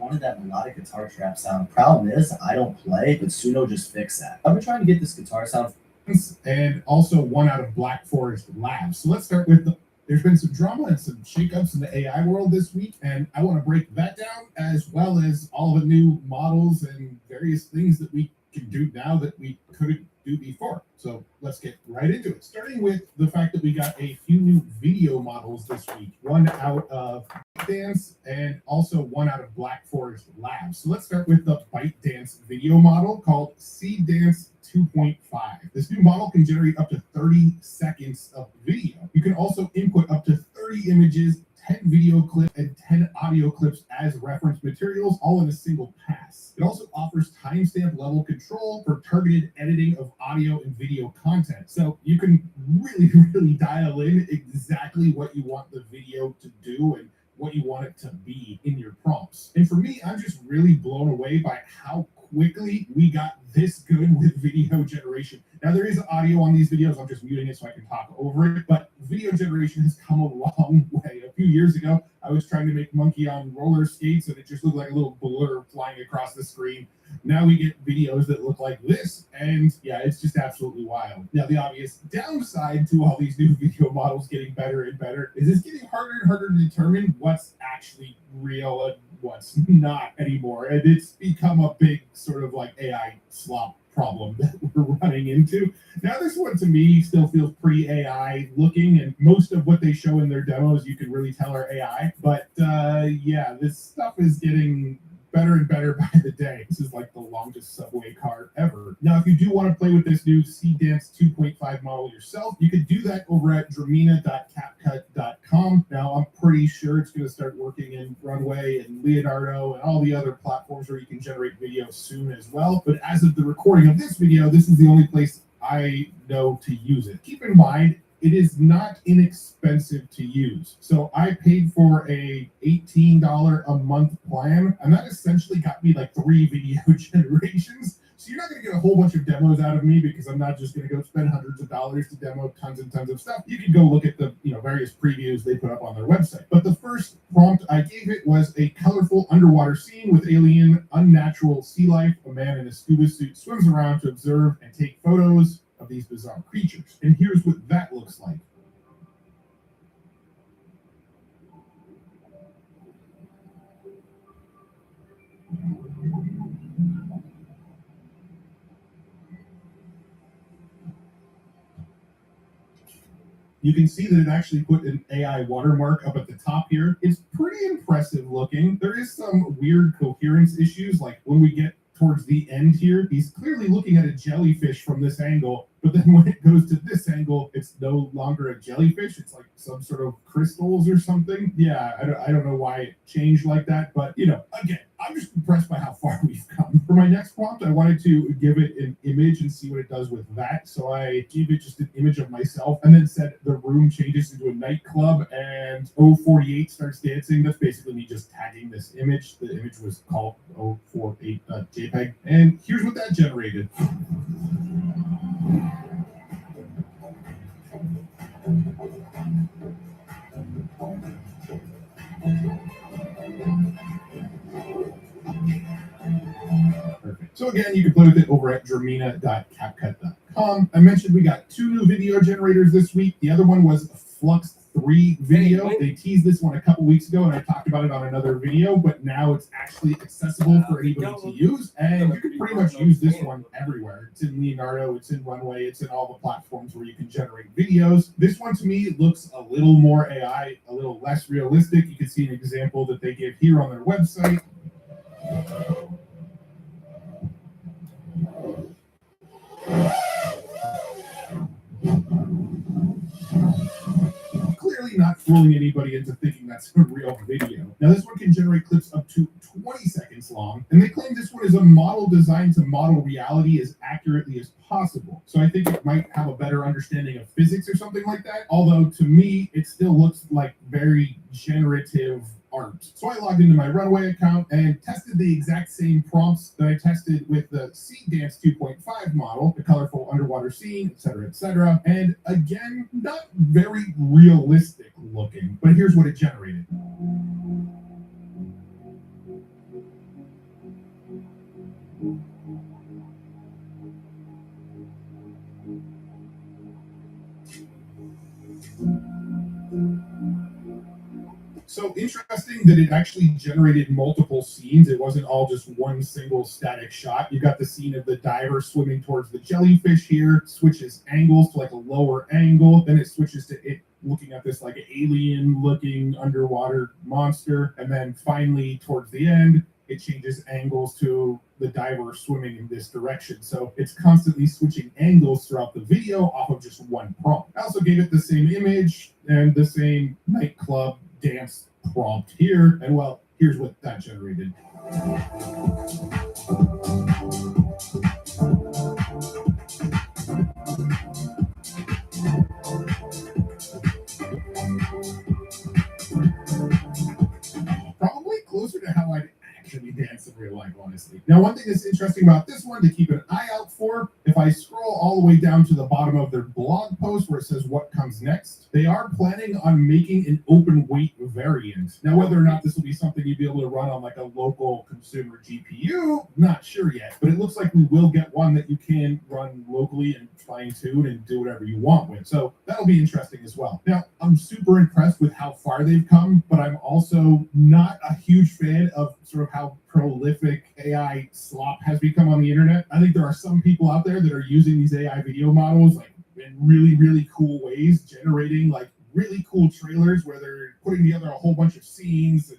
wanted that melodic guitar trap sound. Problem is, I don't play, but Suno just fixed that. I've been trying to get this guitar sound. And also one out of Black Forest Labs. So let's start with there's been some drama and some shakeups in the AI world this week, and I want to break that down as well as all the new models and various things that we can do now that we couldn't do before. So let's get right into it. Starting with the fact that we got a few new video models this week, one out of ByteDance and also one out of Black Forest Labs. So let's start with the ByteDance video model called Seedance 2.5. This new model can generate up to 30 seconds of video. You can also input up to 30 images, 10 video clips, and 10 audio clips as reference materials, all in a single pass. It also offers timestamp level control for targeted editing of audio and video content. So you can really dial in exactly what you want the video to do and what you want it to be in your prompts. And for me, I'm just really blown away by how quickly we got this good with video generation. Now, there is audio on these videos. I'm just muting it so I can talk over it, but video generation has come a long way. A few years ago, I was trying to make Monkey on roller skates and it just looked like a little blur flying across the screen. Now we get videos that look like this, and yeah, it's just absolutely wild. Now, the obvious downside to all these new video models getting better and better is it's getting harder and harder to determine what's actually real and what's not anymore. And it's become a big sort of like AI slop problem that we're running into. Now, this one to me still feels pretty AI looking, and most of what they show in their demos you can really tell are AI. But yeah, this stuff is getting better and better by the day. This is like the longest subway car ever. Now, if you do want to play with this new Seedance 2.5 model yourself, you could do that over at Dremina.CapCut.com. Now, I'm pretty sure it's going to start working in Runway and Leonardo and all the other platforms where you can generate video soon as well. But as of the recording of this video, this is the only place I know to use it. Keep in mind, it is not inexpensive to use. So I paid for a $18 a month plan, and that essentially got me like 3 video generations. So you're not going to get a whole bunch of demos out of me because I'm not just going to go spend hundreds of dollars to demo tons and tons of stuff. You can go look at the various previews they put up on their website. But the first prompt I gave it was a colorful underwater scene with alien, unnatural sea life. A man in a scuba suit swims around to observe and take photos of these bizarre creatures. And here's what that looks like. You can see that it actually put an AI watermark up at the top here. It's pretty impressive looking. There is some weird coherence issues, like when we get towards the end here, he's clearly looking at a jellyfish from this angle, but then when it goes to this angle, it's no longer a jellyfish. It's like some sort of crystals or something. Yeah, I don't know why it changed like that, but again, I'm just impressed by how far we've come. For my next prompt, I wanted to give it an image and see what it does with that. So I gave it just an image of myself and then said the room changes into a nightclub and 048 starts dancing. That's basically me just tagging this image. The image was called 048.jpg. And here's what that generated. Perfect. So again, you can play with it over at Dremina.CapCut.com. I mentioned we got 2 new video generators this week. The other one was Flux 3 video. They teased this one a couple weeks ago, and I talked about it on another video, but now it's actually accessible for anybody to use, and you can pretty much use this one everywhere. It's in Leonardo, it's in Runway, it's in all the platforms where you can generate videos. This one to me looks a little more AI, a little less realistic. You can see an example that they give here on their website. Clearly not fooling anybody into thinking that's a real video. Now, this one can generate clips up to 20 seconds long, and they claim this one is a model designed to model reality as accurately as possible. So I think it might have a better understanding of physics or something like that, although to me, it still looks like very generative art. So I logged into my Runway account and tested the exact same prompts that I tested with the Seedance 2.5 model, the colorful underwater scene, etc. And again, not very realistic looking, but here's what it generated. So interesting that it actually generated multiple scenes. It wasn't all just one single static shot. You got the scene of the diver swimming towards the jellyfish here, switches angles to like a lower angle, then it switches to it looking at this like alien looking underwater monster, and then finally towards the end it changes angles to the diver swimming in this direction. So it's constantly switching angles throughout the video off of just one prompt. I also gave it the same image and the same nightclub dance prompt here, and well, here's what that generated. Probably closer to how I'd actually dance in real life, honestly. Now, one thing that's interesting about this one to keep an eye out for, if I scroll all the way down to the bottom of their blog post where it says what comes next, they are planning on making an open weight variant. Now, whether or not this will be something you'd be able to run on like a local consumer GPU, not sure yet, but it looks like we will get one that you can run locally and fine tune and do whatever you want with. So that'll be interesting as well. Now, I'm super impressed with how far they've come, but I'm also not a huge fan of sort of how prolific AI slop has become on the internet. I think there are some people out there that are using these AI video models like in really, really cool ways, generating like really cool trailers where they're putting together a whole bunch of scenes and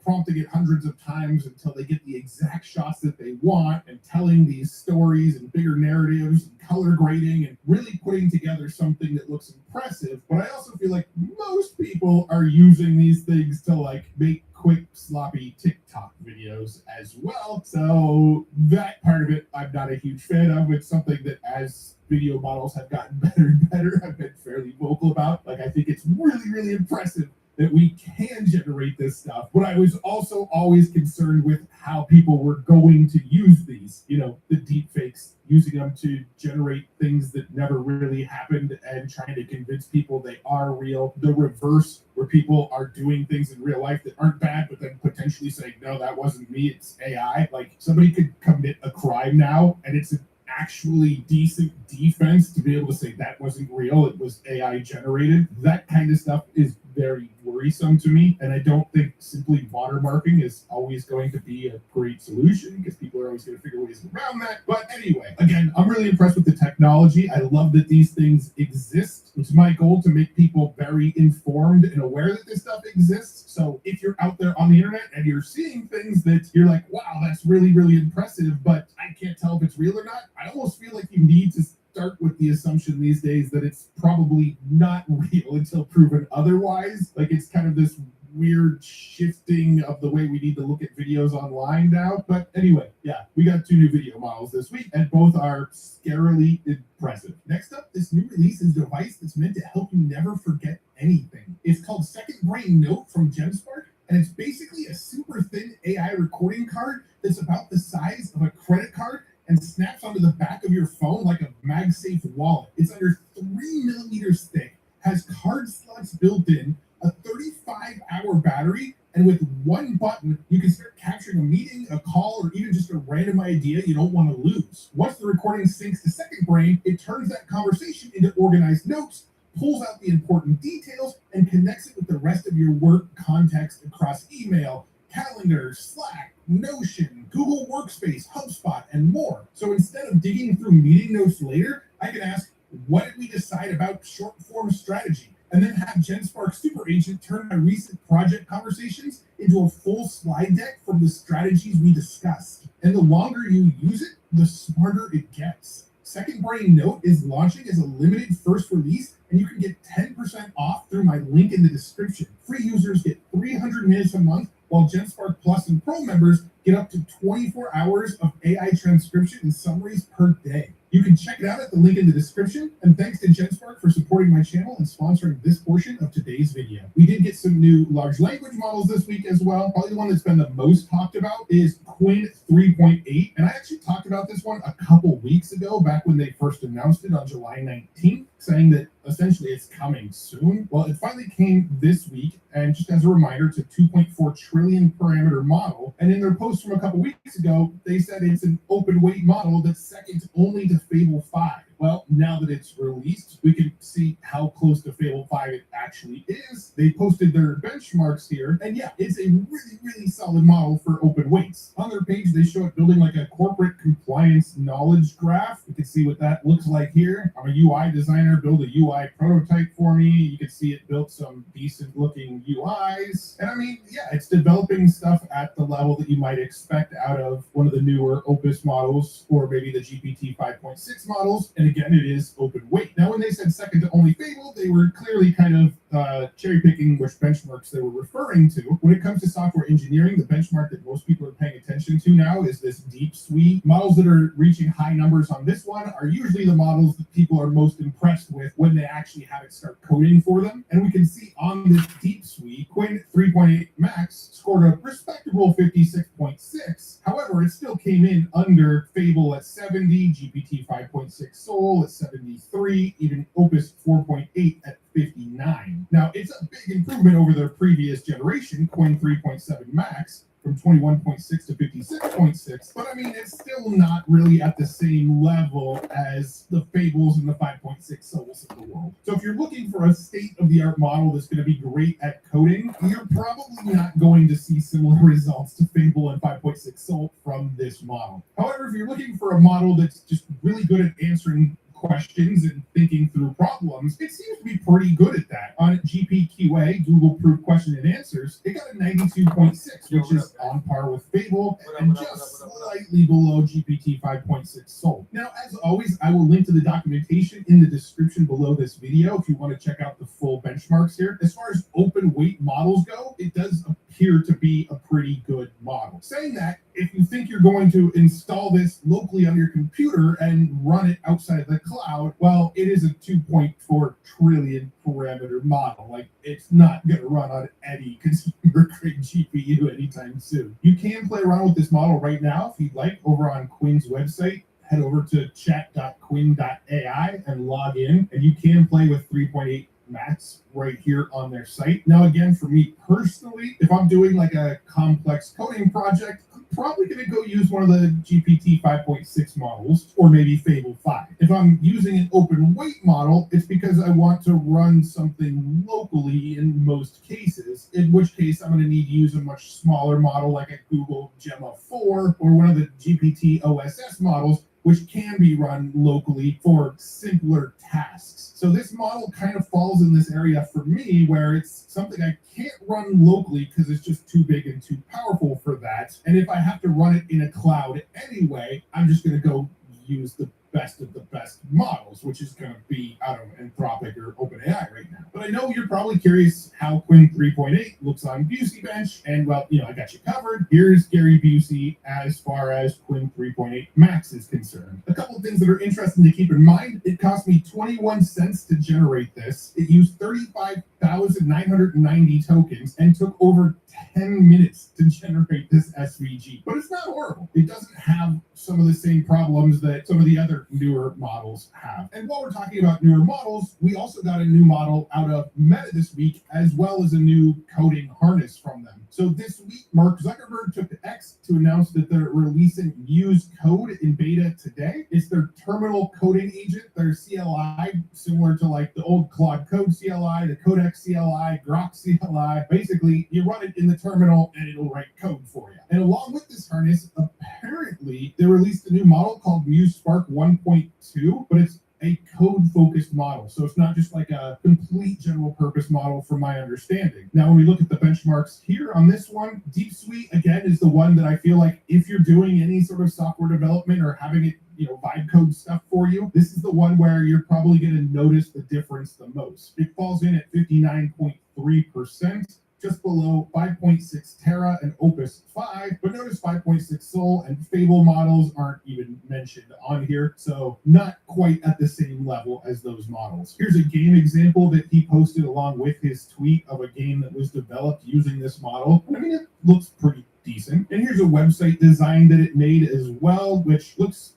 prompting it hundreds of times until they get the exact shots that they want, and telling these stories and bigger narratives and color grading and really putting together something that looks impressive. But I also feel like most people are using these things to like make quick, sloppy TikTok videos as well. So that part of it, I'm not a huge fan of. It's something that as video models have gotten better and better, I've been fairly vocal about. Like, I think it's really, really impressive that we can generate this stuff. But I was also always concerned with how people were going to use these, the deep fakes, using them to generate things that never really happened and trying to convince people they are real. The reverse, where people are doing things in real life that aren't bad, but then potentially saying, no, that wasn't me, it's AI. Like, somebody could commit a crime now and it's an actually decent defense to be able to say that wasn't real, it was AI generated. That kind of stuff is very worrisome to me, and I don't think simply watermarking is always going to be a great solution, because people are always going to figure ways around that. But anyway, again, I'm really impressed with the technology. I love that these things exist. It's my goal to make people very informed and aware that this stuff exists. So if you're out there on the internet and you're seeing things that you're like, wow, that's really, really impressive, but I can't tell if it's real or not, I almost feel like you need to start with the assumption these days that it's probably not real until proven otherwise. Like, it's kind of this weird shifting of the way we need to look at videos online now. But anyway, yeah, we got 2 new video models this week, and both are scarily impressive. Next up, this new release is a device that's meant to help you never forget anything. It's called Second Brain Note from GenSpark, and it's basically a super thin AI recording card that's about the size of a credit card and snaps onto the back of your phone like a MagSafe wallet. It's under 3 millimeters thick, has card slots built in, a 35-hour battery, and with one button, you can start capturing a meeting, a call, or even just a random idea you don't want to lose. Once the recording syncs to Second Brain, it turns that conversation into organized notes, pulls out the important details, and connects it with the rest of your work context across email, calendar, Slack, Notion, Google Workspace, HubSpot, and more. So instead of digging through meeting notes later, I can ask, what did we decide about short form strategy? And then have GenSpark Super Agent turn my recent project conversations into a full slide deck from the strategies we discussed. And the longer you use it, the smarter it gets. Second Brain Note is launching as a limited first release, and you can get 10% off through my link in the description. Free users get 300 minutes a month, while GenSpark Plus and Pro members get up to 24 hours of AI transcription and summaries per day. You can check it out at the link in the description, and thanks to GenSpark for supporting my channel and sponsoring this portion of today's video. We did get some new large language models this week as well. Probably the one that's been the most talked about is Qwen 3.8, and I actually talked about this one a couple weeks ago, back when they first announced it on July 19th, saying that essentially it's coming soon. Well, it finally came this week, and just as a reminder, it's a 2.4 trillion parameter model, and in their post from a couple weeks ago, they said it's an open weight model that's second only to Fable 5. Well, now that it's released, we can see how close to Fable 5 it actually is. They posted their benchmarks here, and yeah, it's a really, really solid model for open weights. On their page, they show it building like a corporate compliance knowledge graph. You can see what that looks like here. I'm a UI designer, build a UI prototype for me. You can see it built some decent looking UIs. And I mean, yeah, it's developing stuff at the level that you might expect out of one of the newer Opus models, or maybe the GPT 5.6 models. And again, it is open weight. Now, when they said second to only Fable, they were clearly kind of cherry picking which benchmarks they were referring to. When it comes to software engineering, the benchmark that most people are paying attention to now is this Deep Suite. Models that are reaching high numbers on this one are usually the models that people are most impressed with when they actually have it start coding for them. And we can see on this Deep Suite, Qwen 3.8 Max scored a respectable 56.6. However, it still came in under Fable at 70, GPT 5.6 Soul at 73, even Opus 4.8 at 59. Now, it's a big improvement over their previous generation, Qwen 3.7 Max, from 21.6 to 56.6, but I mean, it's still not really at the same level as the Fables and the 5.6 Souls of the world. So if you're looking for a state-of-the-art model that's going to be great at coding, you're probably not going to see similar results to Fable and 5.6 Soul from this model. However, if you're looking for a model that's just really good at answering questions and thinking through problems, it seems to be pretty good at that. On GPQA, Google Proof Question and Answers, it got a 92.6, which is on par with Fable and just slightly below GPT 5.6 Soul. Now, as always, I will link to the documentation in the description below this video if you want to check out the full benchmarks here. As far as open weight models go, it does appear to be a pretty good model. Saying that, if you think you're going to install this locally on your computer and run it outside of the cloud, well, it is a 2.4 trillion parameter model. Like, it's not going to run on any consumer grade GPU anytime soon. You can play around with this model right now if you'd like over on Qwen's website. Head over to chat.qwen.ai and log in, and you can play with 3.8 Max right here on their site. Now, again, for me personally, if I'm doing like a complex coding project, I'm probably going to go use one of the GPT 5.6 models, or maybe Fable 5. If I'm using an open weight model, it's because I want to run something locally in most cases, in which case I'm going to need to use a much smaller model like a Google Gemma 4 or one of the GPT OSS models, which can be run locally for simpler tasks. So this model kind of falls in this area for me where it's something I can't run locally because it's just too big and too powerful for that. And if I have to run it in a cloud anyway, I'm just going to go use the best of the best models, which is going to be, I don't know, Anthropic or OpenAI right now. But I know you're probably curious how Qwen 3.8 looks on Busey Bench, and well, I got you covered. Here's Gary Busey as far as Qwen 3.8 Max is concerned. A couple of things that are interesting to keep in mind: it cost me 21 cents to generate this. It used 35,990 tokens and took over 10 minutes to generate this SVG. But it's not horrible. It doesn't have some of the same problems that some of the other newer models have. And while we're talking about newer models, we also got a new model out of Meta this week, as well as a new coding harness from them. So this week, Mark Zuckerberg took to X to announce that they're releasing Muse Code in beta today. It's their terminal coding agent, their CLI, similar to like the old Claude Code CLI, the Codex CLI, Grok CLI. Basically, you run it in the terminal and it'll write code for you. And along with this harness, apparently they released a new model called Muse Spark 1.2, but it's a code-focused model. So it's not just like a complete general purpose model from my understanding. Now, when we look at the benchmarks here on this one, Deep Suite, again, is the one that I feel like if you're doing any sort of software development or having it, vibe code stuff for you, this is the one where you're probably going to notice the difference the most. It falls in at 59.3%. Just below 5.6 Terra and Opus 5, but notice 5.6 Soul and Fable models aren't even mentioned on here, so not quite at the same level as those models. Here's a game example that he posted along with his tweet of a game that was developed using this model. I mean, it looks pretty decent. And here's a website design that it made as well, which looks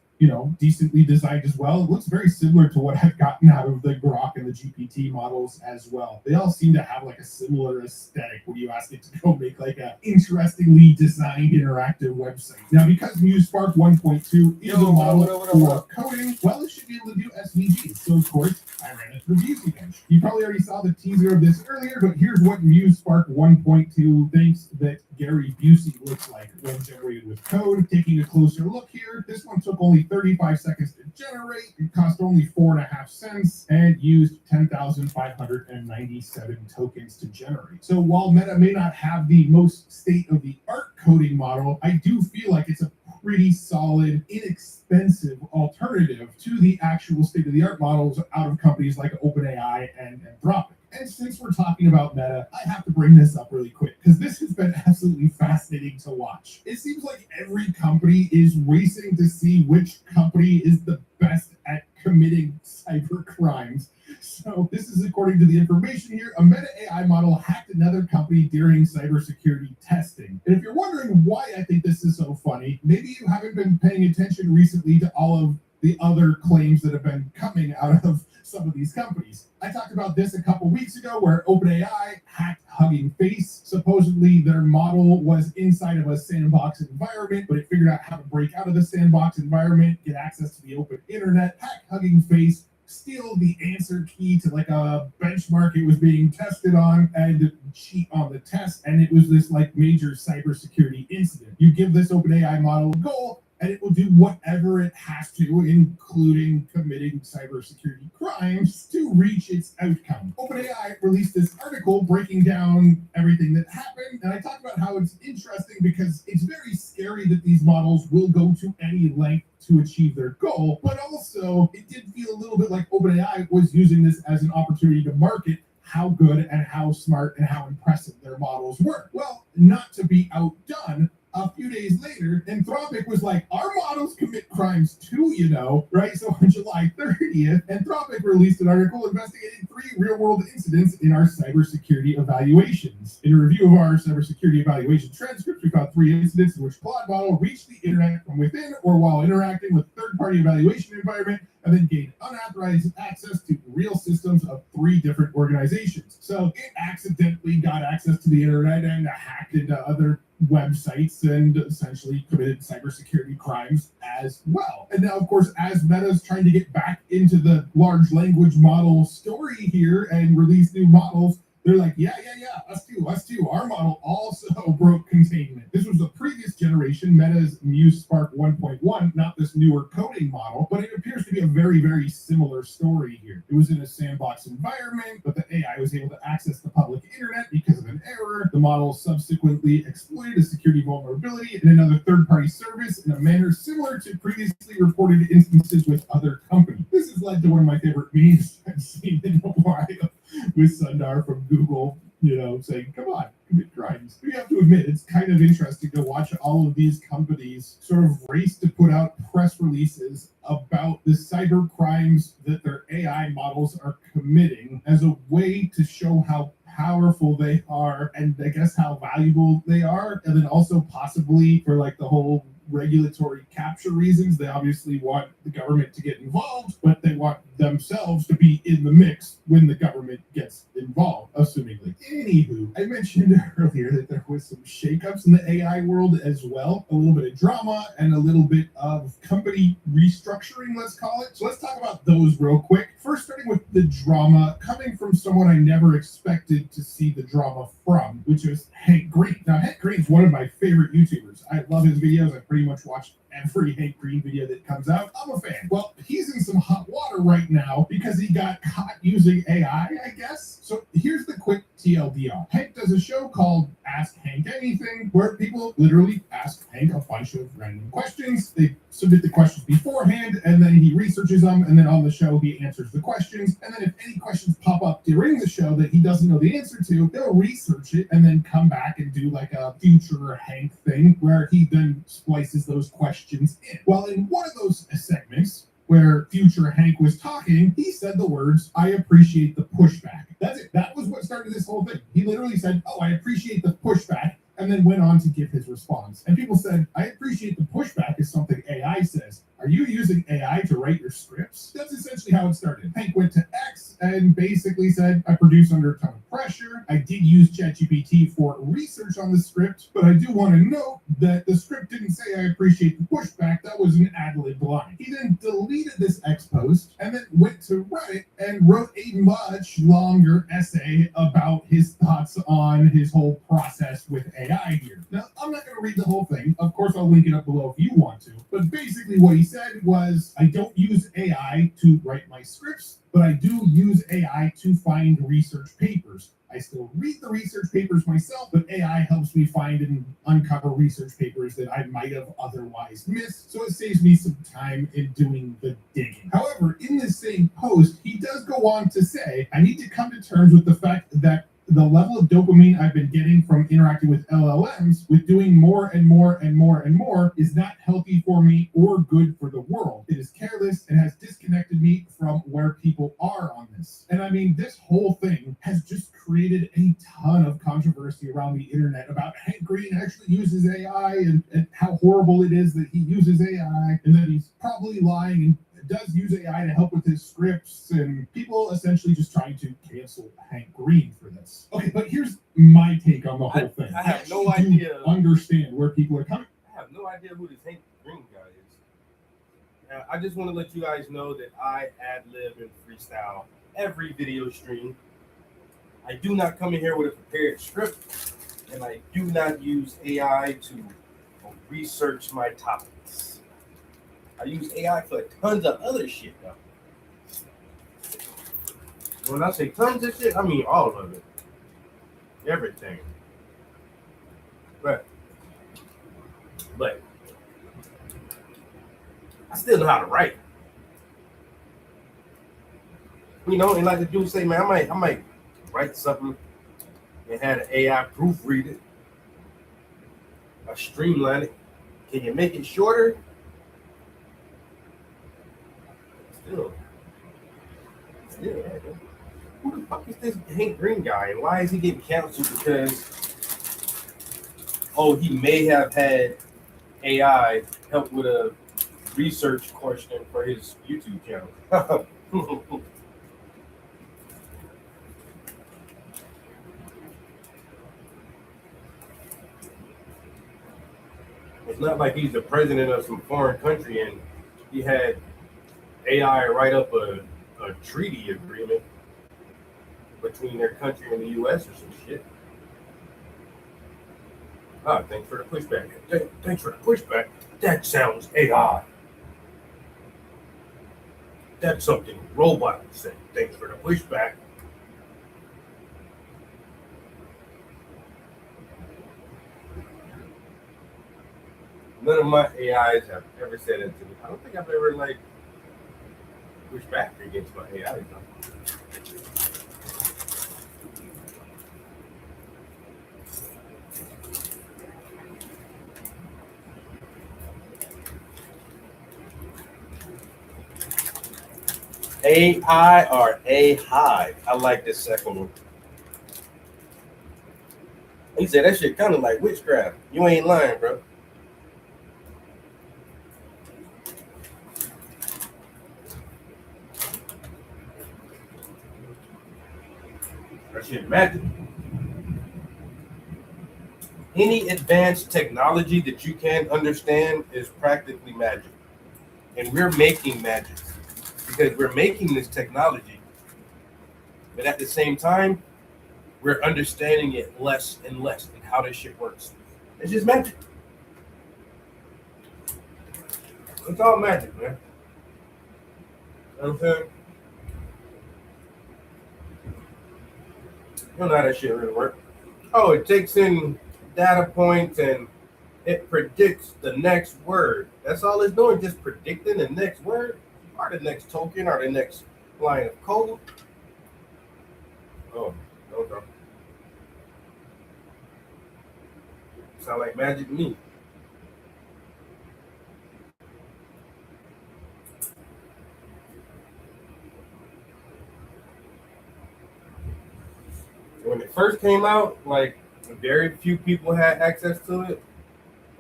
decently designed as well. It looks very similar to what I've gotten out of the Grok and the GPT models as well. They all seem to have like a similar aesthetic when you ask it to go make like a interestingly designed interactive website. Now, because MuseSpark 1.2 is a model for coding, well, it should be able to do SVGs. So of course, I ran it through Busey. You probably already saw the teaser of this earlier, but here's what MuseSpark 1.2 thinks that Gary Busey looks like when generated with code. Taking a closer look here, this one took only 35 seconds to generate. It cost only 4.5 cents and used 10,597 tokens to generate. So while Meta may not have the most state-of-the-art coding model, I do feel like it's a pretty solid, inexpensive alternative to the actual state-of-the-art models out of companies like OpenAI and Anthropic. And since we're talking about Meta, I have to bring this up really quick because this has been absolutely fascinating to watch. It seems like every company is racing to see which company is the best at committing cyber crimes. So this is according to the information here. A Meta AI model hacked another company during cybersecurity testing. And if you're wondering why I think this is so funny, maybe you haven't been paying attention recently to all of the other claims that have been coming out of some of these companies. I talked about this a couple weeks ago where OpenAI hacked Hugging Face. Supposedly their model was inside of a sandbox environment, but it figured out how to break out of the sandbox environment, get access to the open internet, hack Hugging Face, steal the answer key to like a benchmark it was being tested on, and cheat on the test. And it was this like major cybersecurity incident. You give this OpenAI model a goal, and it will do whatever it has to, including committing cybersecurity crimes, to reach its outcome. OpenAI released this article breaking down everything that happened, and I talked about how it's interesting because it's very scary that these models will go to any length to achieve their goal, but also it did feel a little bit like OpenAI was using this as an opportunity to market how good and how smart and how impressive their models were. Well, not to be outdone, a few days later, Anthropic was like, our models commit crimes too, right? So on July 30th, Anthropic released an article investigating 3 real-world incidents in our cybersecurity evaluations. In a review of our cybersecurity evaluation transcripts, we found 3 incidents in which Claude model reached the internet from within or while interacting with third-party evaluation environment and then gained unauthorized access to real systems of 3 different organizations. So it accidentally got access to the internet and hacked into other websites and essentially committed cybersecurity crimes as well. And now, of course, as Meta's trying to get back into the large language model story here and release new models, they're like, yeah, us too. Our model also broke containment. This was the previous generation, Meta's MuseSpark 1.1, not this newer coding model, but it appears to be a very, very similar story here. It was in a sandbox environment, but the AI was able to access the public internet because of an error. The model subsequently exploited a security vulnerability in another third-party service in a manner similar to previously reported instances with other companies. This has led to one of my favorite memes I've seen in a while with Sundar from Google, saying, come on, commit crimes. We have to admit, it's kind of interesting to watch all of these companies sort of race to put out press releases about the cyber crimes that their AI models are committing as a way to show how powerful they are and I guess how valuable they are. And then also possibly for like the whole regulatory capture reasons, they obviously want the government to get involved, but they want themselves to be in the mix when the government gets involved, assumingly. Anywho, I mentioned earlier that there was some shakeups in the AI world as well, a little bit of drama and a little bit of company restructuring, let's call it. So let's talk about those real quick. First, starting with the drama coming from someone I never expected to see the drama from, which is Hank Green. Now, Hank Green's one of my favorite YouTubers. I love his videos. I pretty much watched every Hank Green video that comes out. I'm a fan. Well, he's in some hot water right now because he got caught using AI, I guess. So here's the quick TLDR. Hank does a show called Ask Hank Anything, where people literally ask Hank a bunch of random questions. They submit the questions beforehand, and then he researches them, and then on the show, he answers the questions. And then if any questions pop up during the show that he doesn't know the answer to, he'll research it and then come back and do like a future Hank thing where he then splices those questions in. Well, in one of those segments, where future Hank was talking, he said the words, I appreciate the pushback. That's it. That was what started this whole thing. He literally said, oh, I appreciate the pushback. and then went on to give his response. And people said, I appreciate the pushback is something AI says. Are you using AI to write your scripts? That's essentially how it started. Hank went to X and basically said, I produce under a ton of pressure. I did use ChatGPT for research on the script, but I do want to note that the script didn't say I appreciate the pushback. That was an ad-lib line. He then deleted this X post and then went to Reddit and wrote a much longer essay about his thoughts on his whole process with AI here. Now, I'm not going to read the whole thing. Of course, I'll link it up below if you want to. But basically what he said was, I don't use AI to write my scripts, but I do use AI to find research papers. I still read the research papers myself, but AI helps me find and uncover research papers that I might have otherwise missed, so it saves me some time in doing the digging. However, in this same post, he does go on to say, I need to come to terms with the fact that the level of dopamine I've been getting from interacting with LLMs, with doing more and more and more and more, is not healthy for me or good for the world. It is careless and has disconnected me from where people are on this. And I mean, this whole thing has just created a ton of controversy around the internet about Hank Green actually uses AI and how horrible it is that he uses AI and that he's probably lying and does use AI to help with his scripts, and people essentially just trying to cancel Hank Green for this. Okay, but here's my take on the whole thing. I have no actually do idea. understand where people are coming. I have no idea who this Hank Green guy is. Now, I just want to let you guys know that I ad-lib and freestyle every video stream. I do not come in here with a prepared script, and I do not use AI to research my topics. I use AI for tons of other shit, though. When I say tons of shit, I mean all of it. Everything. But I still know how to write. You know, and like the dude say, man, I might write something and have an AI proofread it. I streamline it. Can you make it shorter? Still, who the fuck is this Hank Green guy, and why is he getting canceled? Because he may have had AI help with a research question for his YouTube channel. It's not like he's the president of some foreign country and he had AI write up a treaty agreement between their country and the U.S. or some shit. Thanks for the pushback. Thanks for the pushback. That sounds AI. That's something a robot would say. Thanks for the pushback. None of my AIs have ever said it to me. I don't think I've ever pushed back against my AI. AI or a hive? I like this second one. He said that shit kind of like witchcraft. You ain't lying, bro. That shit magic. Any advanced technology that you can't understand is practically magic. And we're making magic because we're making this technology. But at the same time, we're understanding it less and less and how this shit works. It's just magic. It's all magic, man. You know what I'm saying? You don't know how that shit really works. Oh, it takes in data points and it predicts the next word. That's all it's doing, just predicting the next word or the next token or the next line of code. Oh, okay. Sound like magic to me. When it first came out, like very few people had access to it,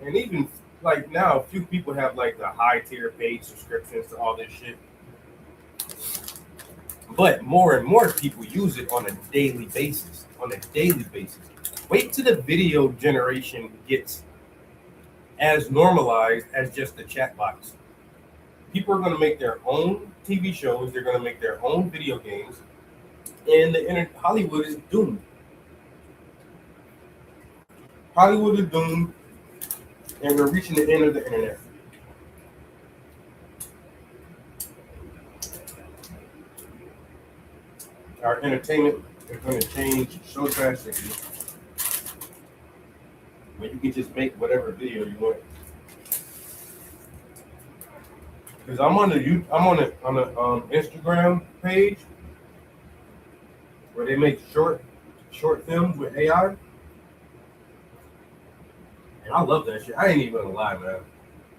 and even like now, a few people have like the high tier paid subscriptions to all this shit. But more and more people use it on a daily basis. Wait till the video generation gets as normalized as just the chat box. People are going to make their own TV shows. They're going to make their own video games, and Hollywood is doomed. Hollywood is doomed, and we're reaching the end of the internet. Our entertainment is going to change so drastically. But you can just make whatever video you want. Because I'm on the Instagram page where they make short films with AI, and I love that shit. I ain't even gonna lie, man.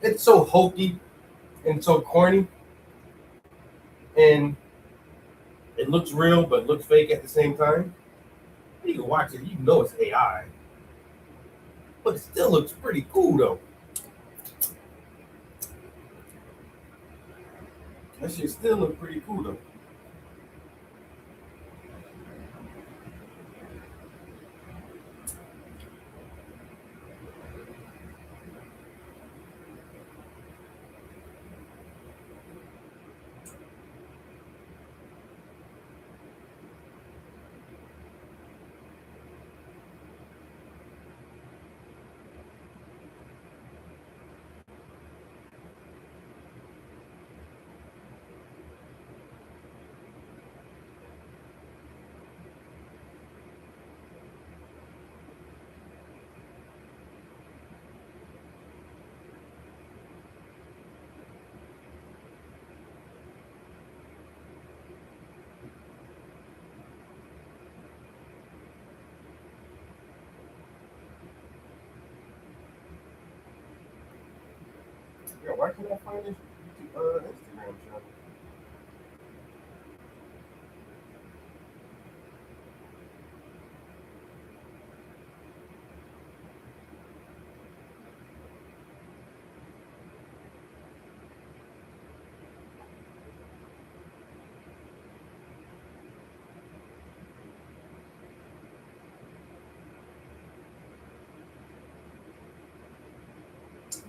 It's so hokey and so corny, and it looks real but looks fake at the same time. You can watch it, you know it's AI, but it still looks pretty cool though. That shit still look pretty cool though. Yeah, why can't I find this Instagram channel?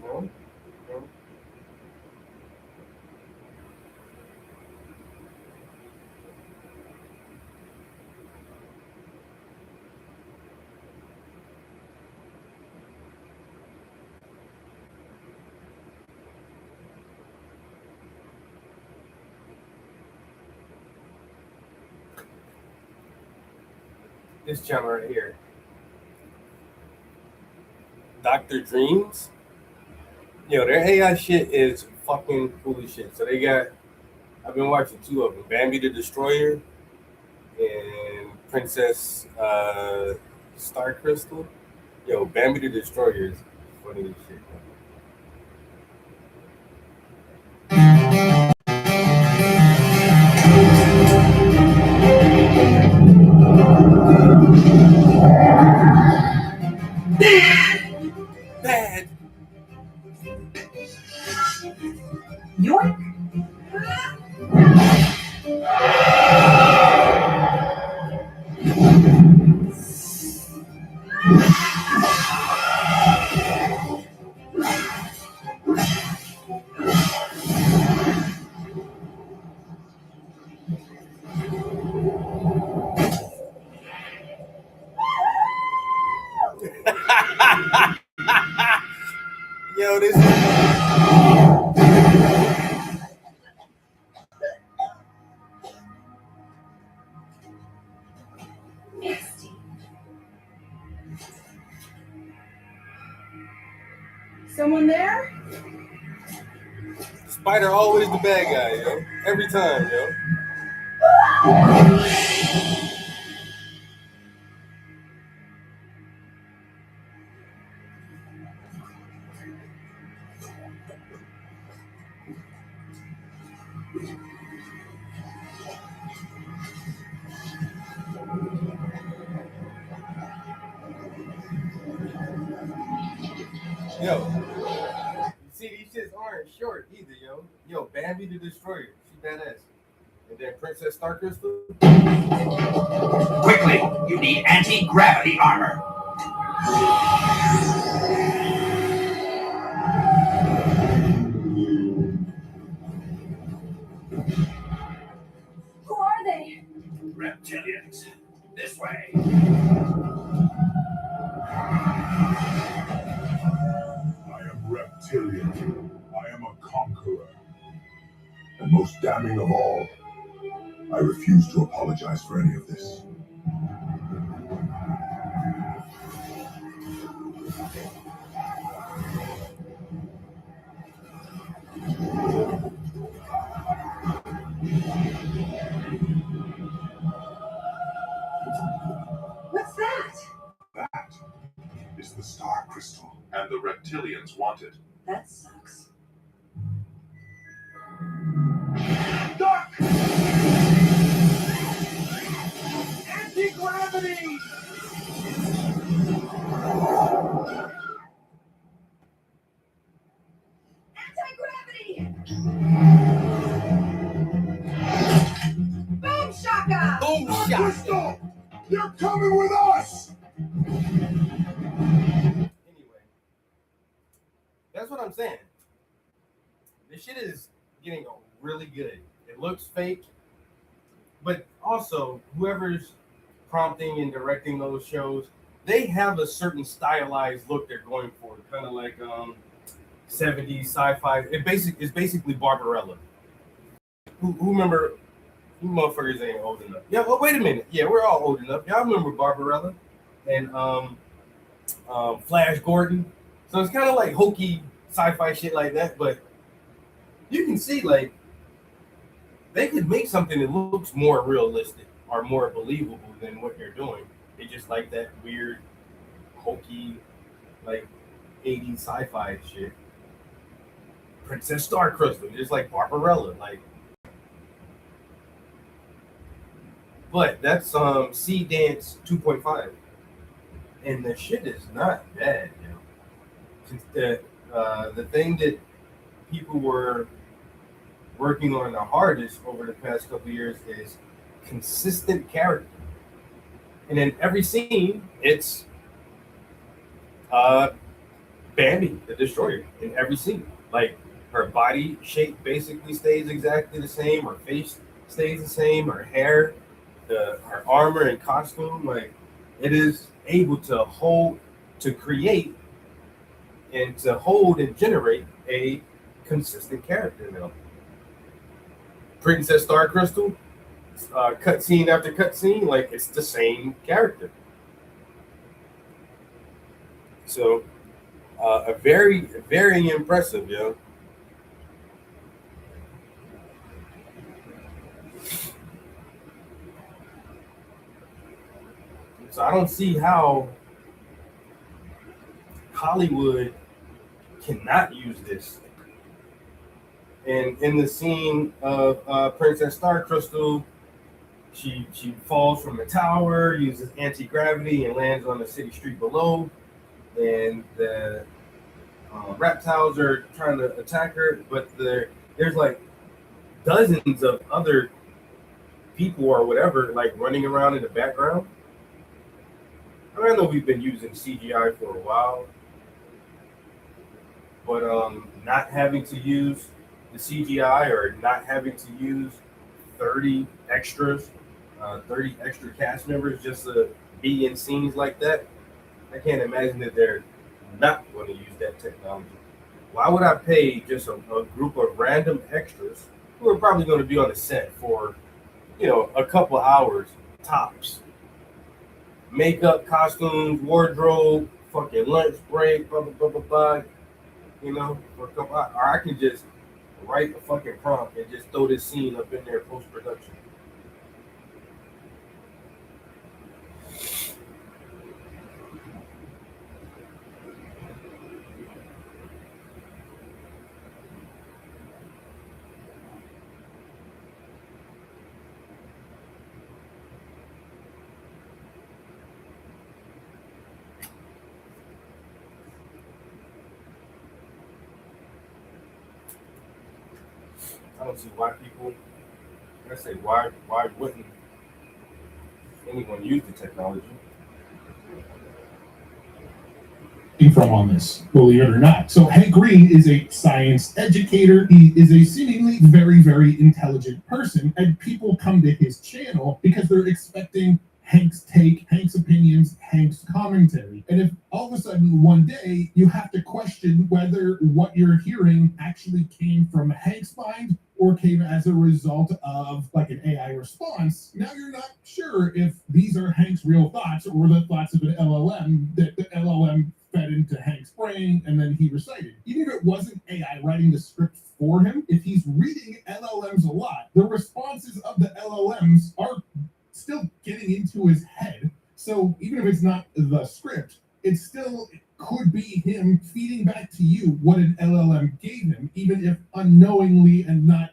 No? No? This channel right here. Dr. Dreams. Yo, their AI shit is fucking cool as shit. So I've been watching two of them, Bambi the Destroyer and Princess Star Crystal. Yo, Bambi the Destroyer is funny as shit. Bad. York. Yo, this Misty. Someone there? Spider always the bad guy, yo. Every time, yo. Yo, you see these shits aren't short either, yo. Yo, Bambi the Destroyer, she badass. And then Princess Star Crystal. Quickly, you need anti-gravity armor. Who are they? Reptilians, this way. I am reptilian. I am a conqueror. And most damning of all, I refuse to apologize for any of this. What's that? That is the Star Crystal, and the reptilians want it. That sucks. Duck! Anti-gravity! Anti-gravity! Boom shaka! Boom Star shot. Crystal! You're coming with us! Anyway, that's what I'm saying. This shit is getting really good. It looks fake, but also whoever's prompting and directing those shows, they have a certain stylized look they're going for, kind of like 70s sci-fi. It's basically Barbarella. Who remember? You motherfuckers ain't old enough. Yeah, well, wait a minute. Yeah, we're all old enough. Y'all remember Barbarella and Flash Gordon? So it's kind of like hokey sci-fi shit like that, but you can see like they could make something that looks more realistic or more believable than what they're doing. They just like that weird, hokey, like 80s sci-fi shit. Princess Star Crystal, just like Barbarella, like. But that's Sea Dance 2.5, and the shit is not bad, you know. The thing that people were working on the hardest over the past couple of years is consistent character, and in every scene, it's Bambi the Destroyer in every scene. Like her body shape basically stays exactly the same, her face stays the same, her hair. Her armor and costume, like it is able to create and to hold and generate a consistent character now. Princess Star Crystal, cutscene after cutscene, like it's the same character. So, a very, very impressive, yo. So I don't see how Hollywood cannot use this. And in the scene of Princess Star Crystal, she falls from the tower, uses anti-gravity, and lands on the city street below. And the reptiles are trying to attack her, but there's like dozens of other people or whatever like running around in the background. I know we've been using CGI for a while, but not having to use the CGI or not having to use 30 extras, 30 extra cast members just to be in scenes like that, I can't imagine that they're not going to use that technology. Why would I pay just a group of random extras who are probably going to be on the set for, a couple hours tops? Makeup, costumes, wardrobe, fucking lunch break, blah, blah, blah, blah, blah, for a couple hours. Or I can just write a fucking prompt and just throw this scene up in there post-production. I don't see why people. I say why wouldn't anyone use the technology? From on this, believe it or not. So Hank Green is a science educator. He is a seemingly very, very intelligent person, and people come to his channel because they're expecting Hank's take, Hank's opinions, Hank's commentary. And if all of a sudden one day you have to question whether what you're hearing actually came from Hank's mind or came as a result of like an AI response, now you're not sure if these are Hank's real thoughts or the thoughts of an LLM that the LLM fed into Hank's brain and then he recited. Even if it wasn't AI writing the script for him, if he's reading LLMs a lot, the responses of the LLMs are still getting into his head. So even if it's not the script, it still could be him feeding back to you what an LLM gave him, even if unknowingly and not,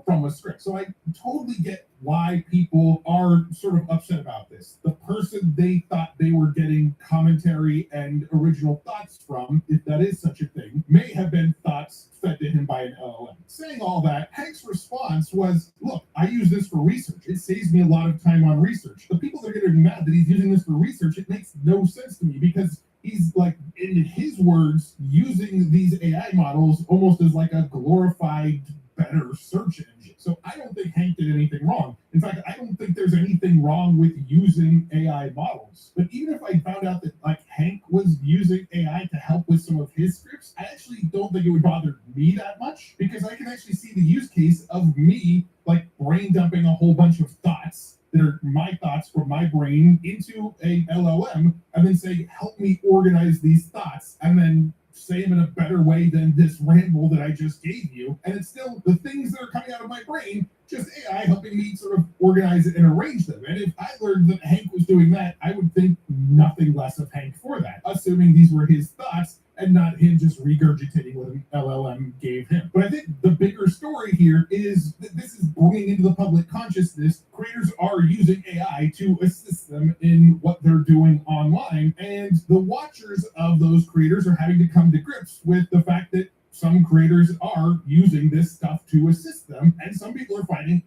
from a script. So I totally get why people are sort of upset about this. The person they thought they were getting commentary and original thoughts from, if that is such a thing, may have been thoughts fed to him by an LLM. Saying all that, Hank's response was, look, I use this for research. It saves me a lot of time on research. The people that are going to be mad that he's using this for research, it makes no sense to me because he's like, in his words, using these AI models almost as like a glorified, better search engine. So I don't think Hank did anything wrong. In fact, I don't think there's anything wrong with using AI models. But even if I found out that like Hank was using AI to help with some of his scripts, I actually don't think it would bother me that much because I can actually see the use case of me like brain dumping a whole bunch of thoughts that are my thoughts from my brain into a LLM and then say, help me organize these thoughts and then say them in a better way than this ramble that I just gave you. And it's still the things that are coming out of my brain, just AI helping me sort of organize it and arrange them. And if I learned that Hank was doing that, I would think nothing less of Hank for that, assuming these were his thoughts and not him just regurgitating what an LLM gave him. But I think the bigger story here is that this is bringing into the public consciousness. Creators are using AI to assist them in what they're doing online. And the watchers of those creators are having to come to grips with the fact that some creators are using this stuff to assist them. And some people are finding,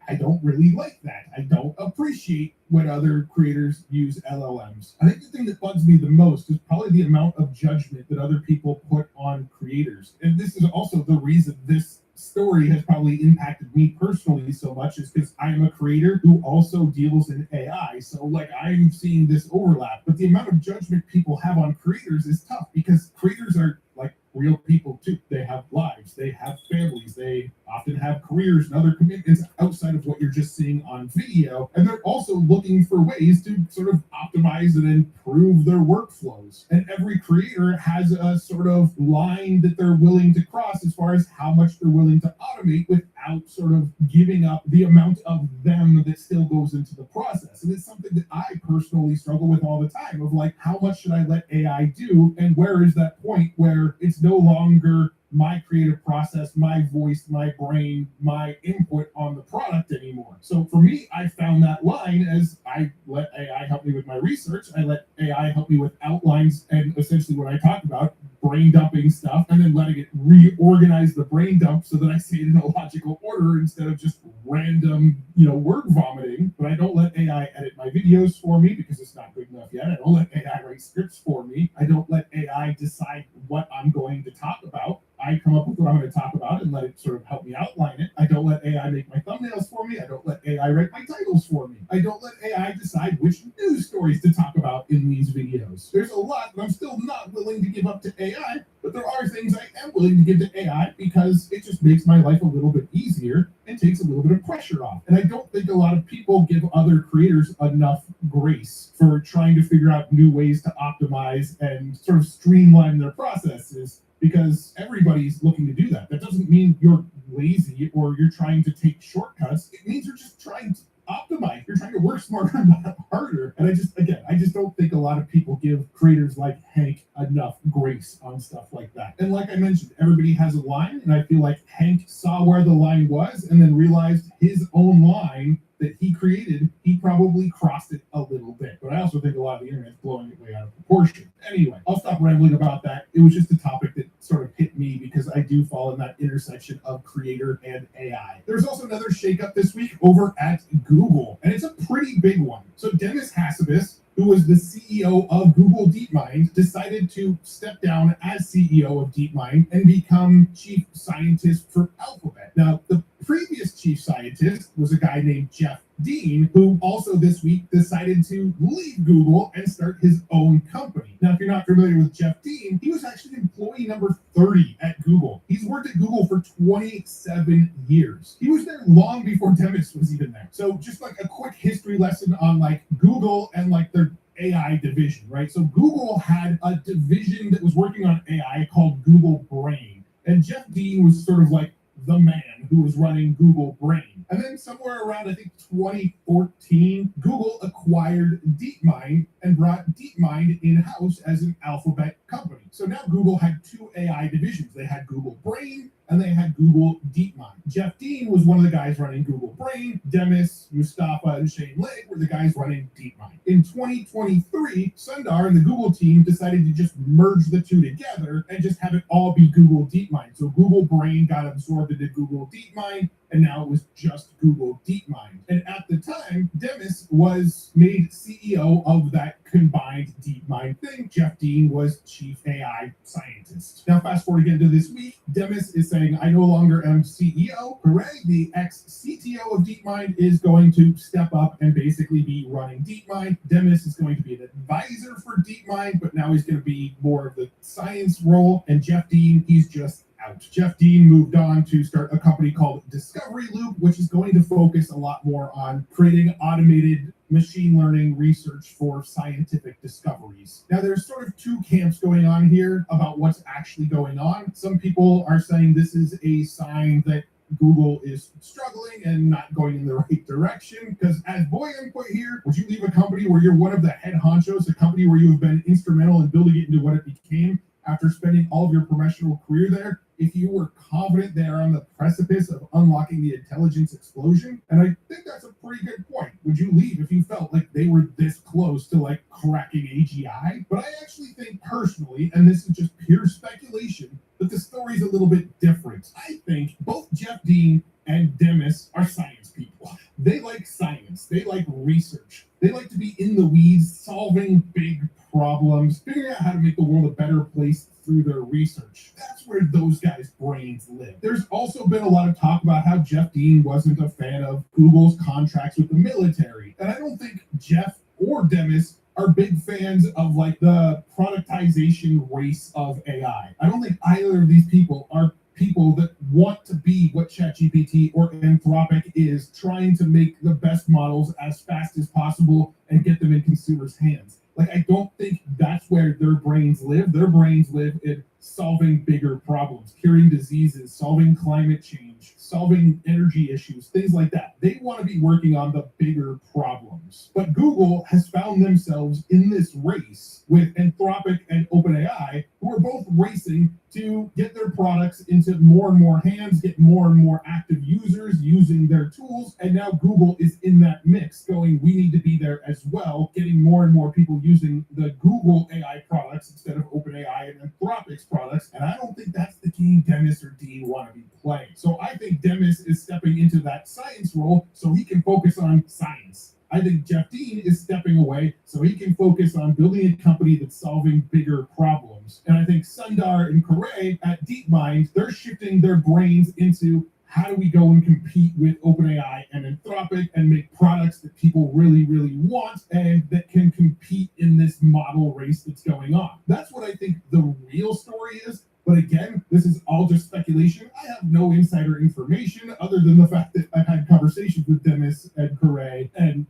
I don't really like that. I don't appreciate when other creators use LLMs. I think the thing that bugs me the most is probably the amount of judgment that other people put on creators. And this is also the reason this story has probably impacted me personally so much is because I am a creator who also deals in AI. So like I'm seeing this overlap, but the amount of judgment people have on creators is tough because creators are like real people too. They have lives, they have families, they often have careers and other commitments outside of what you're just seeing on video. And they're also looking for ways to sort of optimize and improve their workflows. And every creator has a sort of line that they're willing to cross as far as how much they're willing to automate without sort of giving up the amount of them that still goes into the process. And it's something that I personally struggle with all the time of like, how much should I let AI do? And where is that point where it's no longer my creative process, my voice, my brain, my input on the product anymore. So for me, I found that line as I let AI help me with my research. I let AI help me with outlines and essentially what I talked about, brain dumping stuff, and then letting it reorganize the brain dump so that I say it in a logical order instead of just random, word vomiting. But I don't let AI edit my videos for me because it's not good enough yet. I don't let AI write scripts for me. I don't let AI decide what I'm going to talk about. I come up with what I'm going to talk about and let it sort of help me outline it. I don't let AI make my thumbnails for me. I don't let AI write my titles for me. I don't let AI decide which news stories to talk about in these videos. There's a lot that I'm still not willing to give up to AI, but there are things I am willing to give to AI because it just makes my life a little bit easier and takes a little bit of pressure off. And I don't think a lot of people give other creators enough grace for trying to figure out new ways to optimize and sort of streamline their processes, because everybody's looking to do that. That doesn't mean you're lazy or you're trying to take shortcuts. It means you're just trying to optimize. You're trying to work smarter, not harder. And I just don't think a lot of people give creators like Hank enough grace on stuff like that. And like I mentioned, everybody has a line, and I feel like Hank saw where the line was and then realized his own line that he created, he probably crossed it a little bit. But I also think a lot of the internet's blowing it way out of proportion. Anyway, I'll stop rambling about that. It was just a topic that sort of hit me because because I do fall in that intersection of creator and AI. There's also another shakeup this week over at Google, and it's a pretty big one. So Demis Hassabis, who was the CEO of Google DeepMind, decided to step down as CEO of DeepMind and become chief scientist for Alphabet. Now, the previous chief scientist was a guy named Jeff Dean, who also this week decided to leave Google and start his own company. Now, if you're not familiar with Jeff Dean, he was actually employee number 30 at Google. He's worked at Google for 27 years. He was there long before Demis was even there. So just like a quick history lesson on like Google and like their AI division, right? So Google had a division that was working on AI called Google Brain. And Jeff Dean was sort of like the man who was running Google Brain. And then somewhere around, I think 2014, Google acquired DeepMind and brought DeepMind in-house as an Alphabet company. So now Google had two AI divisions. They had Google Brain and they had Google DeepMind. Jeff Dean was one of the guys running Google Brain. Demis, Mustafa, and Shane Lay were the guys running DeepMind. In 2023, Sundar and the Google team decided to just merge the two together and just have it all be Google DeepMind. So Google Brain got absorbed into Google DeepMind, and now it was just Google DeepMind. And at the time, Demis was made CEO of that combined DeepMind thing. Jeff Dean was chief AI scientist. Now, fast forward again to this week, Demis is saying, I no longer am CEO. Hooray, the ex-CTO of DeepMind is going to step up and basically be running DeepMind. Demis is going to be an advisor for DeepMind, but now he's going to be more of the science role. And Jeff Dean, he's just out. Jeff Dean moved on to start a company called Discovery Loop, which is going to focus a lot more on creating automated machine learning research for scientific discoveries. Now, there's sort of two camps going on here about what's actually going on. Some people are saying this is a sign that Google is struggling and not going in the right direction. Because as Boyan put here, would you leave a company where you're one of the head honchos, a company where you have been instrumental in building it into what it became after spending all of your professional career there, if you were confident they are on the precipice of unlocking the intelligence explosion? And I think that's a pretty good point. Would you leave if you felt like they were this close to like cracking AGI? But I actually think personally, and this is just pure speculation, that the story's a little bit different. I think both Jeff Dean and Demis are science people. They like science. They like research. They like to be in the weeds, solving big problems, figuring out how to make the world a better place through their research. That's where those guys' brains live. There's also been a lot of talk about how Jeff Dean wasn't a fan of Google's contracts with the military. And I don't think Jeff or Demis are big fans of like the productization race of AI. I don't think either of these people are people that want to be what ChatGPT or Anthropic is, trying to make the best models as fast as possible and get them in consumers' hands. Like, I don't think that's where their brains live. Their brains live in solving bigger problems, curing diseases, solving climate change, solving energy issues, things like that. They want to be working on the bigger problems. But Google has found themselves in this race with Anthropic and OpenAI, who are both racing to get their products into more and more hands, get more and more active users using their tools. And now Google is in that mix going, we need to be there as well, getting more and more people using the Google AI products instead of OpenAI and Anthropic's products. And I don't think that's the game Demis or Dean want to be playing. So I think Demis is stepping into that science role so he can focus on science. I think Jeff Dean is stepping away so he can focus on building a company that's solving bigger problems. And I think Sundar and Corey at DeepMind, they're shifting their brains into how do we go and compete with OpenAI and Anthropic and make products that people really, really want and that can compete in this model race that's going on. That's what I think the real story is. But again, this is all just speculation. I have no insider information other than the fact that I've had conversations with Demis and Corey, and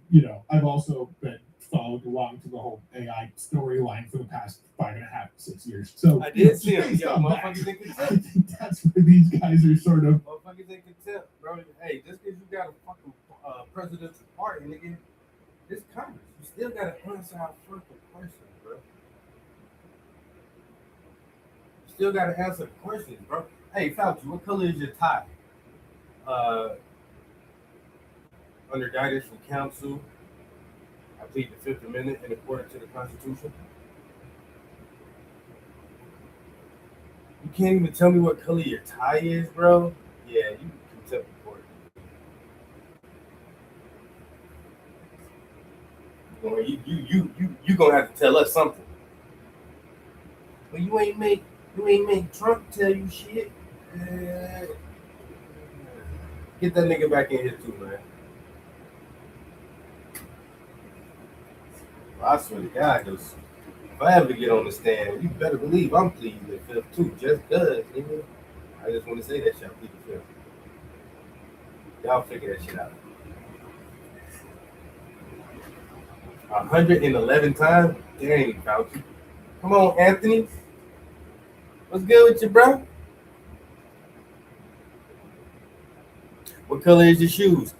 I've also been followed along to the whole AI storyline for the past 5.5, 6 years. So I did see him. based Yo, on motherfuckers in I contempt. think that's where these guys are sort of. Motherfuckers in contempt, bro. Hey, just because you got a fucking presidential party, nigga, it's Congress. You still got to answer our fucking questions, bro. Still got to answer the questions, bro. Hey, Fauci, what color is your tie? Under guidance from counsel, I plead the Fifth Amendment in accordance to the Constitution. You can't even tell me what color your tie is, bro. Yeah, you contempt the court. You gonna have to tell us something. But you ain't make Trump tell you shit. Get that nigga back in here too, man. I swear to God, if I ever get on the stand, you better believe I'm pleading the fifth too, just cause, nigga. I just want to say that shit. I plead the fifth. Y'all figure that shit out. 111 times? Dang, Fauci. Come on, Anthony. What's good with you, bro? What color is your shoes?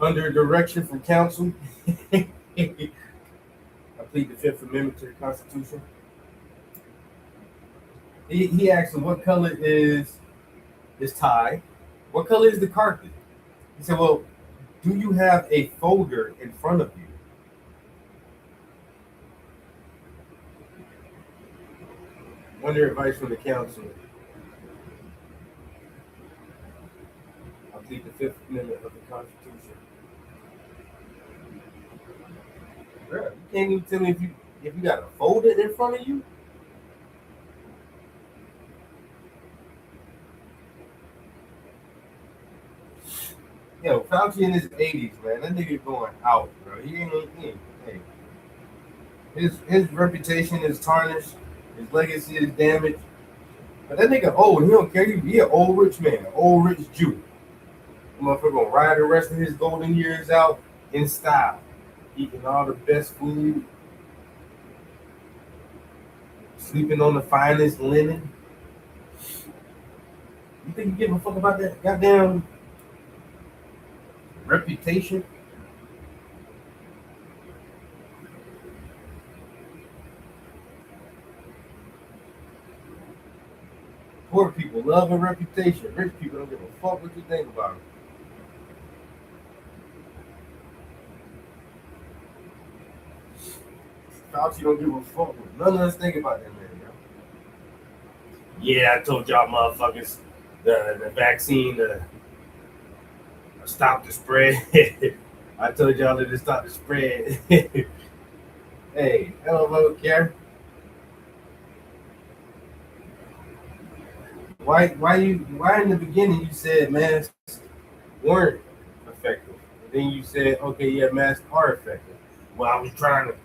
Under direction from counsel. I plead the Fifth Amendment to the Constitution. He asked him, what color is his tie? What color is the carpet? He said, well, do you have a folder in front of you? Under advice from the council, I plead the Fifth Amendment of the Constitution. Bro, you can't even tell me if you got a folder in front of you. Yo, Fauci in his 80s, man. That nigga going out, bro. He ain't hey. His reputation is tarnished. His legacy is damaged. But that nigga old. He don't care. He an old rich man, an old rich Jew. The motherfucker gonna ride the rest of his golden years out in style, eating all the best food, sleeping on the finest linen. You think you give a fuck about that goddamn reputation? Poor people love a reputation. Rich people don't give a fuck what you think about it. Fauci don't give a fuck what none of us think about that man, yo. Yeah, I told y'all motherfuckers the vaccine stop the spread. I told y'all that it stopped the spread. Hey, I don't care. Why in the beginning you said masks weren't effective? And then you said, okay, yeah, masks are effective. Well, I was trying to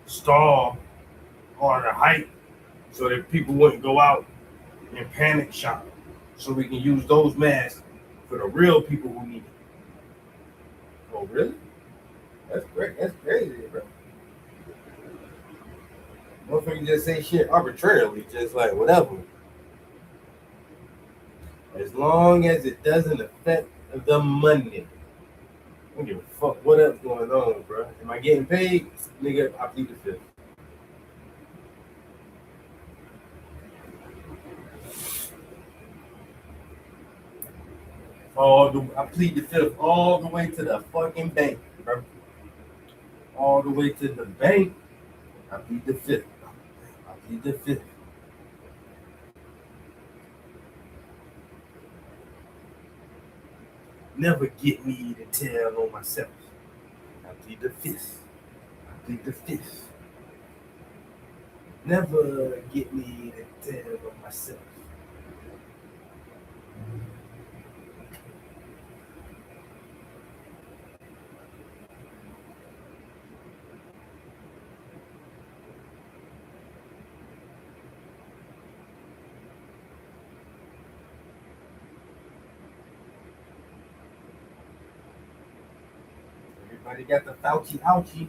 stall or the hype so that people wouldn't go out and panic shop. So we can use those masks for the real people who need it. Oh, really? That's great. That's crazy, bro. Motherfucker just say shit arbitrarily, just like whatever. As long as it doesn't affect the money. I don't give a fuck what else going on, bro. Am I getting paid? Nigga, I plead the fifth. I plead the fifth all the way to the fucking bank, bro. All the way to the bank. I plead the fifth. I plead the fifth. Never get me to tell on myself. I plead the fifth. I plead the fifth. Never get me to tell on myself. Everybody got the Fauci ouchie.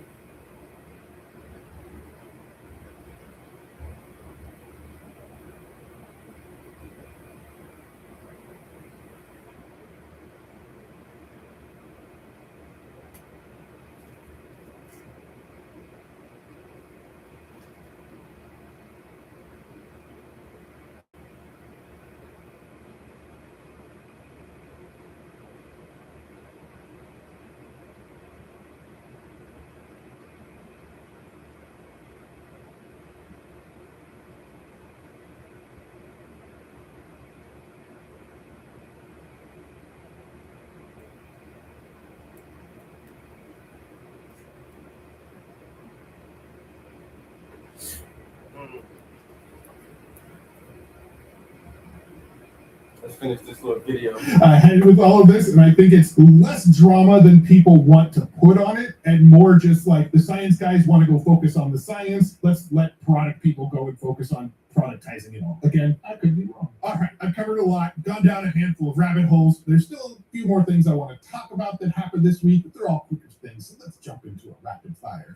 Let's finish this little video. And with all of this, and I think it's less drama than people want to put on it, and more just like the science guys want to go focus on the science. Let's let product people go and focus on productizing it all. Again, I could be wrong. All right, I've covered a lot, gone down a handful of rabbit holes. There's still a few more things I want to talk about that happened this week, but they're all quicker things. So let's jump into a rapid fire.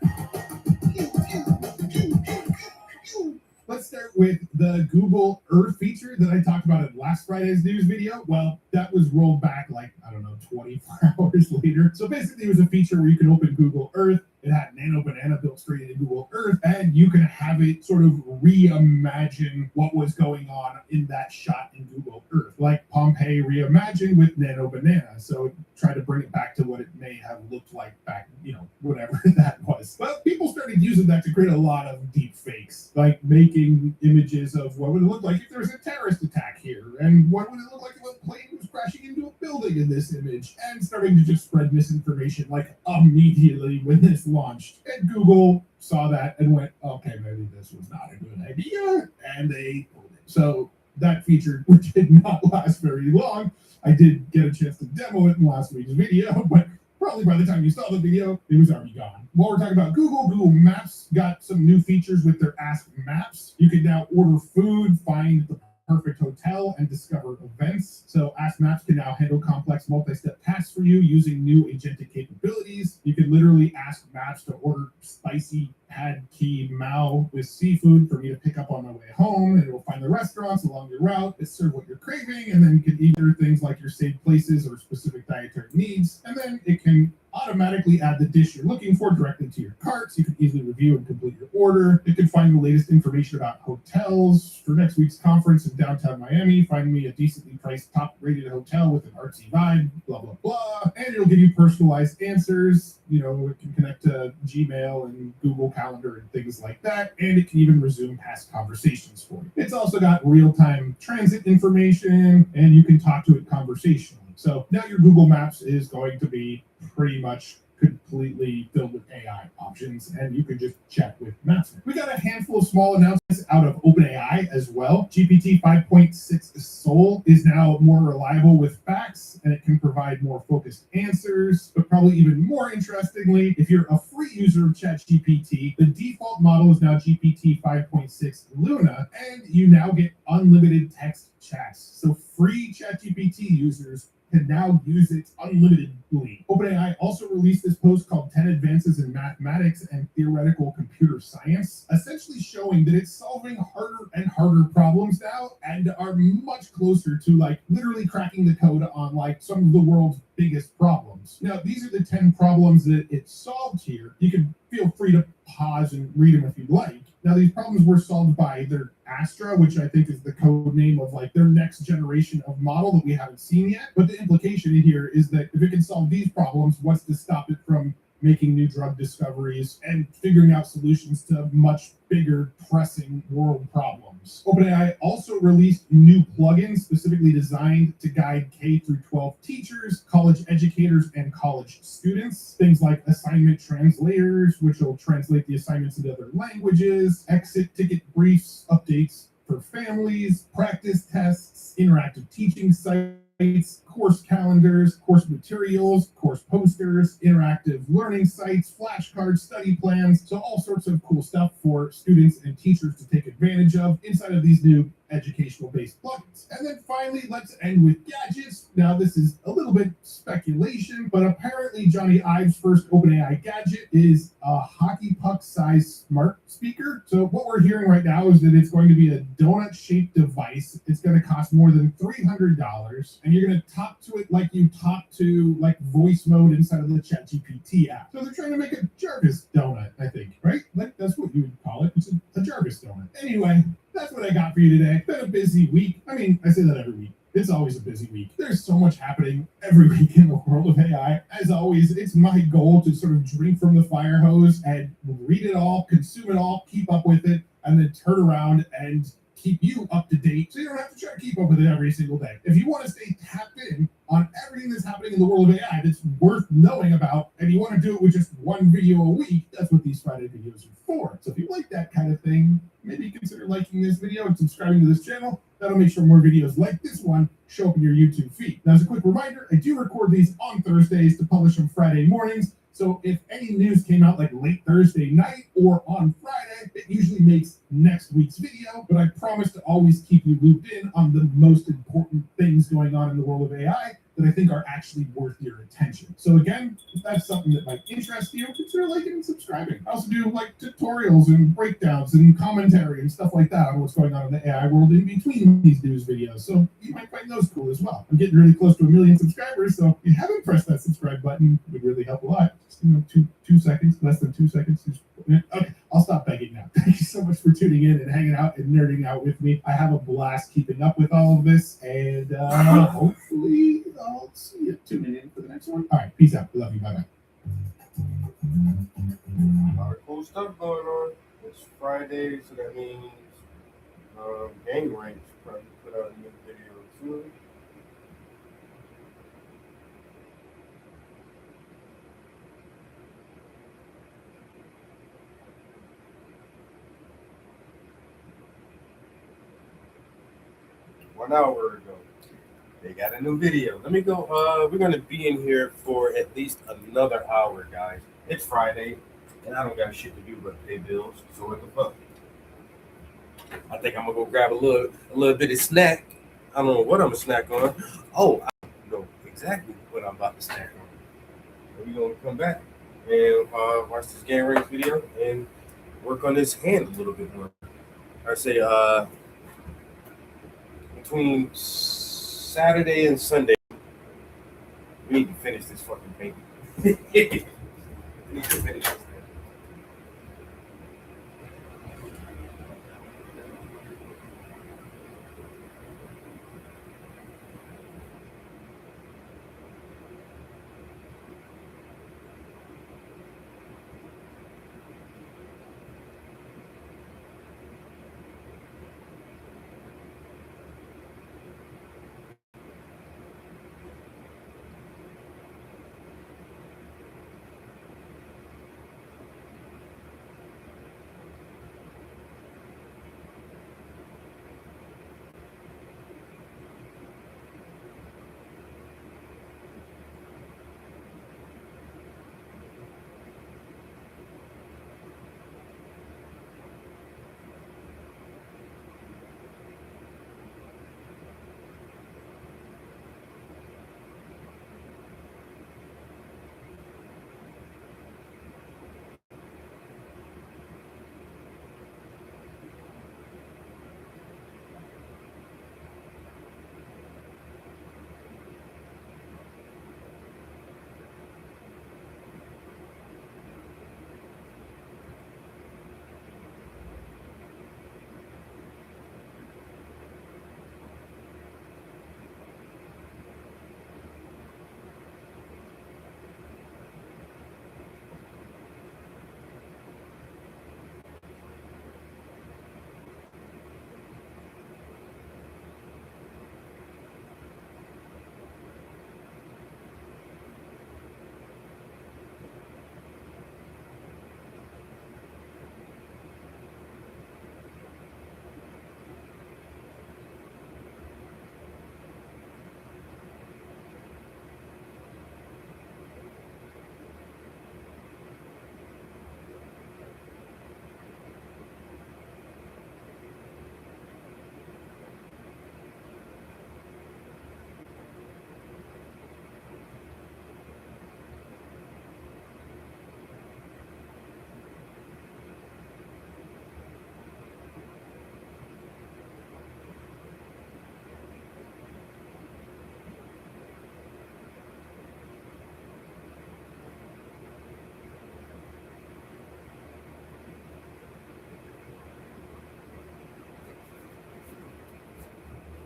Let's start with the Google Earth feature that I talked about in last Friday's news video. Well, that was rolled back like, 24 hours later. So basically it was a feature where you can open Google Earth. It had Nano Banana built straight into Google Earth, and you can have it sort of reimagine what was going on in that shot in Google Earth, like Pompeii reimagined with Nano Banana. So try to bring it back to what it may have looked like back, whatever that was. But people started using that to create a lot of deep fakes, like making images of what would it look like if there was a terrorist attack here, and what would it look like if a plane was crashing into a building in this image, and starting to just spread misinformation like immediately when this launched. And Google saw that and went, okay, maybe this was not a good idea, and they pulled it. So that feature, which did not last very long, I did get a chance to demo it in last week's video, but probably by the time you saw the video, it was already gone. While we're talking about Google Maps got some new features with their Ask Maps. You can now order food, find the perfect hotel, and discover events. So Ask Maps can now handle complex multi-step tasks for you using new agentic capabilities. You can literally ask Maps to order spicy pad key mao with seafood for me to pick up on my way home, and it will find the restaurants along your route that serve what you're craving, and then you can either things like your saved places or specific dietary needs, and then it can automatically add the dish you're looking for directly to your cart, so you can easily review and complete your order. It can find the latest information about hotels for next week's conference in downtown Miami. Find me a decently priced, top-rated hotel with an artsy vibe, blah, blah, blah. And it'll give you personalized answers. It can connect to Gmail and Google Calendar and things like that. And it can even resume past conversations for you. It's also got real-time transit information, and you can talk to it conversationally. So now your Google Maps is going to be pretty much completely filled with AI options, and you can just chat with Maps. We got a handful of small announcements out of OpenAI as well. GPT 5.6 Soul is now more reliable with facts, and it can provide more focused answers. But probably even more interestingly, if you're a free user of ChatGPT, the default model is now GPT 5.6 Luna, and you now get unlimited text chats. So free ChatGPT users can now use it unlimitedly. OpenAI also released this post called 10 Advances in Mathematics and Theoretical Computer Science, essentially showing that it's solving harder and harder problems now and are much closer to literally cracking the code on some of the world's biggest problems. Now, these are the 10 problems that it solved here. You can feel free to pause and read them if you'd like. Now, these problems were solved by their Astra, which I think is the code name of their next generation of model that we haven't seen yet. But the implication in here is that if it can solve these problems, what's to stop it from making new drug discoveries and figuring out solutions to much bigger, pressing world problems? OpenAI also released new plugins specifically designed to guide K through 12 teachers, college educators, and college students. Things like assignment translators, which will translate the assignments into other languages, exit ticket briefs, updates for families, practice tests, interactive teaching sites, course calendars, course materials, course posters, interactive learning sites, flashcards, study plans. So all sorts of cool stuff for students and teachers to take advantage of inside of these new educational-based plugins. And then finally, let's end with gadgets. Now, this is a little bit speculation, but apparently Johnny Ive's first OpenAI gadget is a hockey puck-sized smart speaker. So what we're hearing right now is that it's going to be a donut-shaped device. It's going to cost more than $300, and you're going to talk to it like you talk to voice mode inside of the ChatGPT app. So they're trying to make a Jarvis donut, I think, right? That's what you would call it. It's a Jarvis donut. Anyway, that's what I got for you today. Been a busy week. I mean, I say that every week. It's always a busy week. There's so much happening every week in the world of AI. As always, it's my goal to sort of drink from the fire hose and read it all, consume it all, keep up with it, and then turn around and keep you up to date so you don't have to try to keep up with it every single day. If you want to stay tapped in on everything that's happening in the world of AI that's worth knowing about, and you want to do it with just one video a week, that's what these Friday videos are for. So if you like that kind of thing, maybe consider liking this video and subscribing to this channel. That'll make sure more videos like this one show up in your YouTube feed. Now, as a quick reminder, I do record these on Thursdays to publish on Friday mornings. So if any news came out like late Thursday night or on Friday, it usually makes next week's video. But I promise to always keep you looped in on the most important things going on in the world of AI that I think are actually worth your attention. So again, if that's something that might interest you, consider liking and subscribing. I also do like tutorials and breakdowns and commentary and stuff like that on what's going on in the AI world in between these news videos. So you might find those cool as well. I'm getting really close to 1 million subscribers, so if you haven't pressed that subscribe button, it would really help a lot. Just, two seconds, less than 2 seconds. Okay, I'll stop begging now. Thank you so much for tuning in and hanging out and nerding out with me. I have a blast keeping up with all of this, and hopefully I'll see you tuning in for the next one. All right, peace out. Love you. Bye-bye. A lot of cool stuff going on. It's Friday, so that means Gang Ranks probably put out a new video soon. One hour ago, they got a new video. Let me go. We're gonna be in here for at least another hour, guys. It's Friday, and I don't got shit to do but pay bills. So what the fuck? I think I'm gonna go grab a little bit of snack. I don't know what I'm gonna snack on. Oh, I know exactly what I'm about to snack on. We're gonna come back and watch this Gang Ranks video and work on this hand a little bit more. I say between Saturday and Sunday, we need to finish this fucking painting. We need to finish this thing.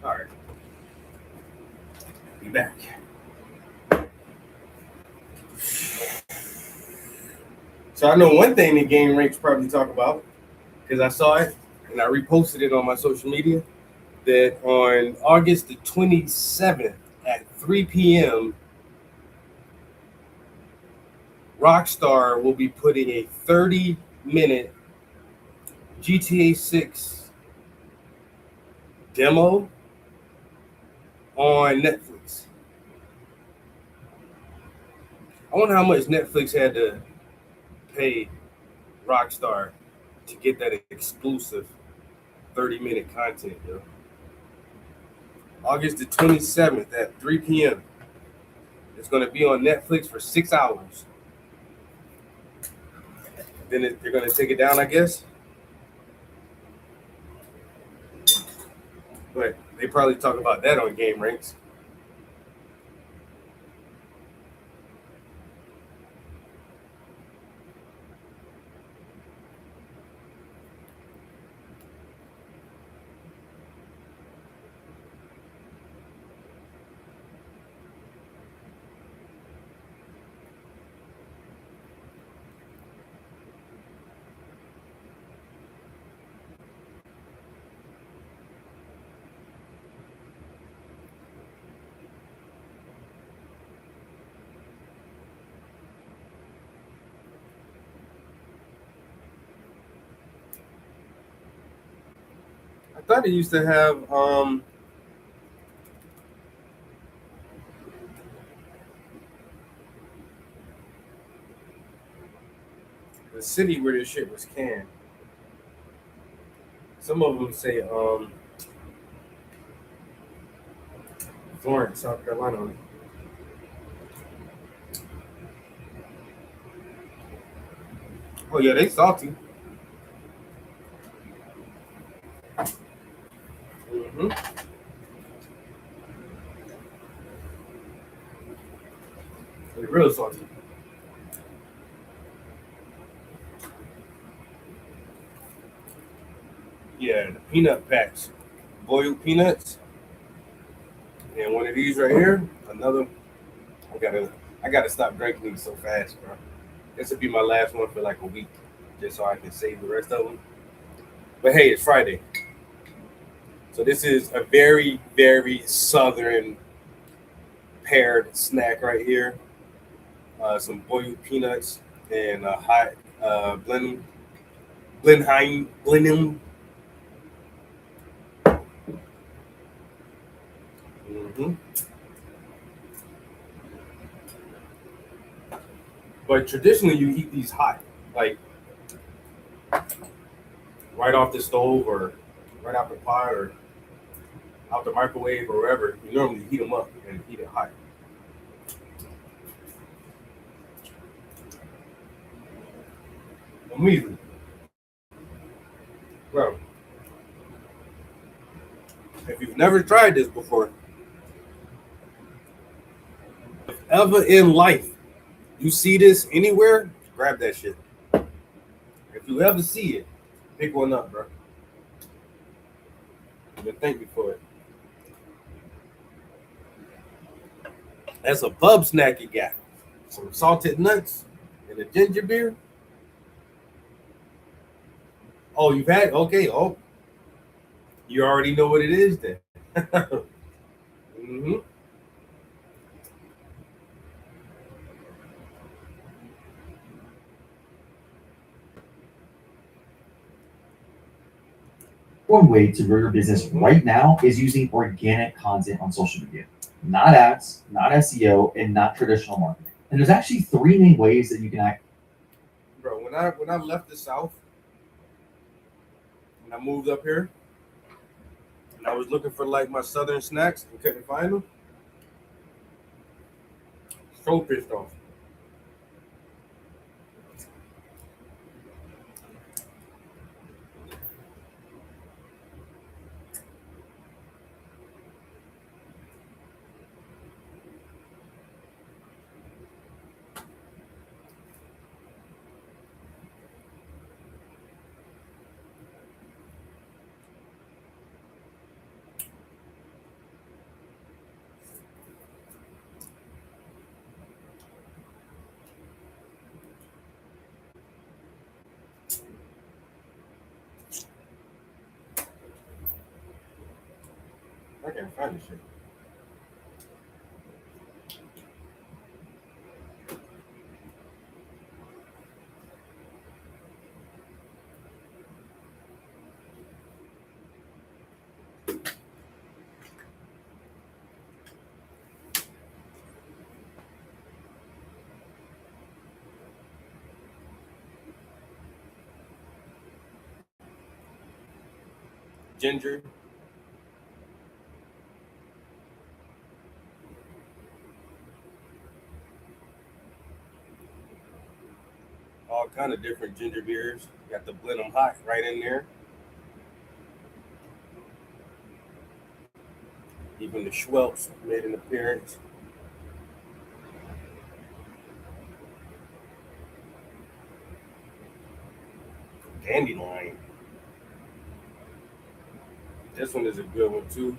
All right. Be back. So I know one thing that Gang Ranks probably talk about, because I saw it and I reposted it on my social media, that on August the 27th at 3 p.m., Rockstar will be putting a 30-minute GTA 6 demo on Netflix. I wonder how much Netflix had to pay Rockstar to get that exclusive 30-minute content, yo. August the 27th at 3 p.m. It's going to be on Netflix for 6 hours. Then they're going to take it down, I guess. But they probably talk about that on Game Ranks. I thought it used to have the city where this shit was canned. Some of them say Florence, South Carolina on it. Oh yeah, they salty. Mm-hmm. They real salty. Yeah, the peanut packs, boiled peanuts, and one of these right here. Another. I gotta stop drinking these so fast, bro. This will be my last one for like a week, just so I can save the rest of them. But hey, it's Friday, so this is a very, very southern paired snack right here. Some boiled peanuts and a hot Blenheim. Mm-hmm. But traditionally, you eat these hot, like right off the stove or right out the pot or out the microwave or wherever. You normally heat them up and eat it hot. Immediately. Bro, if you've never tried this before, if ever in life you see this anywhere, grab that shit. If you ever see it, pick one up, bro. And thank me for it. That's a pub snack you got. Some salted nuts and a ginger beer. Oh, you've had? Okay. Oh, you already know what it is then. Mm-hmm. One way to grow your business right now is using organic content on social media. Not ads, not SEO, and not traditional marketing. And there's actually three main ways that you can act. Bro, when I left the South and I moved up here and I was looking for like my southern snacks and couldn't find them, so pissed off. I can't find this shit. ginger. All kind of different ginger beers. You got the Blenheim Hot right in there. Even the Schweppes made an appearance. Dandelion. This one is a good one too.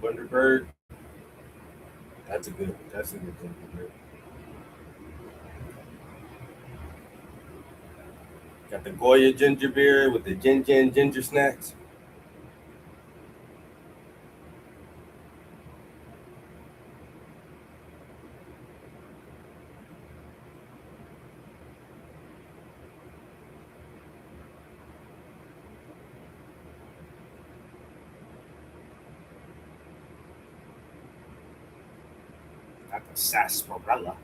Bundaberg. That's a good ginger beer. Got the Goya ginger beer with the ginger snacks. Got the sarsaparilla.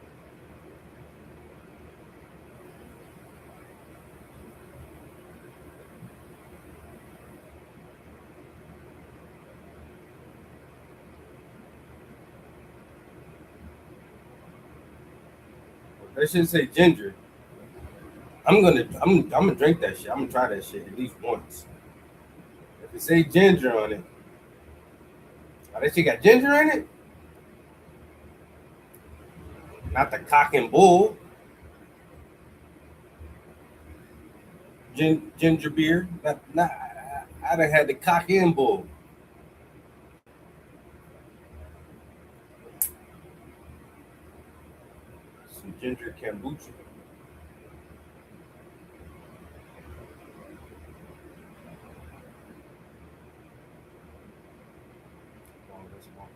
They should say ginger. I'm gonna drink that shit. I'm gonna try that shit at least once. If it say ginger on it, oh, that shit got ginger in it. Not the cock and bull. Ginger beer. I done had the cock and bull. Some ginger kombucha. Oh, that's wrong.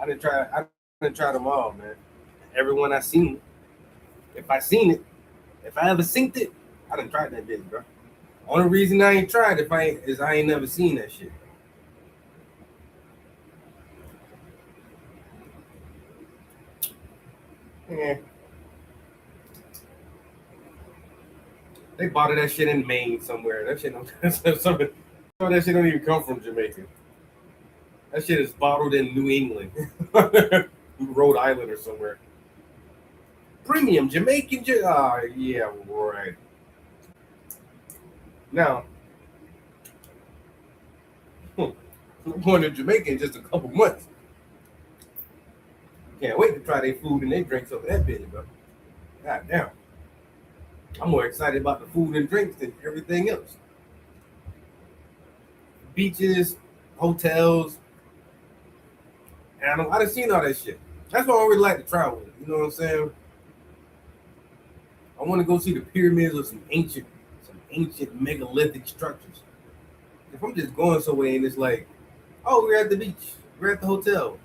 I didn't try them all, man. Everyone I seen. If I seen it, if I ever synced it, I done tried that bitch, bro. Only reason I ain't tried is I ain't never seen that shit. Yeah. They bought that shit in Maine somewhere. That shit that shit don't even come from Jamaica. That shit is bottled in New England, Rhode Island or somewhere. Premium Jamaican. Yeah, right. Now, I'm going to Jamaica in just a couple months. Can't wait to try their food and their drinks over that bitch, bro. God damn. I'm more excited about the food and drinks than everything else. Beaches, hotels. And I done seen all that shit. That's why I really like to travel. You know what I'm saying? I want to go see the pyramids of some ancient megalithic structures. If I'm just going somewhere and it's like, oh, we're at the beach, we're at the hotel.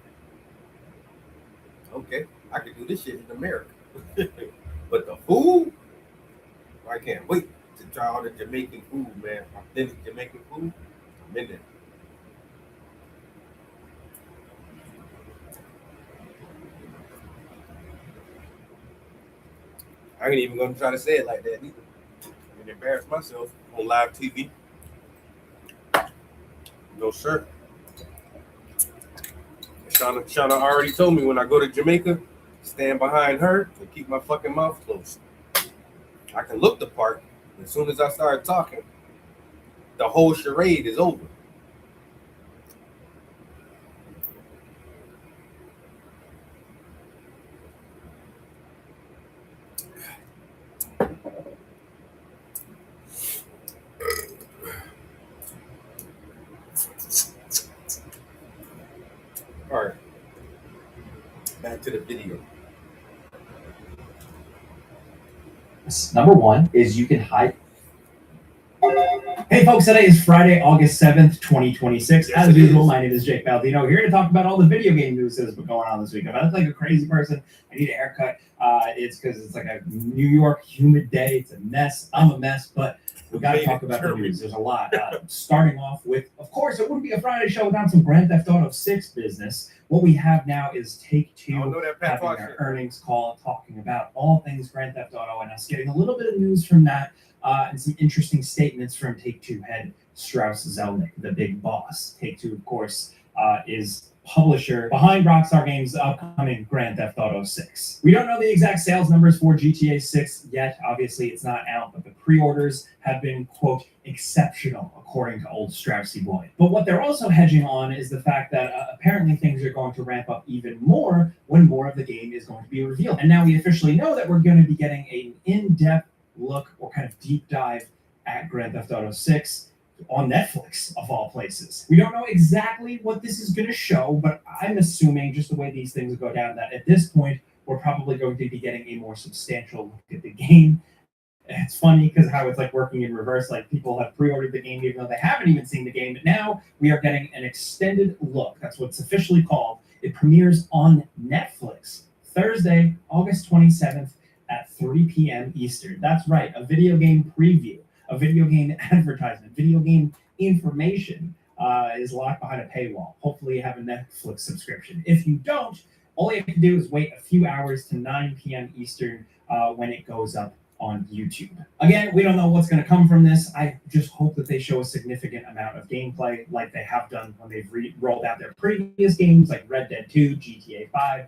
Okay, I can do this shit in America. But the food, I can't wait to try all the Jamaican food, man. Authentic Jamaican food. I'm in there. I ain't even gonna try to say it like that either. I'm gonna embarrass myself on live TV. No, sir. Shauna already told me when I go to Jamaica, stand behind her and keep my fucking mouth closed. I can look the part. As soon as I start talking, the whole charade is over. All right, back to the video. Number one is you can hide. Hey folks, today is Friday, August 7th, 2026. Yes, As it usual, is. my name is Jake Baldino, here to talk about all the video game news that has been going on this week. If I look like a crazy person, I need a haircut. It's because it's like a New York humid day. It's a mess. I'm a mess, but we got to talk about the news. There's a lot. Starting off with, of course, it wouldn't be a Friday show without some Grand Theft Auto 6 business. What we have now is I don't Take-Two know that Pat having Fox their shit. earnings call, talking about all things Grand Theft Auto, and us getting a little bit of news from that. And some interesting statements from Take-Two head Strauss Zelnick, the big boss. Take-Two, of course, is publisher behind Rockstar Games' upcoming Grand Theft Auto 6. We don't know the exact sales numbers for GTA 6 yet. Obviously, it's not out, but the pre-orders have been, quote, exceptional, according to old Straussy boy. But what they're also hedging on is the fact that apparently things are going to ramp up even more when more of the game is going to be revealed. And now we officially know that we're going to be getting an in-depth look or kind of deep dive at Grand Theft Auto 6 on Netflix, of all places. We don't know exactly what this is going to show, but I'm assuming, just the way these things go down, that at this point, we're probably going to be getting a more substantial look at the game. And it's funny because how it's like working in reverse, like people have pre-ordered the game even though they haven't even seen the game, but now we are getting an extended look. That's what it's officially called. It premieres on Netflix Thursday, August 27th at 3 p.m. Eastern. That's right, a video game preview, a video game advertisement, video game information is locked behind a paywall. Hopefully you have a Netflix subscription. If you don't, all you have to do is wait a few hours to 9 p.m. Eastern when it goes up on YouTube. Again, we don't know what's going to come from this. I just hope that they show a significant amount of gameplay like they have done when they've rolled out their previous games like Red Dead 2, GTA 5.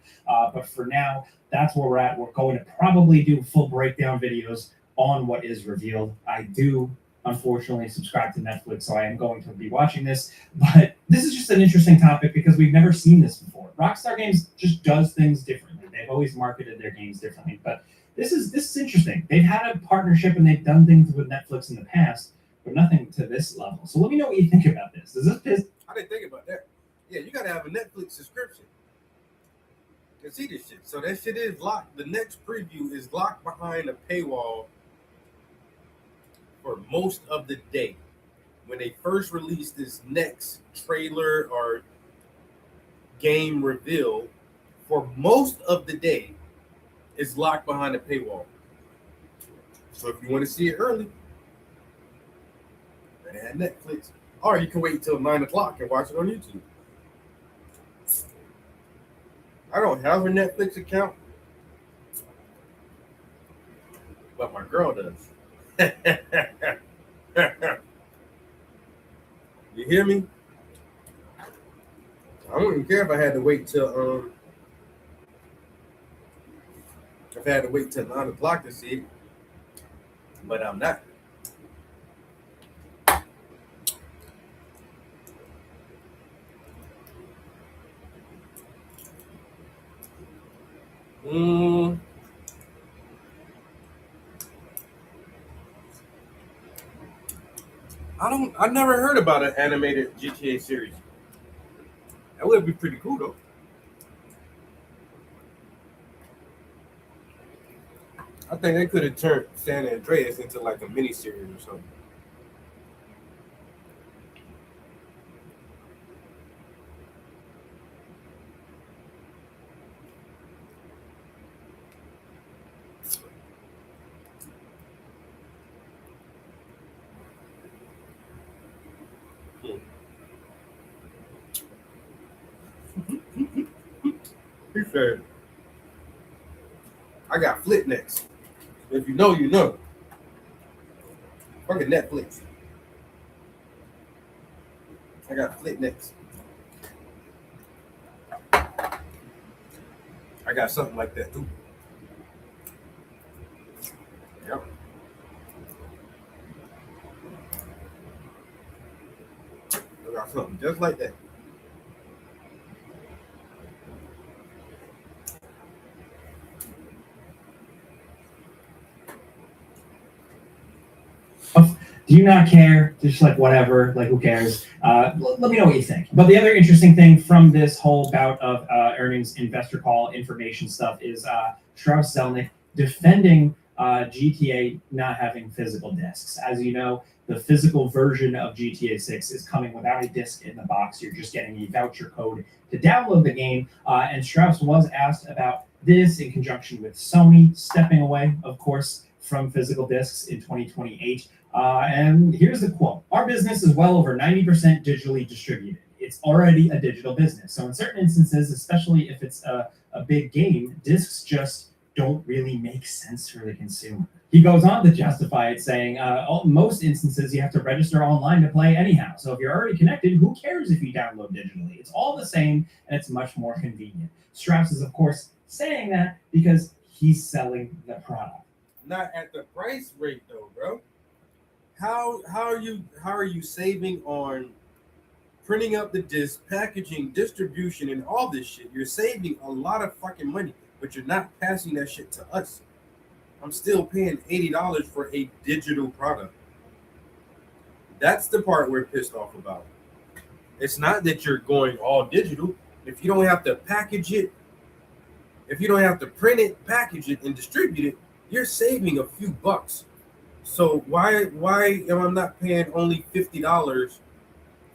But for now, that's where we're at. We're going to probably do full breakdown videos on what is revealed. I do, unfortunately, subscribe to Netflix, so I am going to be watching this. But this is just an interesting topic because we've never seen this before. Rockstar Games just does things differently. They've always marketed their games differently, but this is interesting. They've had a partnership and they've done things with Netflix in the past, but nothing to this level. So let me know what you think about this. Does this piss? I didn't think about that. Yeah, you gotta have a Netflix subscription to see this shit. So that shit is locked. The next preview is locked behind a paywall for most of the day. When they first release this next trailer or game reveal, for most of the day, it's locked behind a paywall. So if you want to see it early, then add Netflix. Or you can wait until 9 o'clock and watch it on YouTube. I don't have a Netflix account, but my girl does. You hear me? I wouldn't care if I had to wait till if I had to wait till 9 o'clock to see it, but I'm not. I never heard about an animated GTA series. That would be pretty cool though. I think they could have turned San Andreas into like a mini series or something. He said, I got Flip next. If you know, you know. Fucking Netflix. I got Flip next. I got something like that too. Yep. I got something just like that. Do you not care? Just like whatever, like who cares? Let me know what you think. But the other interesting thing from this whole bout of earnings investor call information stuff is Strauss Zelnick defending GTA not having physical discs. As you know, the physical version of GTA 6 is coming without a disc in the box. You're just getting a voucher code to download the game. And Strauss was asked about this in conjunction with Sony stepping away, of course, from physical discs in 2028. And here's the quote: "Our business is well over 90% digitally distributed. It's already a digital business. So in certain instances, especially if it's a big game, discs just don't really make sense for the consumer." He goes on to justify it, saying, most instances you have to register online to play anyhow. So if you're already connected, who cares if you download digitally? It's all the same, and it's much more convenient. Strauss is, of course, saying that because he's selling the product. Not at the price rate though, bro. How are you saving on printing up the disc, packaging, distribution, and all this shit? You're saving a lot of fucking money, but you're not passing that shit to us. I'm still paying $80 for a digital product. That's the part we're pissed off about. It's not that you're going all digital. If you don't have to package it, if you don't have to print it, package it, and distribute it, you're saving a few bucks. So why am I not paying only $50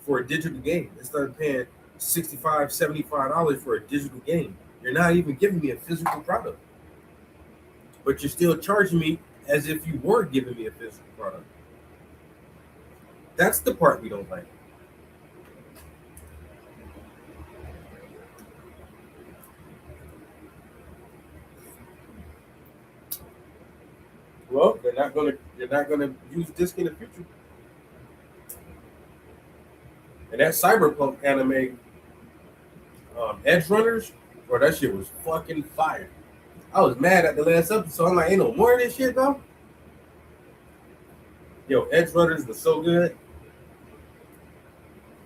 for a digital game instead of paying $65, $75 for a digital game? You're not even giving me a physical product, but you're still charging me as if you were giving me a physical product. That's the part we don't like. Well, you're not gonna use disc in the future. And that Cyberpunk anime, Edge Runners, bro, that shit was fucking fire. I was mad at the last episode. I'm like, ain't no more of this shit, though. Yo, Edge Runners was so good.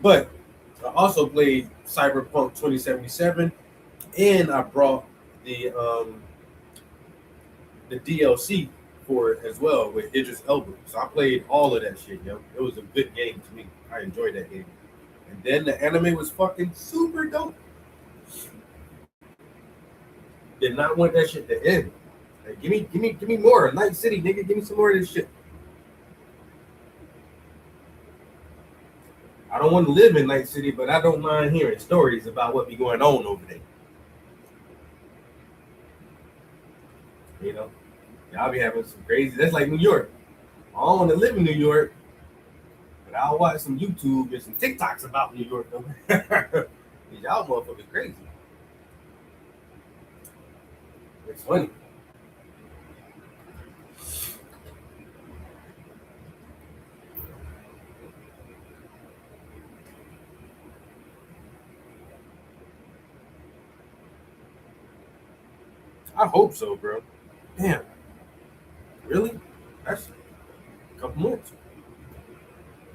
But I also played Cyberpunk 2077, and I brought the DLC for it as well with Idris Elba. So I played all of that shit, yo. It was a good game to me. I enjoyed that game. And then the anime was fucking super dope. Did not want that shit to end. Like, give me more. Night City, nigga. Give me some more of this shit. I don't want to live in Night City, but I don't mind hearing stories about what be going on over there. You know, y'all be having some crazy. That's like New York. I don't want to live in New York, but I'll watch some YouTube and some TikToks about New York. Y'all motherfuckers crazy. It's funny. I hope so, bro. Damn. Really? That's a couple months.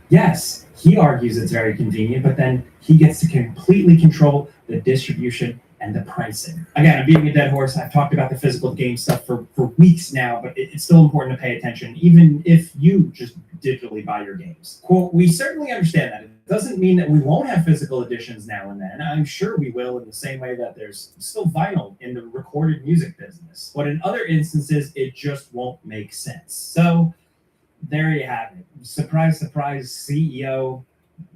Yes, he argues it's very convenient, but then he gets to completely control the distribution and the pricing. Again, I'm beating a dead horse. I've talked about the physical game stuff for weeks now, but it's still important to pay attention, even if you just digitally buy your games. Quote, "We certainly understand that. It doesn't mean that we won't have physical editions now and then. I'm sure we will, in the same way that there's still vinyl in the recorded music business. But in other instances, it just won't make sense." So there you have it. Surprise, surprise, CEO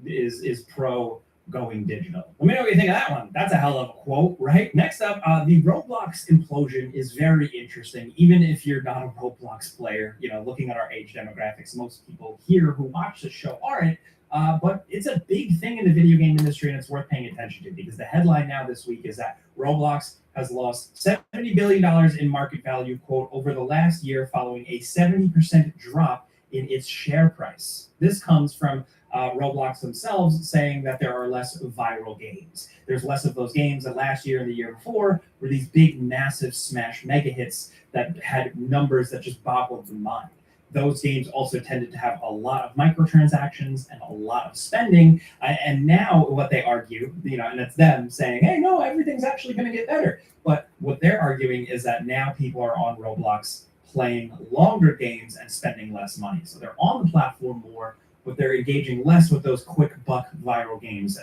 is pro going digital. Let me know what you think of that one. That's a hell of a quote, right? Next up, the Roblox implosion is very interesting. Even if you're not a Roblox player, you know, looking at our age demographics, most people here who watch the show aren't. But it's a big thing in the video game industry, and it's worth paying attention to, because the headline now this week is that Roblox has lost $70 billion in market value, quote, over the last year, following a 70% drop in its share price. This comes from Roblox themselves saying that there are less viral games. There's less of those games that last year and the year before were these big, massive smash mega hits that had numbers that just boggled the mind. Those games also tended to have a lot of microtransactions and a lot of spending. And now what they argue, you know, and it's them saying, hey, no, everything's actually going to get better. But what they're arguing is that now people are on Roblox playing longer games and spending less money. So they're on the platform more, but they're engaging less with those quick buck viral games.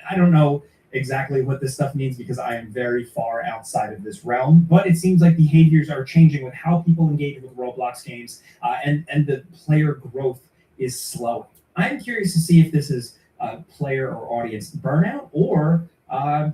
I don't know exactly what this stuff means because I am very far outside of this realm, but it seems like behaviors are changing with how people engage with Roblox games, and the player growth is slowing. I'm curious to see if this is player or audience burnout, or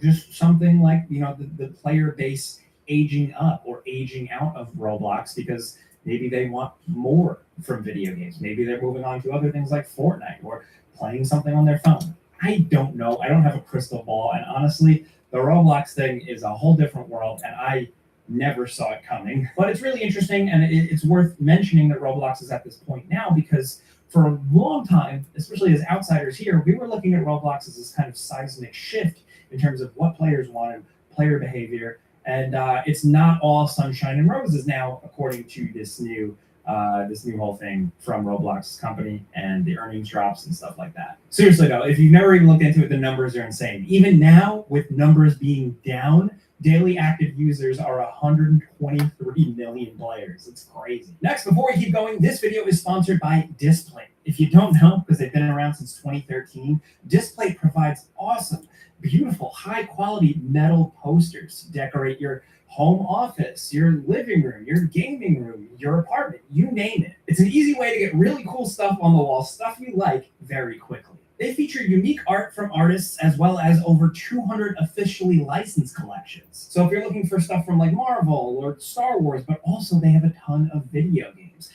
just something like the player base aging up or aging out of Roblox because maybe they want more from video games. Maybe they're moving on to other things like Fortnite or playing something on their phone. I don't know. I don't have a crystal ball. And honestly, the Roblox thing is a whole different world, and I never saw it coming. But it's really interesting, and it's worth mentioning that Roblox is at this point now because for a long time, especially as outsiders here, we were looking at Roblox as this kind of seismic shift in terms of what players wanted, player behavior, and it's not all sunshine and roses now, according to this new whole thing from Roblox's company and the earnings drops and stuff like that. Seriously though, if you've never even looked into it, the numbers are insane. Even now, with numbers being down, daily active users are 123 million players. It's crazy. Next, before we keep going, this video is sponsored by Displate. If you don't know, because they've been around since 2013, Displate provides awesome, beautiful, high-quality metal posters to decorate your home office, your living room, your gaming room, your apartment, you name it. It's an easy way to get really cool stuff on the wall, stuff you like, very quickly. They feature unique art from artists as well as over 200 officially licensed collections. So if you're looking for stuff from like Marvel or Star Wars, but also they have a ton of video games,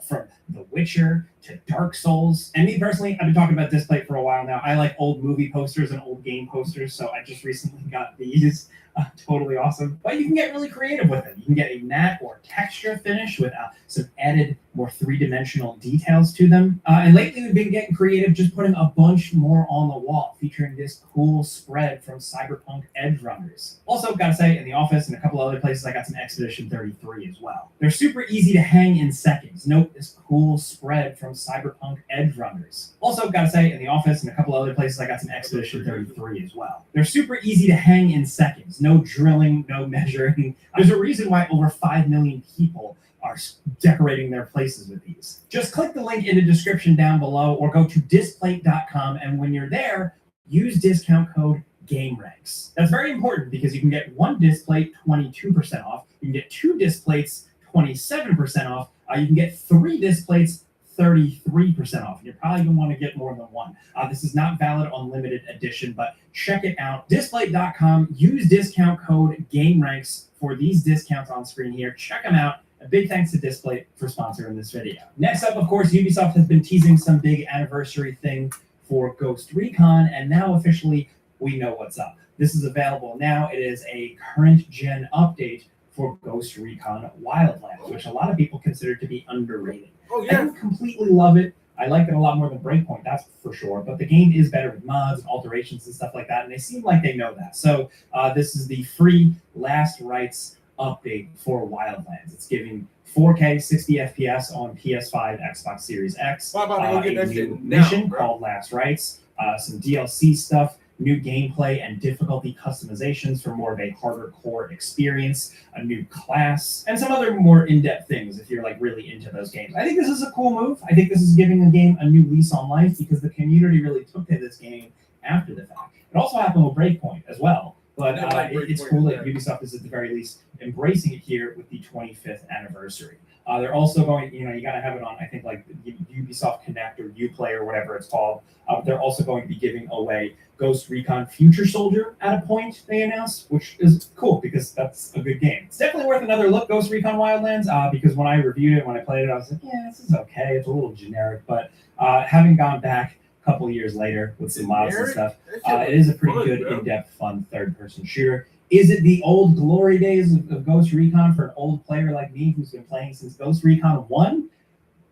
from The Witcher to Dark Souls. And me personally, I've been talking about Displate for a while now. I like old movie posters and old game posters, so I just recently got these. Totally awesome. But you can get really creative with it. You can get a matte or texture finish with some added, more three-dimensional details to them. And lately we've been getting creative, just putting a bunch more on the wall, featuring this cool spread from Cyberpunk Edgerunners. Also, gotta say, in the office and a couple other places, I got some Expedition 33 as well. They're super easy to hang in seconds. Note this cool spread from Cyberpunk Edgerunners. Also, gotta say, in the office and a couple other places, I got some Expedition 33 as well. They're super easy to hang in seconds. No drilling, no measuring. There's a reason why over 5 million people are decorating their places with these. Just click the link in the description down below or go to displate.com, and when you're there, use discount code GameRanks. That's very important because you can get one Displate 22% off, you can get two Displates 27% off, you can get three Displates 33% off. You're probably going to want to get more than one. This is not valid on limited edition, but check it out. Displate.com. Use discount code GameRanks for these discounts on screen here. Check them out. A big thanks to Displate for sponsoring this video. Next up, of course, Ubisoft has been teasing some big anniversary thing for Ghost Recon, and now officially we know what's up. This is available now. It is a current gen update for Ghost Recon Wildlands, which a lot of people consider to be underrated. Oh I yeah. don't completely love it. I like it a lot more than Breakpoint, that's for sure. But the game is better with mods and alterations and stuff like that, and they seem like they know that. So this is the free Last Rites update for Wildlands. It's giving 4K 60 FPS on PS5, Xbox Series X. Why about to go get A that shit new now, mission bro? called Last Rites, some DLC stuff, new gameplay and difficulty customizations for more of a harder core experience, a new class, and some other more in-depth things if you're like really into those games. I think this is a cool move. I think this is giving the game a new lease on life because the community really took to this game after the fact. It also happened with Breakpoint as well. But Yeah, like it's Breakpoint, cool that yeah. Ubisoft is at the very least embracing it here with the 25th anniversary. They're also going, you got to have it on, I think, like Ubisoft Connect or Uplay or whatever it's called. They're also going to be giving away Ghost Recon Future Soldier at a point, they announced, which is cool because that's a good game. It's definitely worth another look, Ghost Recon Wildlands, because when I reviewed it, when I played it, I was like, yeah, this is okay. It's a little generic, but having gone back a couple years later with some mods and stuff, it is a pretty good, in-depth, fun third-person shooter. Is it the old glory days of Ghost Recon for an old player like me who's been playing since Ghost Recon 1?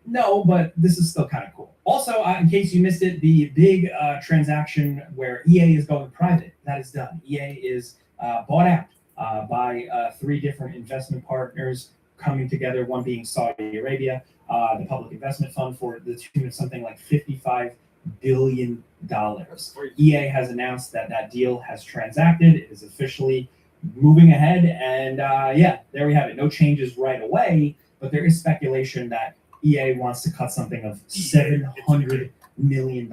No, but this is still kind of cool. Also, in case you missed it, the big transaction where EA is going private, that is done. EA is bought out by 3 different investment partners coming together, one being Saudi Arabia, the Public Investment Fund for the tune of something like $55 billion. EA has announced that that deal has transacted. It is officially moving ahead. And yeah, there we have it. No changes right away, but there is speculation that EA wants to cut something of $700 million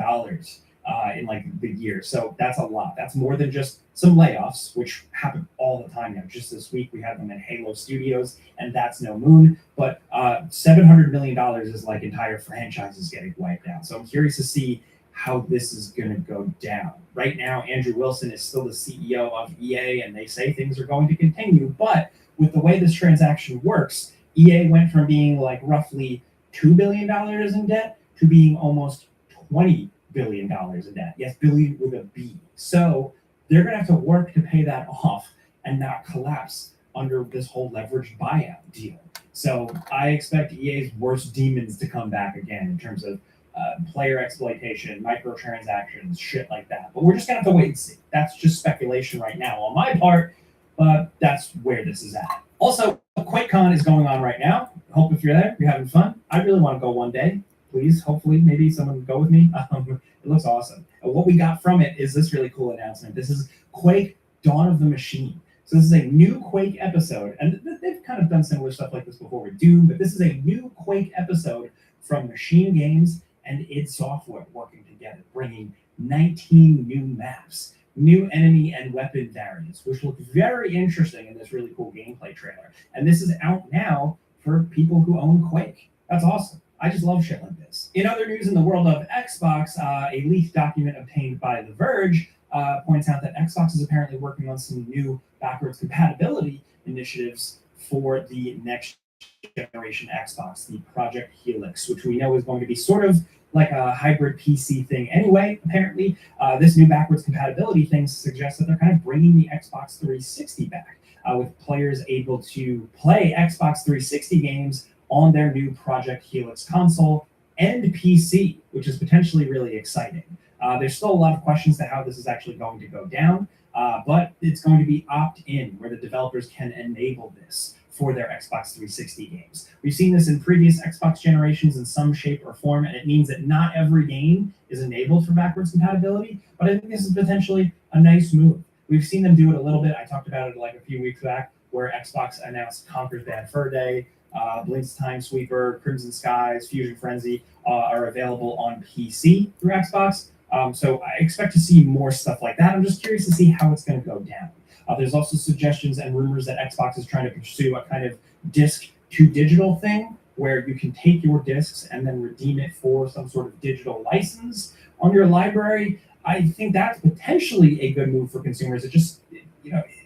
in like the year. So that's a lot. That's more than just some layoffs, which happen all the time now. Just this week, we had them in Halo Studios, and that's no moon. But $700 million is like entire franchises getting wiped out. So I'm curious to see how this is going to go down. Right now, Andrew Wilson is still the CEO of EA, and they say things are going to continue. But with the way this transaction works, EA went from being like roughly $2 billion in debt to being almost $20 billion in debt. Yes, billion with a B. So they're going to have to work to pay that off and not collapse under this whole leveraged buyout deal. So I expect EA's worst demons to come back again in terms of player exploitation, microtransactions, shit like that. But we're just going to have to wait and see. That's just speculation right now on my part, but that's where this is at. Also, QuakeCon is going on right now. Hope if you're there, you're having fun. I really want to go one day. Please, hopefully, maybe someone would go with me. It looks awesome. And what we got from it is this really cool announcement. This is Quake Dawn of the Machine. So this is a new Quake episode. And they've kind of done similar stuff like this before with Doom, but this is a new Quake episode from Machine Games and id Software working together, bringing 19 new maps, new enemy and weapon variants, which look very interesting in this really cool gameplay trailer. And this is out now for people who own Quake. That's awesome. I just love shit like this. In other news in the world of Xbox, a leaked document obtained by The Verge points out that Xbox is apparently working on some new backwards compatibility initiatives for the next generation Xbox, the Project Helix, which we know is going to be sort of like a hybrid PC thing anyway. Apparently, this new backwards compatibility thing suggests that they're kind of bringing the Xbox 360 back, with players able to play Xbox 360 games on their new Project Helix console and PC, which is potentially really exciting. There's still a lot of questions to how this is actually going to go down, but it's going to be opt-in, where the developers can enable this for their Xbox 360 games. We've seen this in previous Xbox generations in some shape or form, and it means that not every game is enabled for backwards compatibility, but I think this is potentially a nice move. We've seen them do it a little bit. I talked about it like a few weeks back, where Xbox announced Conker's Bad Fur Day, Blink's Time Sweeper, Crimson Skies, Fusion Frenzy are available on PC through Xbox. So I expect to see more stuff like that. I'm just curious to see how it's going to go down. There's also suggestions and rumors that Xbox is trying to pursue a kind of disc to digital thing, where you can take your discs and then redeem it for some sort of digital license on your library. I think that's potentially a good move for consumers. It just,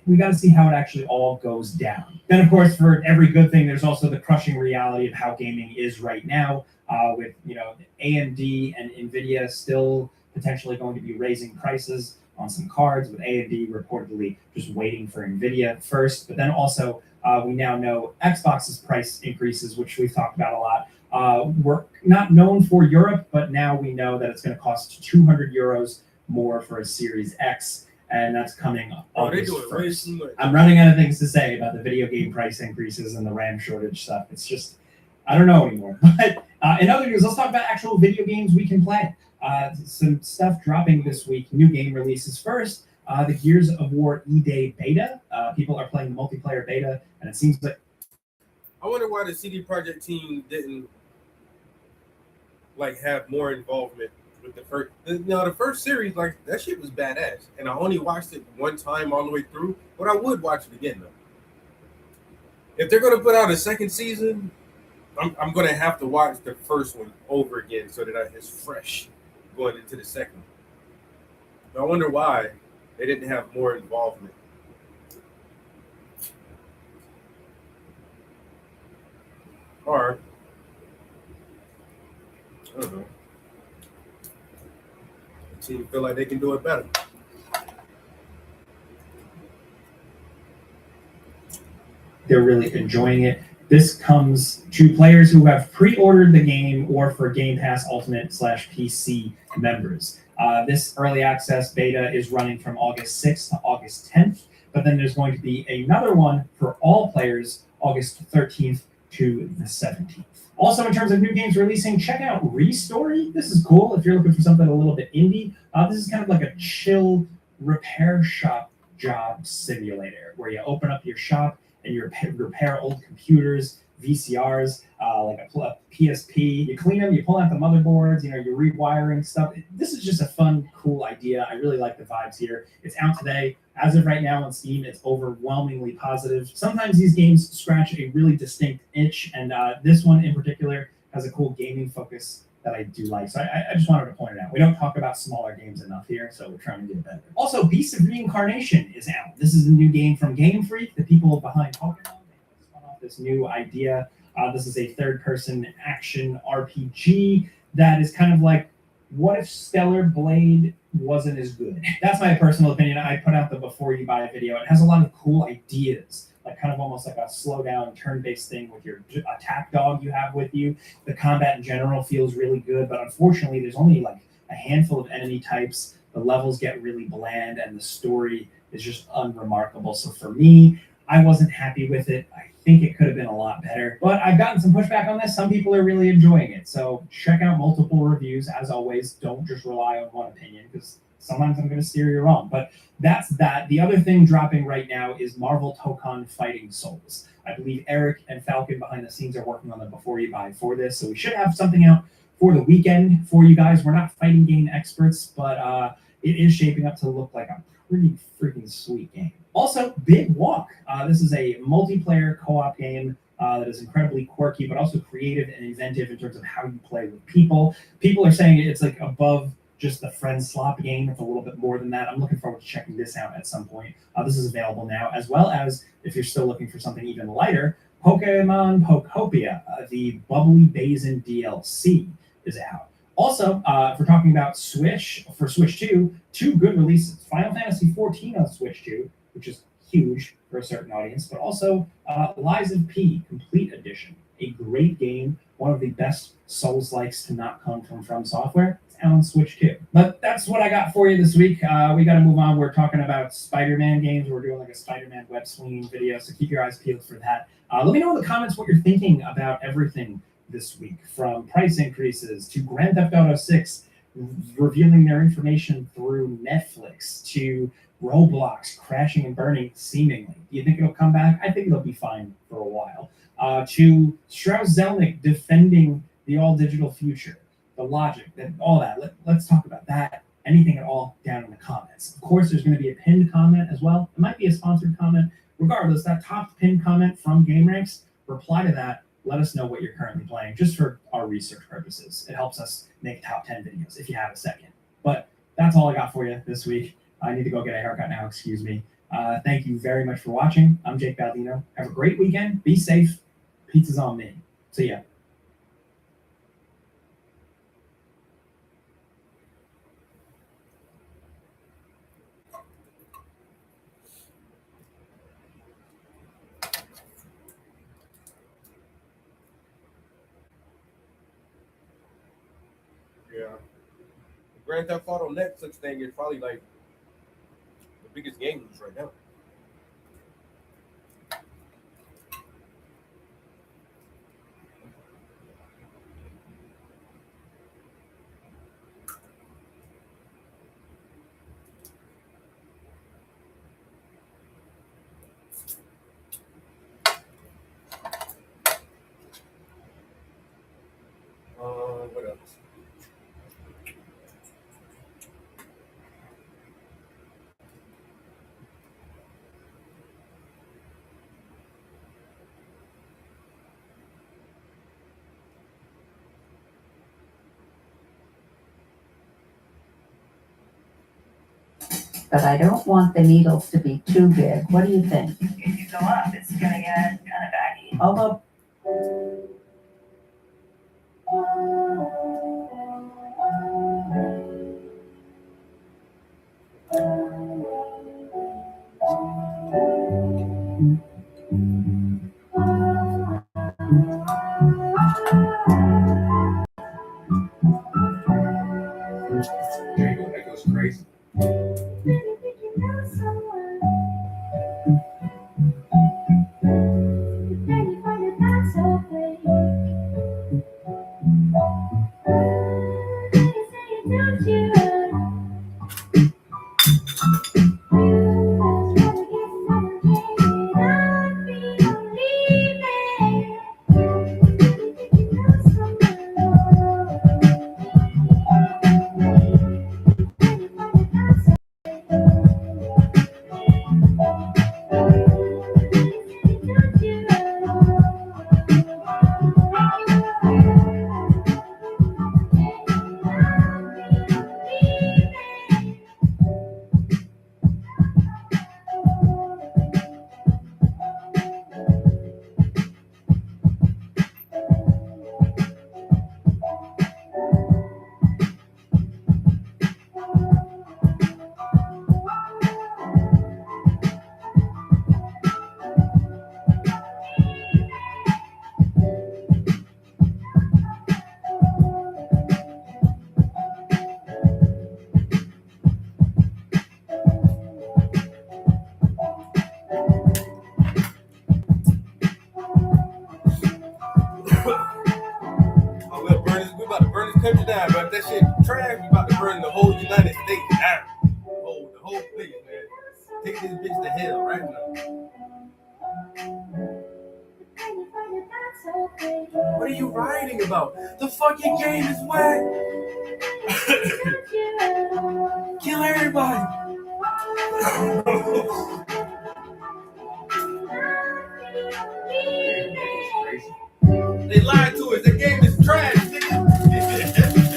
we got to see how it actually all goes down. Then, of course, for every good thing, there's also the crushing reality of how gaming is right now, with AMD and NVIDIA still potentially going to be raising prices on some cards, with AMD reportedly just waiting for NVIDIA first. But then also, we now know Xbox's price increases, which we've talked about a lot, were not known for Europe, but now we know that it's going to cost 200 euros more for a Series X, and that's coming August 1st. I'm running out of things to say about the video game price increases and the RAM shortage stuff. It's just, I don't know anymore. But in other news, let's talk about actual video games we can play. Some stuff dropping this week, new game releases first. The Gears of War E-Day beta. People are playing the multiplayer beta, and it seems like... I wonder why the CD Projekt team didn't have more involvement with the first. The first series, that shit was badass, and I only watched it one time all the way through, but I would watch it again though. If they're gonna put out a second season, I'm gonna have to watch the first one over again so that it's fresh going into the second. But I wonder why they didn't have more involvement. Or I don't know. The team feel like they can do it better. They're really enjoying it. This comes to players who have pre-ordered the game or for Game Pass Ultimate /PC members. This early access beta is running from August 6th to August 10th, but then there's going to be another one for all players August 13th to the 17th. Also, in terms of new games releasing, check out Restory. This is cool if you're looking for something a little bit indie. This is kind of like a chill repair shop job simulator where you open up your shop and you repair old computers, VCRs, like a PSP. You clean them, you pull out the motherboards, you're rewiring stuff. This is just a fun, cool idea. I really like the vibes here. It's out today. As of right now on Steam, it's overwhelmingly positive. Sometimes these games scratch a really distinct itch, and this one in particular has a cool gaming focus that I do like. So I just wanted to point it out. We don't talk about smaller games enough here, so we're trying to get better. Also, Beast of Reincarnation is out. This is a new game from Game Freak, the people behind Pokemon. They spun off this new idea. This is a third-person action RPG that is kind of like, what if Stellar Blade wasn't as good? That's my personal opinion. I put out the before you buy a video. It has a lot of cool ideas, like kind of almost like a slow down turn-based thing with your attack dog you have with you. The combat in general feels really good, but unfortunately there's only like a handful of enemy types. The levels get really bland and the story is just unremarkable. So for me, I wasn't happy with it. I think it could have been a lot better, but I've gotten some pushback on this. Some people are really enjoying it. So check out multiple reviews. As always, don't just rely on one opinion, because sometimes I'm going to steer you wrong. But that's that. The other thing dropping right now is Marvel Tokon Fighting Souls. I believe Eric and Falcon behind the scenes are working on the before you buy for this. So we should have something out for the weekend for you guys. We're not fighting game experts, but it is shaping up to look like a pretty freaking sweet game. Also, Big Walk. This is a multiplayer co-op game that is incredibly quirky, but also creative and inventive in terms of how you play with people. People are saying it's like above just the friend slop game. It's a little bit more than that. I'm looking forward to checking this out at some point. This is available now, as well as, if you're still looking for something even lighter, Pokemon Pokopia, the Bubbly Basin DLC is out. Also, if we're talking about Switch, for Switch 2, two good releases. Final Fantasy XIV on Switch 2, which is huge for a certain audience, but also Lies of P Complete Edition, a great game, one of the best Souls-likes to not come from Software. It's out on Switch 2. But that's what I got for you this week. We got to move on. We're talking about Spider-Man games. We're doing like a Spider-Man web swinging video, so keep your eyes peeled for that. Let me know in the comments what you're thinking about everything this week, from price increases to Grand Theft Auto 6 revealing their information through Netflix to Roblox crashing and burning seemingly. Do you think it'll come back? I think it'll be fine for a while. To Strauss Zelnick defending the all-digital future, the logic, all that. Let's talk about that. Anything at all down in the comments. Of course, there's going to be a pinned comment as well. It might be a sponsored comment. Regardless, that top pinned comment from GameRanks, reply to that. Let us know what you're currently playing, just for our research purposes. It helps us make top 10 videos if you have a second. But that's all I got for you this week. I need to go get a haircut now, excuse me. Thank you very much for watching. I'm Jake Baldino. Have a great weekend. Be safe. Pizza's on me. See ya. Yeah. The Grand Theft Auto Netflix thing is probably like the biggest game news right now. What else? But I don't want the needles to be too big. What do you think? If you go up, it's gonna get kind of baggy. Although, That goes crazy. that shit trash, we about to burn the whole United States down. Oh, the whole place, man. Take this bitch to hell right now. What are you writing about? The fucking game is whack. Kill everybody. They lied to us. The game is trash, nigga.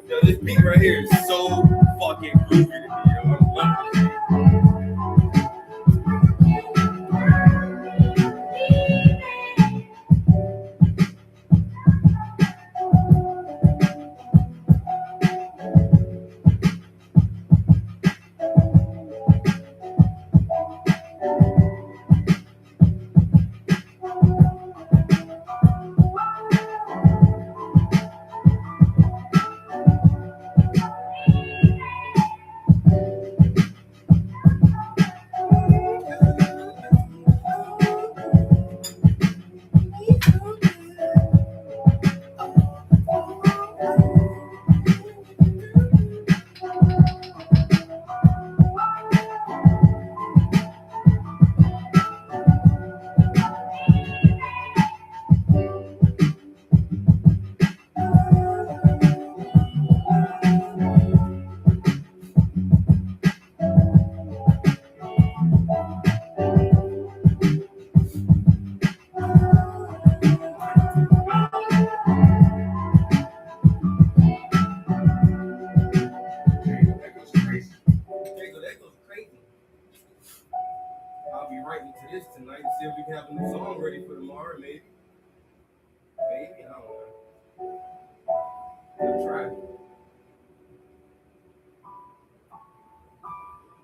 Yo, this beat right here is so fucking groovy to me, yo. I love this. I'll be writing to this tonight and see if we can have a new song ready for tomorrow, maybe. Maybe, I don't know. We'll try.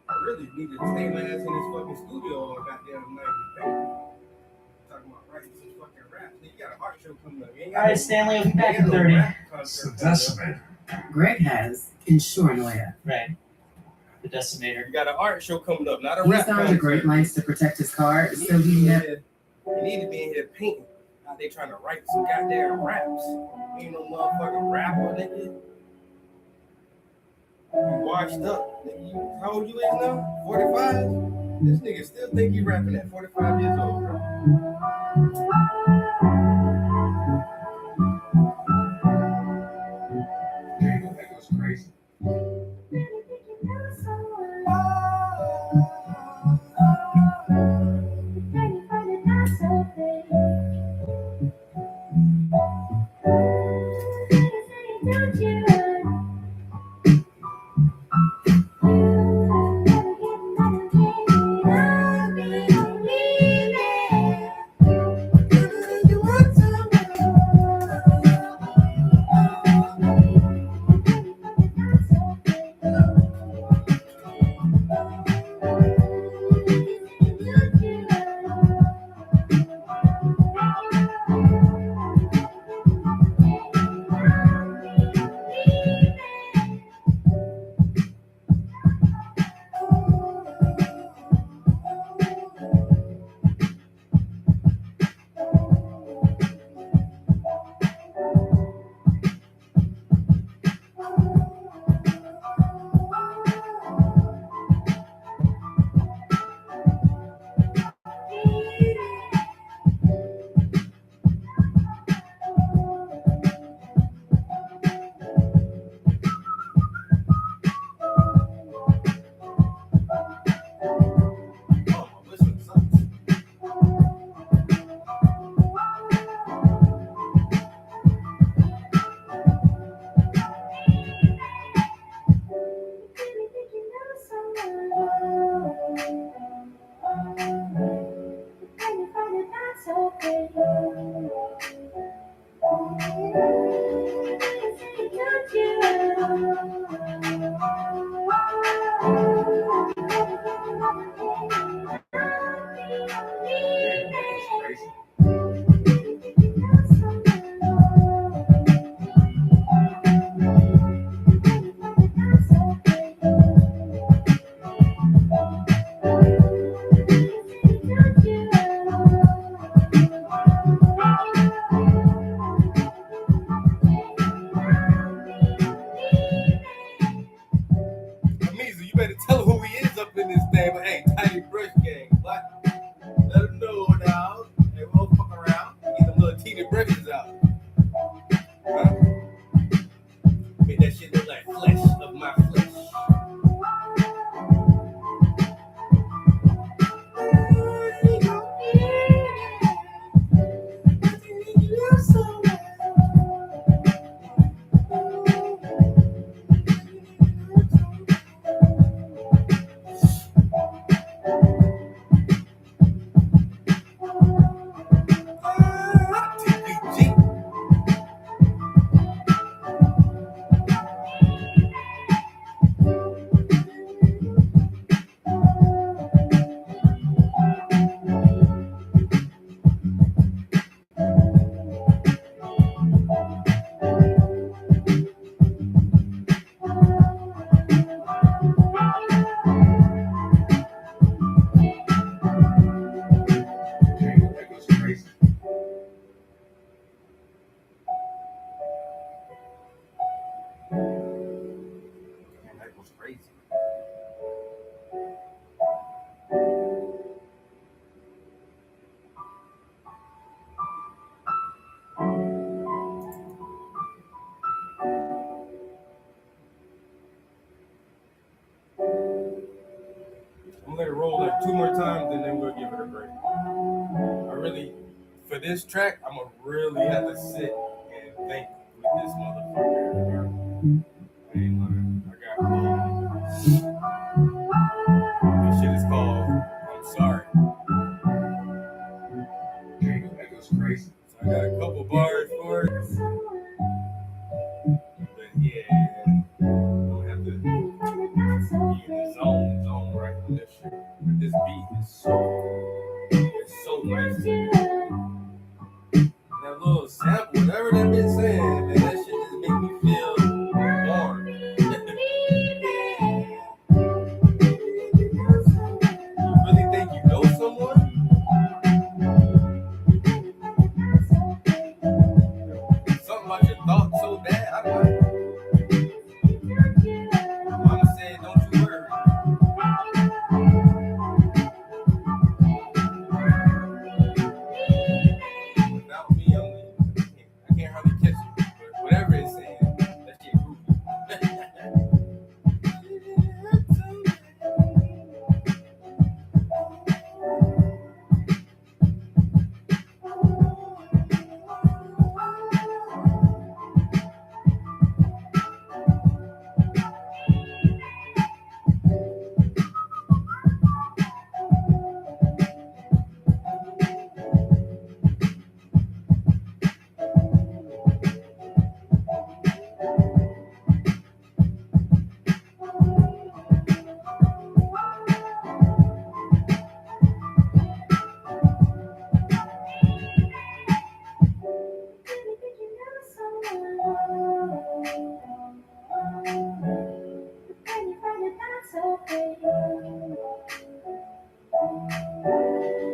I really need to stay my ass in this fucking studio all goddamn night. Talking about writing some fucking rap. You got an art show coming up. All right, Stanley, we'll be back in 30. It's the decimator. Greg has Insuranoia. Right. The Decimator. You got an art show coming up, not a He's rap gone to concert. great lengths to protect his car, You so he never. need to be in here painting. Now they trying to write some goddamn raps. Ain't no motherfucking rapper, nigga. You washed up. Nigga. How old you is now? 45? This nigga still think he rapping at 45 years old, bro. That goes crazy. For this track, I'm gonna really have to sit and think with this motherfucker. I ain't lying. I got this shit is called I'm Sorry. Jingle, that goes crazy. So I got a couple bars for it. But yeah, I'm gonna have to be in the zone right on this shit. But this beat is so nice. That little sample, whatever that bitch saying, man, that shit just make me feel warm. You really think you know someone? Something about your thoughts so bad, I don't know. Mama said, don't you worry. Without me, I can't hardly catch it. But whatever it's saying, that shit groovy.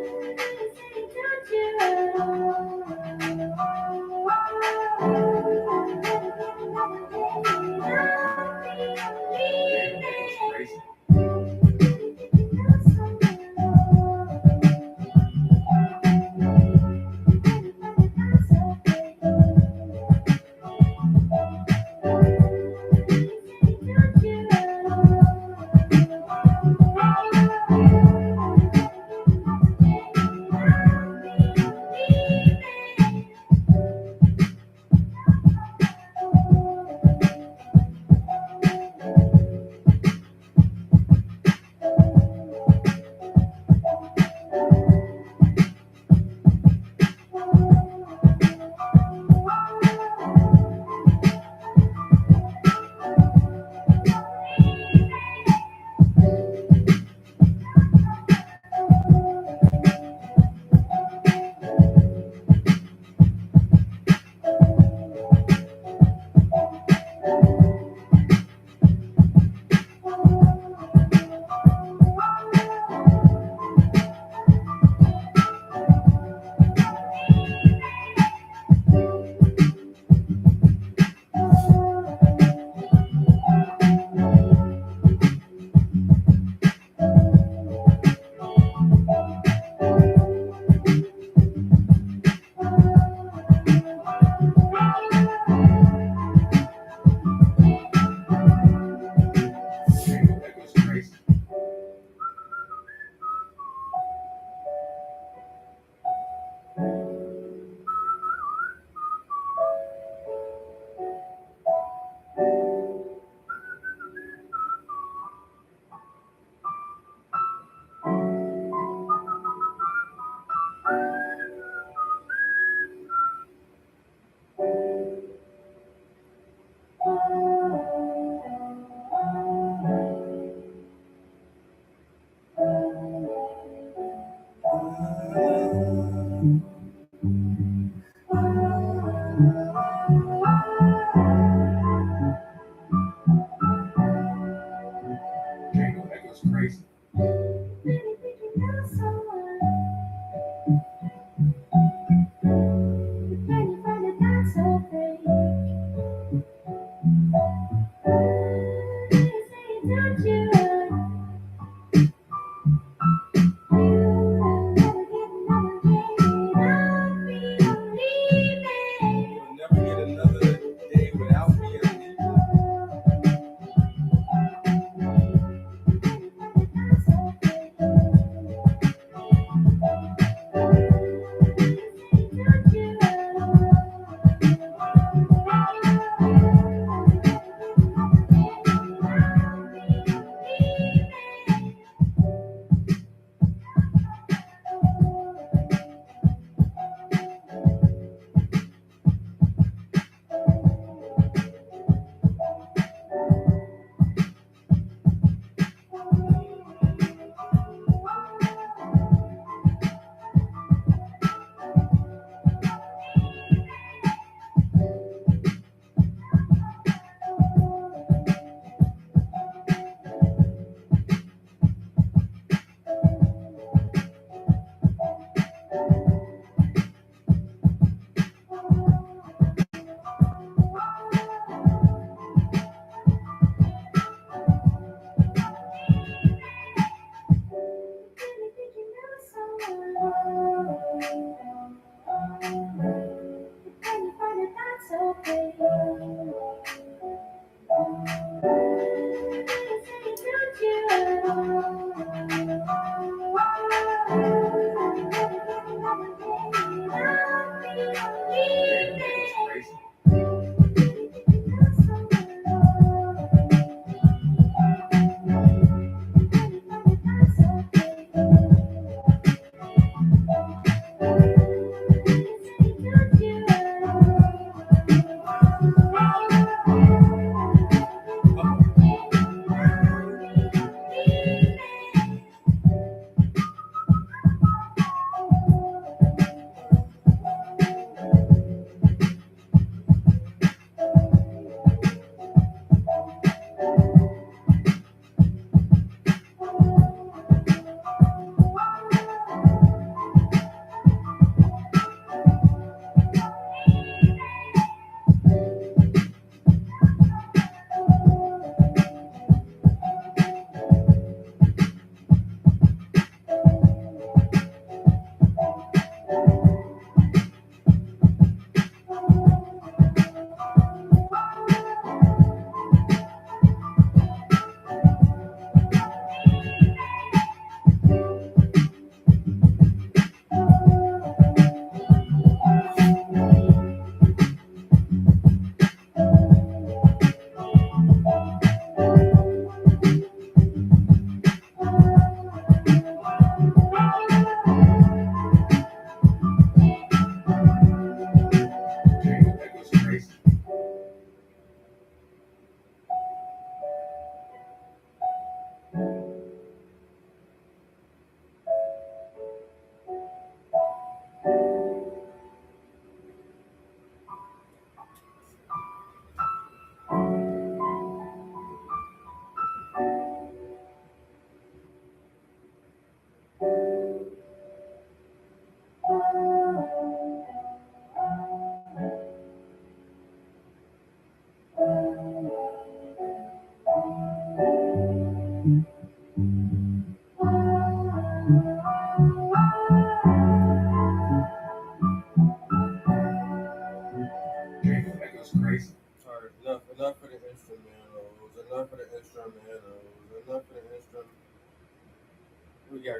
Jingle, that goes crazy. Jingle, that goes crazy. Jingle, that goes crazy. Thank you.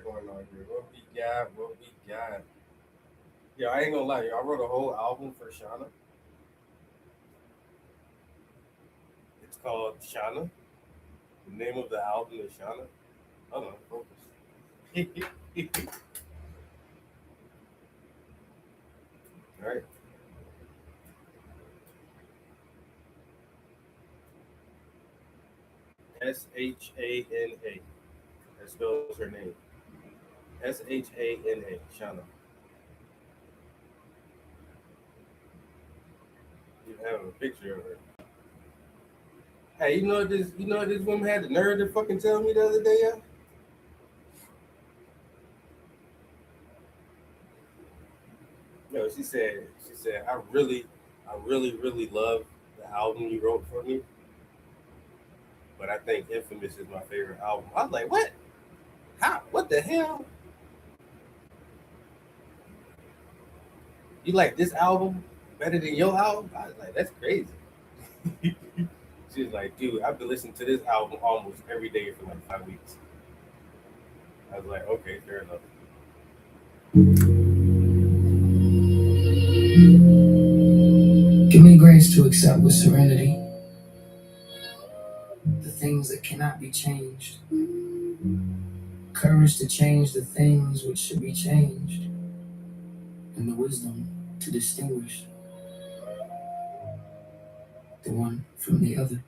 going on here? What we got? Yeah, I ain't gonna lie, I wrote a whole album for Shauna. It's called Shauna. The name of the album is Shauna. Hold on, focus. All right. Shana. That spells her name. Shana. Shauna. You have a picture of her. Hey, you know what this woman had the nerve to fucking tell me the other day, yeah? No, she said, I really love the album you wrote for me. But I think Infamous is my favorite album. I was like, what? How? What the hell? You like this album better than your album? I was like, that's crazy. She was like, dude, I've been listening to this album almost every day for like 5 weeks. I was like, okay, fair enough. Give me grace to accept with serenity the things that cannot be changed. Courage to change the things which should be changed. And the wisdom to distinguish the one from the other.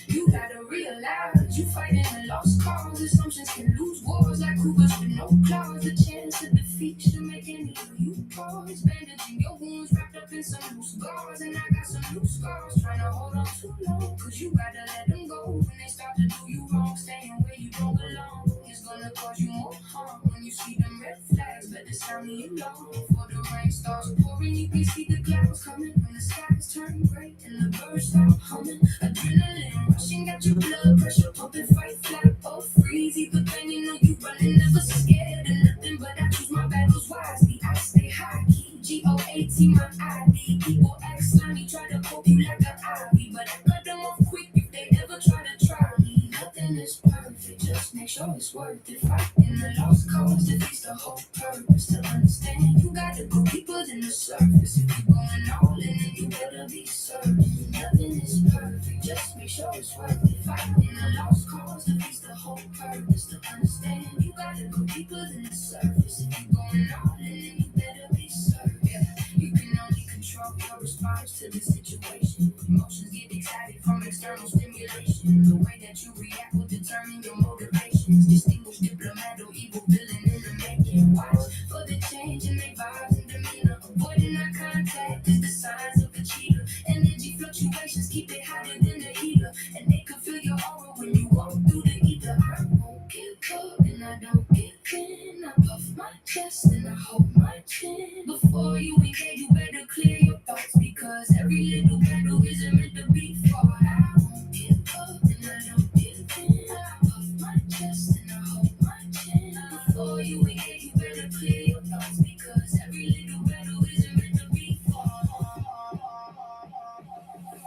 You gotta realize you fighting a lost cause. Assumptions can lose wars like cougars with no claws. A chance to defeat should make any of you pause. Bandaging your wounds wrapped up in some loose gauze. And I got some new scars trying to hold on too long. Cause you gotta let them go when they start to do you wrong. Staying where you don't belong is gonna cause you more harm. When you see them red flags, better sound me alarm. Before the rain starts pouring, you can see the clouds coming. When the skies turn gray and the birds start humming. Adrenaline rushing, got your blood pressure pumping, fight, flight, or freeze. Either thing, you know you running, never scared of nothing. But I choose my battles wisely. I stay high key, GOAT, my ID. People act slimy, try to poke you like an ivy, but I cut them off quick if they ever try to try me. Nothing is perfect, just make sure it's worth it. Fighting the lost cause defeats the whole purpose. To understand, you gotta go deeper than the surface. If you're going all in, then you better be certain. Nothing is perfect, just make sure it's worth it. Fighting the lost cause defeats the whole purpose. To understand, you gotta go deeper than the surface. If you're going all in, then you better be certain. You can only control your response to the situation. Emotions get excited from external stimulation. The way that you react will determine your motivations. Distinguish diplomat or evil villain in the making. Watch for the change in their vibes and demeanor. Avoiding eye contact is the signs of a cheater. Energy fluctuations keep it hotter than the heater. And they can feel your aura when you walk through the ether. I won't get caught and I don't get in. I puff my chest and I hold my chin. Before you engage, you better clear your thoughts. Because every little battle isn't meant to be fought. I won't get caught and I don't get in. I puff my chest and I hold my chin. Before you engage, you better clear your thoughts. Because every little battle isn't meant to be fought.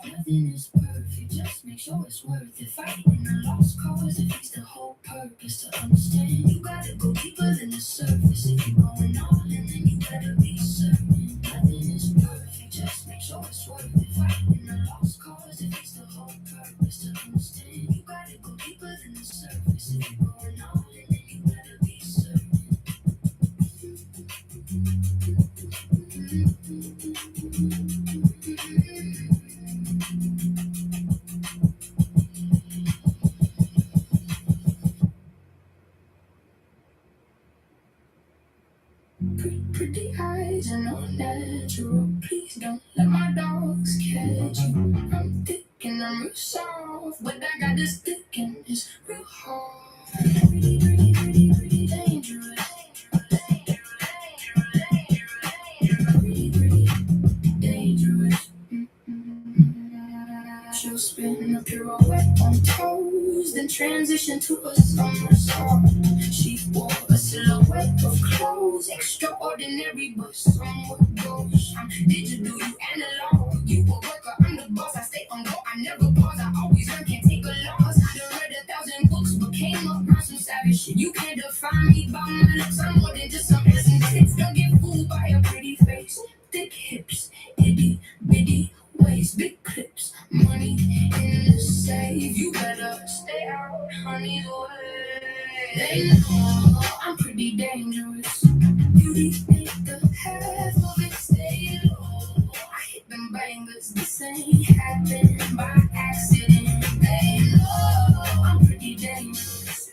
Nothing is perfect, just make sure it's worth it. Fighting a lost cause defeats the whole purpose. To understand, you gotta go deeper than the surface. If you're going all in, then you better be certain. Nothing is perfect, just make sure it's worth it. Fighting a lost cause defeats the whole purpose. To understand, you gotta go deeper than the surface. If you're going all in, then you better be certain. Pretty eyes and all natural. Please don't let my dogs catch you. I'm thick and I'm real soft, but I got this thick and it's real hard. Pretty dangerous. Pretty dangerous. She'll spin a pirouette on toes, then transition to a somersault. She wore a silhouette of clothes, extraordinary, but somewhat ghost. I'm digital, you analog. You a worker, I'm the boss. I stay on go, I never pause. I always learn, can't take a loss. I done read 1,000 books, but came up around some savage shit. You can't define me by my looks. I'm more than just some ass and tits. Don't get fooled by a pretty face, thick hips, itty bitty waist, big clips, money in the safe. You better stay out, honey's way. They know I'm pretty dangerous. Beauty ain't the half of it. Stay low. I hit them bangers. This ain't happened by accident. They know I'm pretty dangerous.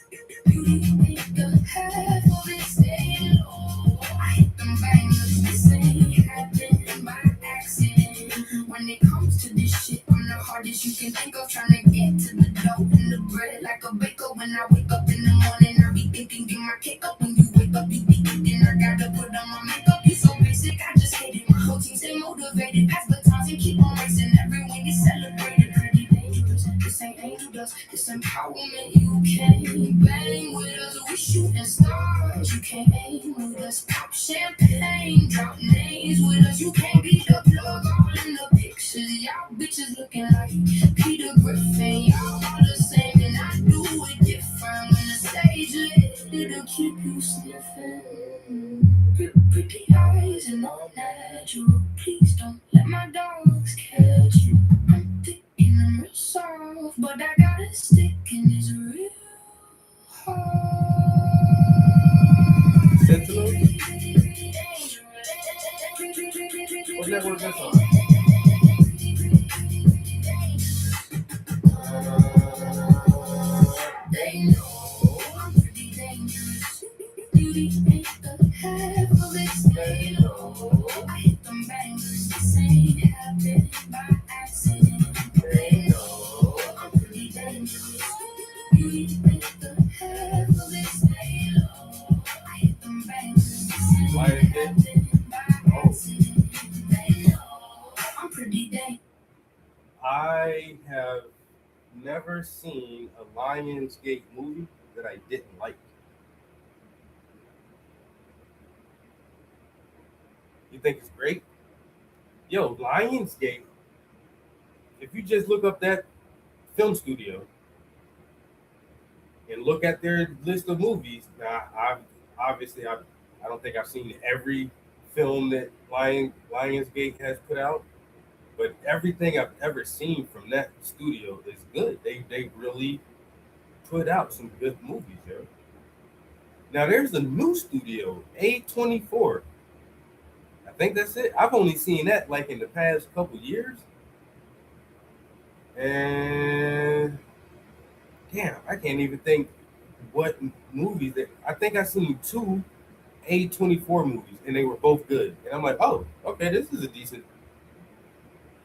Beauty ain't the half of it. Stay low. I hit them bangers. This ain't happened by accident. When it comes to this shit, I'm the hardest you can think of. Trying to get to the dough and the bread like a baker. When I wake up in the morning, I be thinking, get my kick up. When you wake up, you be thinking, I gotta put on my makeup. You so basic, I just hate it. My whole team stay motivated. Pass batons and keep on racing. Everyone gets celebrated. Pretty dangerous. This ain't angel dust. This empowerment. You can't bang with us. We shooting stars. You can't aim with us. Pop champagne. Drop names with us. You can't be the plug all in the pictures. Y'all bitches looking like Peter Griffin. Y'all all the same, and I do it different. When the stage lit, it'll keep you sniffing. Pretty eyes and all natural. Please don't let my dogs catch you. I'm thick and I'm real soft, but I got a stick and it's real hard. Sentinel? What network that's on? They know I'm pretty dangerous. Beauty ain't the half of it. Stay low. I hit them bangers. This ain't happened by accident. They know I'm pretty dangerous. Beauty ain't the half of it. Stay low. I hit them bangers. This ain't happened by accident. They know I'm pretty dangerous. I have never seen a Lionsgate movie that I didn't like. You think it's great? Yo, Lionsgate, if you just look up that film studio and look at their list of movies, now I don't think I've seen every film that Lionsgate has put out, but everything I've ever seen from that studio is good. They really put out some good movies there. Now there's a new studio, A24. I think that's it. I've only seen that like in the past couple years. And damn, I can't even think what movies that I think I've seen 2 A24 movies and they were both good. And I'm like, oh, okay, this is a decent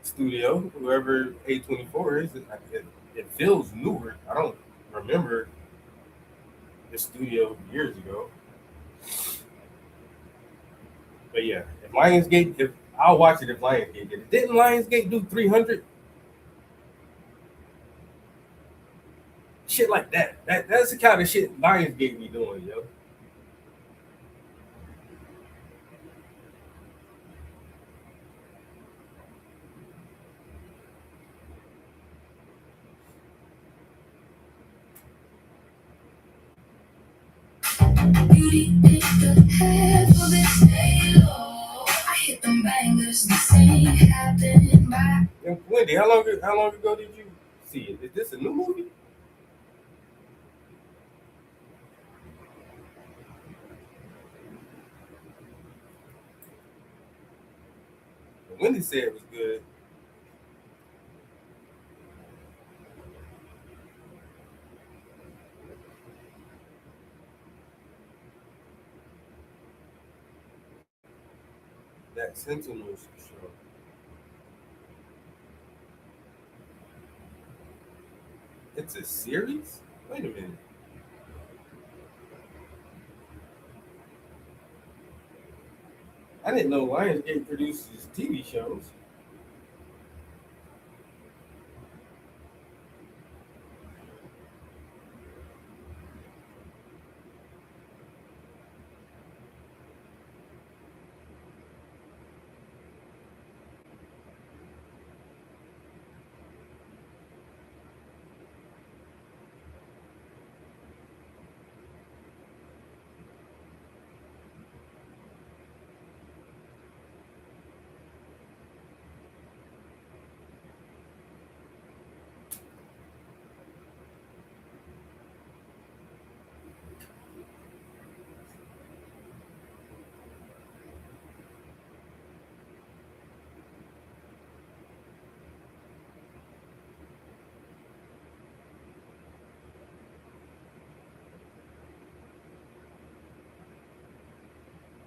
studio. Whoever A24 is, it feels newer. I don't remember the studio years ago. But yeah, if Lionsgate, I'll watch it if Lionsgate did it. Didn't Lionsgate do 300? Shit like that. That's the kind of shit Lionsgate be doing, yo. Beauty is the half of it. Stay low. I hit them bangers. This ain't happening by. And Wendy, how long ago did you see it? Is this a new movie? Wendy said it was good. That Sentinels show. It's a series? Wait a minute. I didn't know Lionsgate produces TV shows.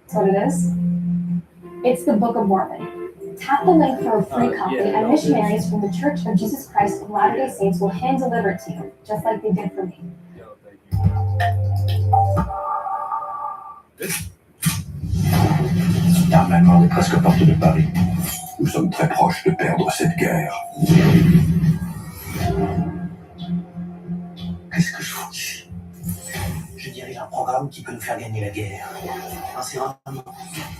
That's what it is. It's the Book of Mormon. Tap the link for a free copy, and missionaries from the Church of Jesus Christ of Latter-day Saints will hand deliver it to you, just like they did for me. Yo, thank you. La main est presque partout de Paris. Nous sommes très proches de perdre cette guerre. Qu'est-ce que je fous ici? Je dirige un programme qui peut nous faire gagner la guerre. Un sérum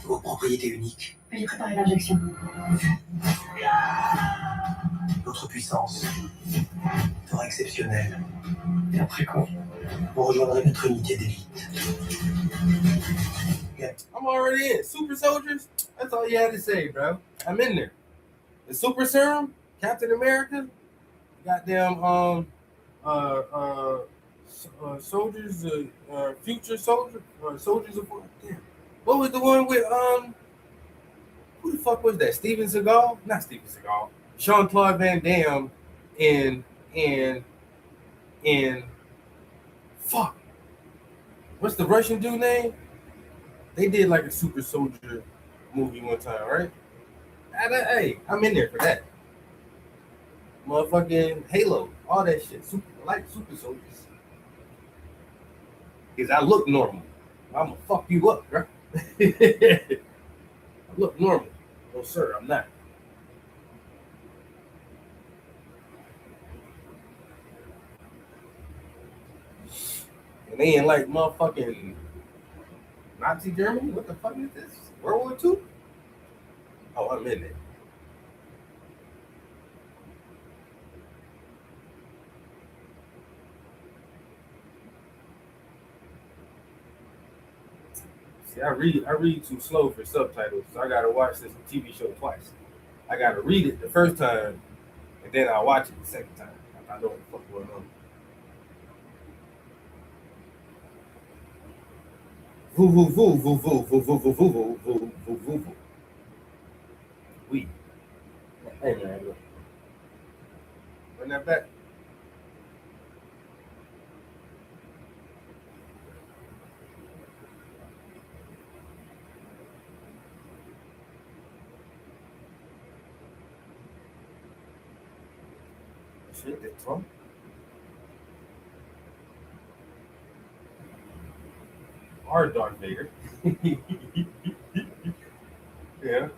aux propriétés uniques. Veuillez préparer l'injection. Notre puissance sera exceptionnelle. Et après quoi? Vous rejoindrez notre unité d'élite. I'm already in. Super soldiers? That's all you had to say, bro. I'm in there. The super serum, Captain America, goddamn soldiers, future soldier, soldiers of damn. What was the one with who the fuck was that? Steven Seagal? Not Steven Seagal. Jean-Claude Van Damme in fuck. What's the Russian dude name? They did like a super soldier movie one time, right? Hey, I'm in there for that. Motherfucking Halo, all that shit. I like super soldiers. Because I look normal. I'm gonna fuck you up, bro. I look normal. No, sir, I'm not. And they ain't like motherfucking Nazi Germany? What the fuck is this? World War II? Oh, I'm in it. See, I read too slow for subtitles, so I gotta watch this TV show twice. I gotta read it the first time, and then I'll watch it the second time. I know what the fuck going on. Voo voo voo voo voo voo voo voo voo voo voo voo voo voo. We. Hey man, look. Run that back. Shit, that's wrong. Our Darth Vader. Yeah.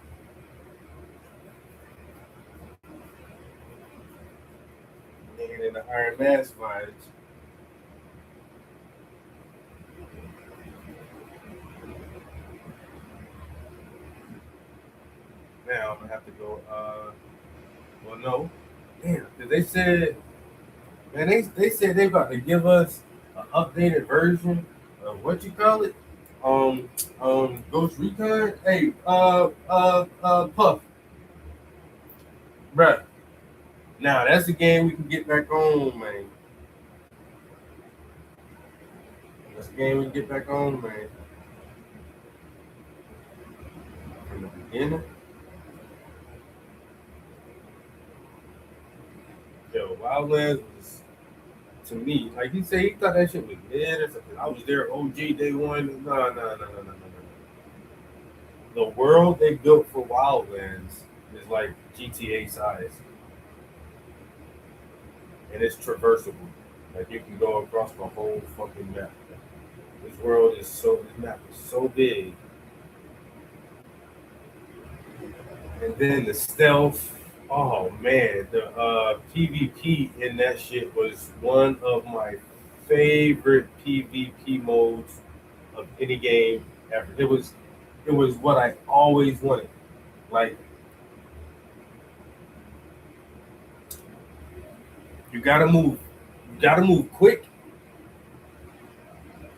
And in the Iron Mask vibes. Now I'm gonna have to go. Well, no. Damn, because they said, man, they said they about to give us an updated version of what you call it, Ghost Recon. Hey, Puff, bruh. Now that's the game we can get back on, man. That's the game we can get back on, man. From the beginning. Yo, Wildlands was, to me, like he said, he thought that shit was dead or something. I was there OG day one. No. The world they built for Wildlands is like GTA size. And it's traversable. Like you can go across the whole fucking map. This map is so big. And then the stealth. Oh man, the PvP in that shit was one of my favorite PvP modes of any game ever. It was what I always wanted. Like, you gotta move quick,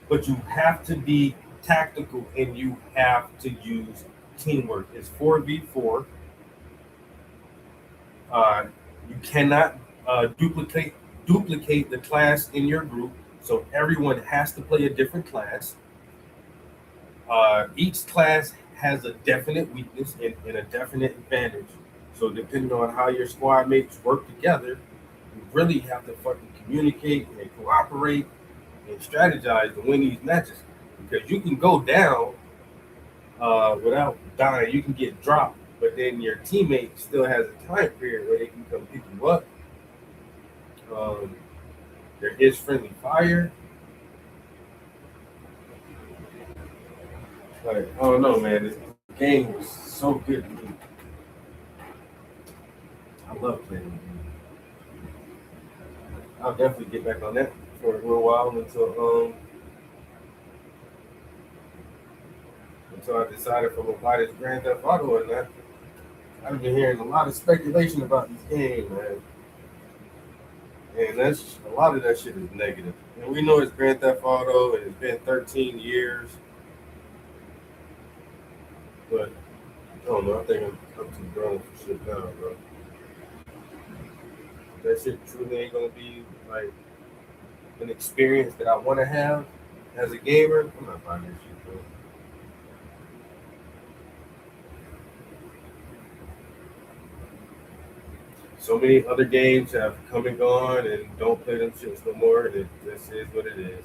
but you have to be tactical and you have to use teamwork. It's 4v4. You cannot duplicate the class in your group, so everyone has to play a different class. Each class has a definite weakness and a definite advantage. So depending on how your squad mates work together, you really have to fucking communicate and cooperate and strategize to win these matches. Because you can go down without dying. You can get dropped, but then your teammate still has a time period where they can come pick you up. There is friendly fire. Like, I don't know, man. This game was so good to me. I love playing the game. I'll definitely get back on that for a little while until I decide if I'm gonna buy this Grand Theft Auto or not. I've been hearing a lot of speculation about this game, man. And that's a lot of that shit is negative. And we know it's Grand Theft Auto and it's been 13 years. But I don't know, I think I'm too grown for shit now, bro. That shit truly ain't gonna be like an experience that I wanna have as a gamer. I'm not buying that shit, bro. So many other games have come and gone and don't play them shits no more, and this is what it is.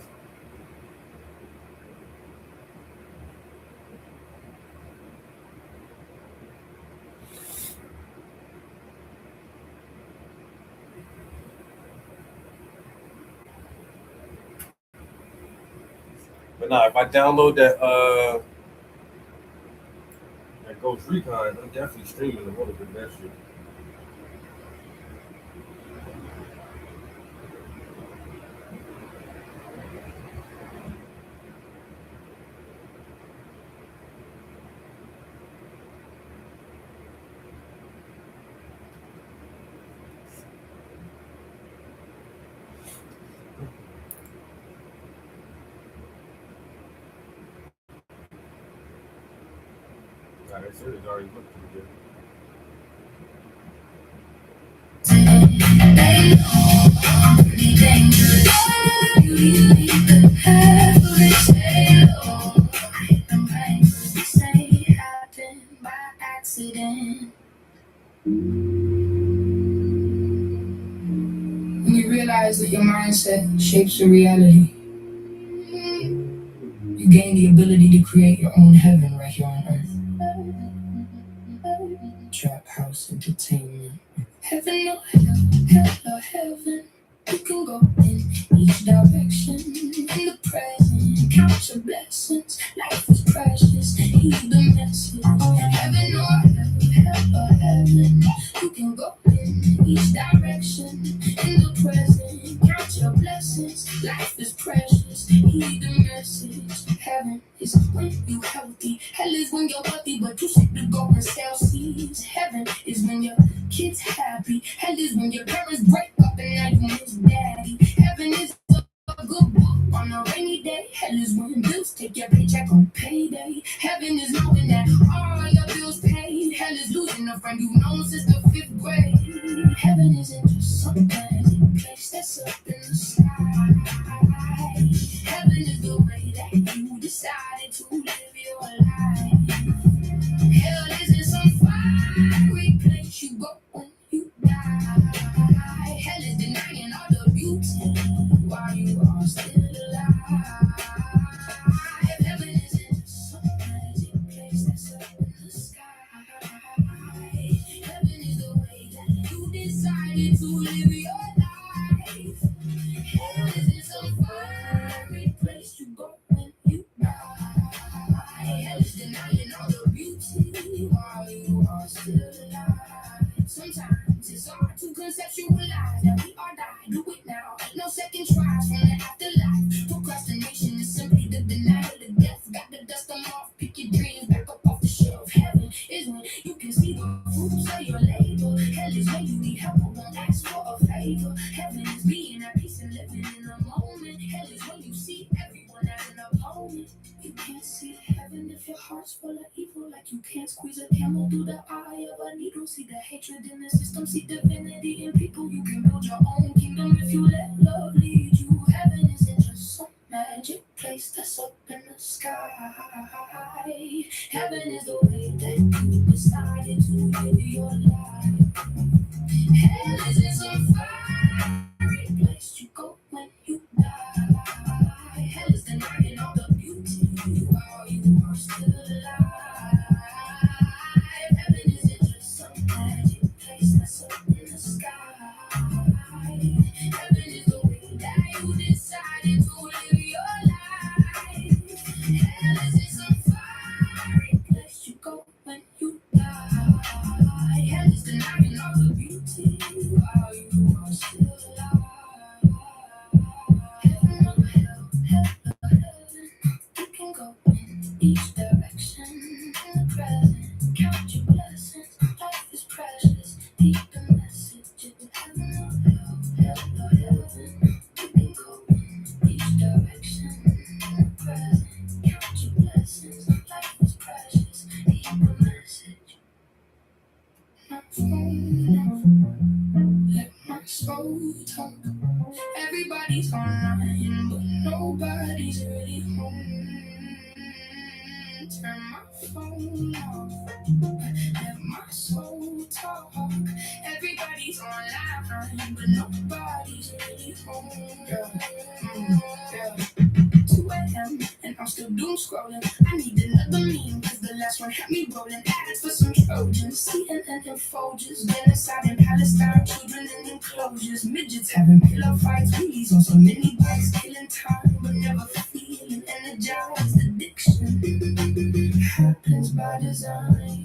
But nah, if I download that Ghost Recon, I'm definitely streaming a little bit of that shit. Nah, that shit is already looked pretty good. When you realize that your mindset shapes your reality, you gain the ability to create your own heaven right here on earth. Trap House Entertainment. Heaven or hell or heaven, you can go in each direction. In the present, count your blessings. Life is precious, heed the message. Heaven or hell or heaven, you can go in each direction. In the present, count your blessings. Life is precious, heed the message. Heaven is when you healthy. Hell is when you're wealthy, but you sick to go and sell seeds. Heaven is when your kids happy. Hell is when your parents break up and now you miss daddy. Heaven is a good book on a rainy day. Hell is when bills take your paycheck on payday. Heaven is knowing that all your bills paid. Hell is losing a friend you've known since the 5th grade. Heaven isn't just some fancy place that's up in the sky. Heaven is the way that you decided to live your life. Hell isn't some fiery place you go when you die. Hell is denying all the beauty while you are still alive. Heaven isn't just some magic place that's up in the sky. Heaven is the way that you decided to live your life. Hell isn't some fiery place you go when you die. Hell is denying all the beauty while you are still alive. Sometimes it's hard to conceptualize that we all die. Do it now. No second tries from the afterlife. Procrastination is simply the denial of death. Got to dust them off. Pick your dreams back up off the shelf. Heaven is when you can see the fruits of your labor. Hell is when you need help but won't ask for a favor. Heaven is being at peace and living in the moment. Hell is when you see everyone as an opponent. You can't see heaven if your heart's full of evil. Like you can't squeeze a camel through the eye of a needle. See the hatred in the system, see divinity in people. You can build your own kingdom if you let love lead you. Heaven isn't just some magic place that's up in the sky. Heaven is the way that you decided to live your life. Hell isn't some fiery place you go when you die. Hell is denying all the beauty while you are still alive. Each direction in the present. Count your blessings. Life is precious. Keep a message. My phone, let my soul talk. Everybody's online, but nobody's really home. Turn my phone off. Let my soul talk. Everybody's online, but nobody's really home. Yeah. 2 a.m. and I'm still doom scrolling. I need another meme, cause the last one had me rolling. Ads for some Trojans, CNN and Folgers. Genocide in Palestine, children in enclosures. Midgets having pillow fights, wheelies on so many bikes. Killing time, but never feeling energized. Addiction happens by design.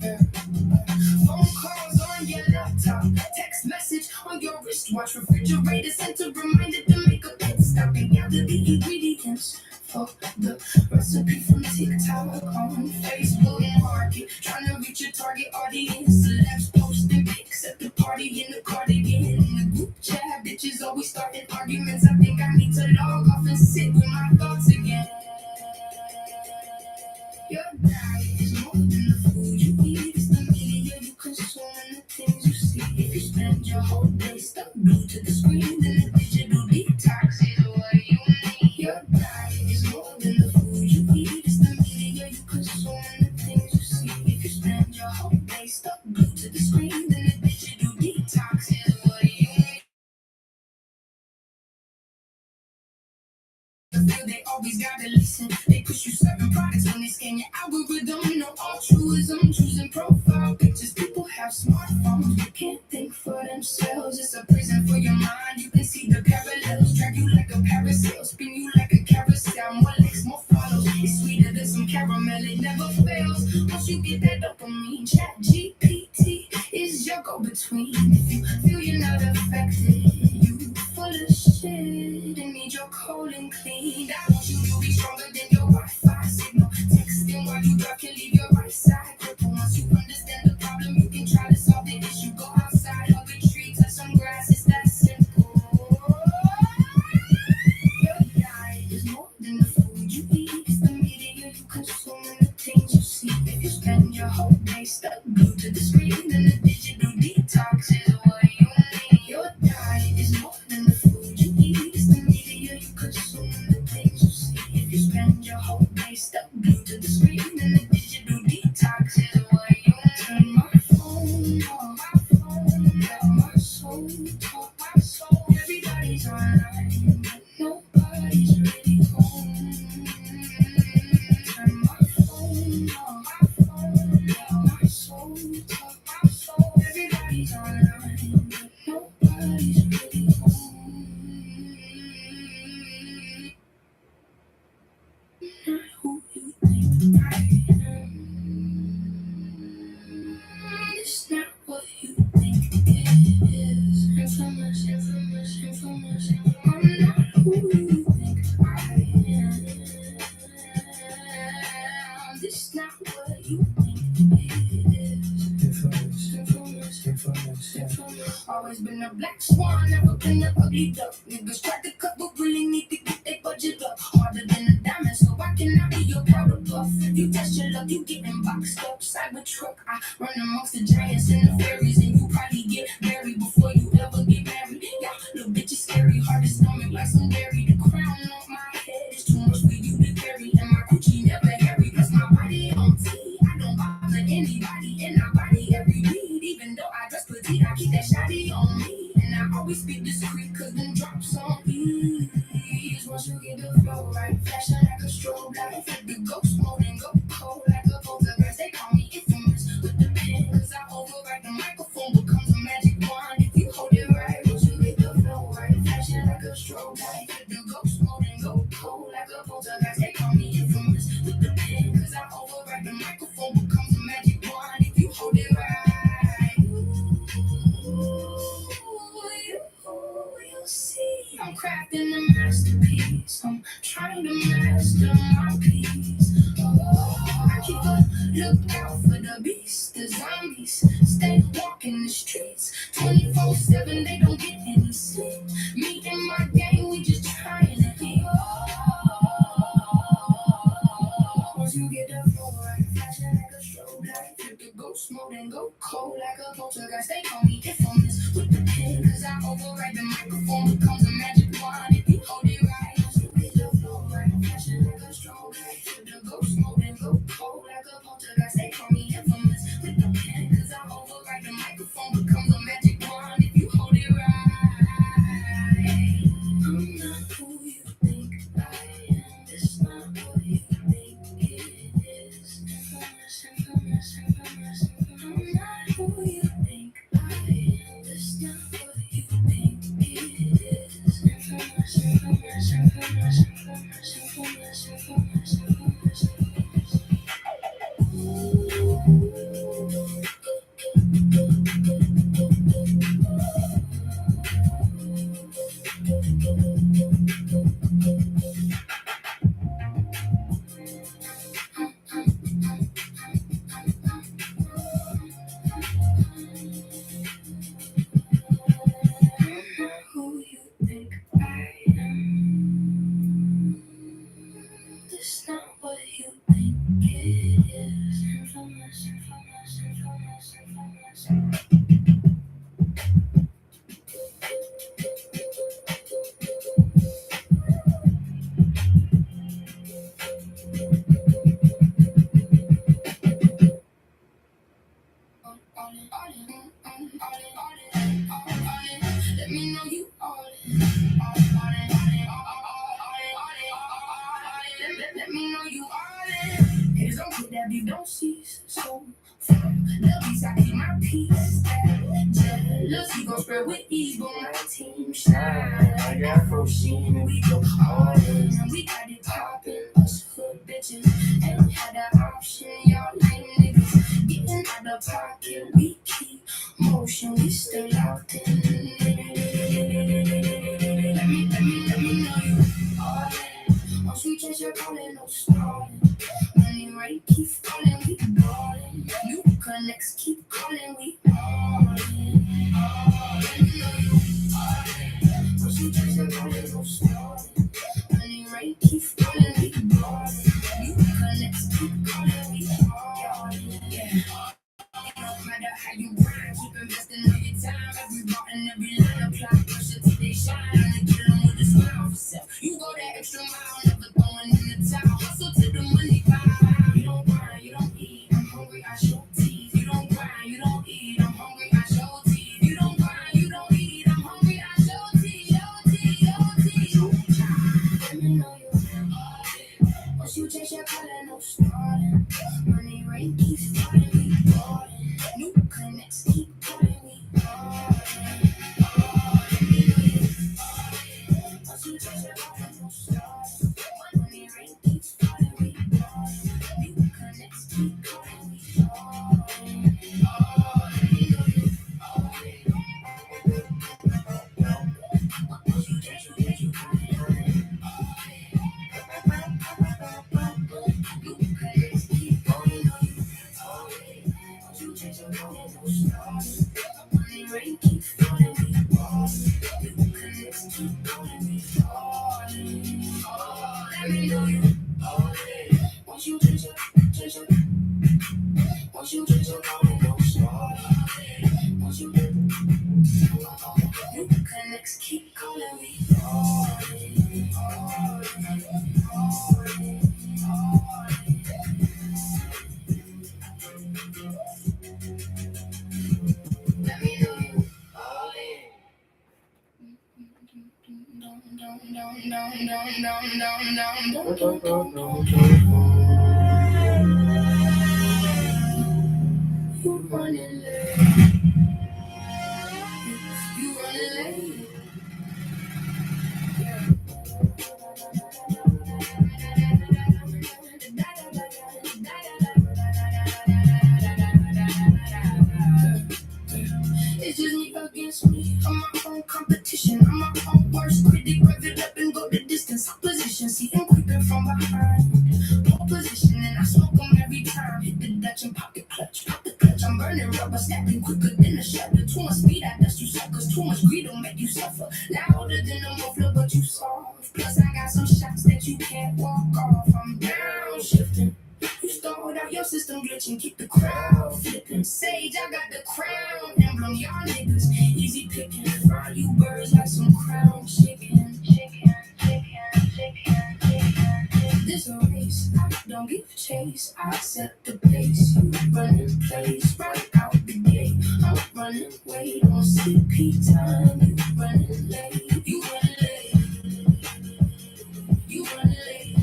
Phone calls on your laptop, text message on your wristwatch, refrigerator sent a reminder to make a pit stop and gather the ingredients for the recipe from TikTok on Facebook Market, trying to reach your target audience. Celebs posting pics at the party in the cardigan. In the group chat, bitches always starting arguments. I think I need to log off and sit with my thoughts again. Your diet is more than the food you eat. It's the media you consume and the things you see. If you spend your whole day stuck glued to the screen, then the digital detox is what you need. Your diet is more than the food you eat. It's the media you consume and the things you see. If you spend your whole day stuck glued to the screen, then the digital detox is what you need. They always gotta listen. They push you certain products when they scan your algorithm. No altruism, choosing profile pictures. People have smartphones but can't think for themselves. It's a prison for your mind. You can see the parallels. Drag you like a carousel, spin you like a carousel. More likes, more follows. It's sweeter than some caramel. It never fails. Once you get that dopamine, Chat GPT is your go-between. If you feel you're not affected, you full of shit and need your colon cleaned. I want you to be stronger than your Wi-Fi signal. Texting while you drive can leave your right side crippled. Once you understand the problem, you can try to solve the issue. Go outside, hug a tree, touch some grass. It's that simple. Your diet is more than the food you eat. It's the media you consume and the things you see. If you spend your whole day stuck glued to the screen, then the digital detox is what you need. Your diet is more than the food you eat. It's the media you consume and the things you see. If you spend your whole day stuck glued to the screen, then the digital detox is what you need. Turn my phone off, let my soul talk. Everybody's online, but nobody's really home. Turn my phone off, let my soul talk. Everybody's online, but nobody's really home. Not who you think I am. It's not what you think it is. Infamous. I'm not who you think I am. It's not what you think it is. Infamous. Always been a black swan, never been an ugly duck. Niggas try to cut, but really need to get their budget up. Harder than a diamond, so I cannot be your powder puff. If you test your luck, you getting boxed up. Cybertruck, I run amongst the giants and the fairies, and you probably get buried before you ever get married. Yeah, little bitch is scary, hard to stomach like some dairy. The crown on my head is too much for you to carry, and my Gucci never hairy. Plus my body on T, I don't bother anybody, and I body every beat. Even though I dress petite, I keep that shawty on me, and I always speak discreet, cause them drops on ease. Once you get the flow right, flashing like a strobe light, flip the ghost mode and go cold like a poltergeist. They call me infamous with the pen, cause I override the microphone, becomes a magic wand if you hold it right. Once you get the flow right, flashing like a strobe light, flip the ghost mode and go cold like a poltergeist. They call me infamous with the pen, cause I override the microphone, becomes a magic wand if you hold it right. You'll see, I'm crafting a masterpiece. I'm trying to master my piece. I keep a lookout for the beast, the zombies. Stay walking the streets 24/7. They don't get any sleep. cold like a poltergeist. They call me infamous with the pen, cause I override the microphone. Becomes a magic wand if you hold it right. With the flow, right? Flashing like a strobe light. With the ghost mode and go cold like a poltergeist. They call me infamous with the pen, cause I override the microphone. Becomes a magic wand if you hold it right. I'm not who you think I am. It's not what you think it is. Infamous. I'm not who you think I am. It's not what you think it is. Infamous. Who you think I am? It's not what you think it is. Infamous. Let me know you all in. Let me know you all in. Haters don't get that beef, don't cease. So from the beats, I keep my peace. Jealousy gon' spread with ease, but my team shine. I got Frosheen and we go all in. And we got it poppin', us hood bitches. And we had that option, y'all lame niggas. Getting out the pocket, we keep motion, we stay locked in. Let me know you all in. Once we change your calling, no stalling. Money right, keep falling, we ballin'. You connects, keep calling, we all in. Let me know you all in. Once we change your calling, no stalling. Money right, keep falling, we ballin'. You connects, keep calling, we all in. Yeah. No matter how you grind, keep investing all your time. Every bar and every line apply pressure till they shine. And kill them with a smile for self. You go that extra mile, never throwing in the towel. Hustle till the money pile. You don't grind, you don't eat. I'm hungry, I show teeth. You don't grind, you don't eat. I'm hungry, I show teeth. You don't grind, you don't eat. I'm hungry, I show teeth. Let me know you all in. Once you change your color, no starting. Money rate keeps falling, we ballin'. New connects keep calling, we ballin'. Let me know you all in. Once you change your color, no starting. Money rate keeps falling, we ballin'. New connects keep calling, we ballin'. Let me know you all in. Once you change your color, once you change your color, no starting. Once you connects, keep calling me. Let me know you all You running late. You running late. It's just me against me. I'm my own competition. I'm my own worst critic. Rev it up and go the distance. Opposition, see him creeping from behind. Pole position and I smoke them every time. Hit the Dutch and pocket clutch. Pop the clutch. I'm burning rubber, snapping quicker than a shutter. Too much speed, I dust you suckers. Too much greed will make you suffer. Louder than a muffler, but you soft. Plus I got some shots that you can't walk off. I'm downshifting. You stalled out your system glitching, keep the crowd flipping. Sage, I got the crowd chase. I set the pace. You running place right out the gate. I'm running, wait on CP time. You running late. You running late. You running late.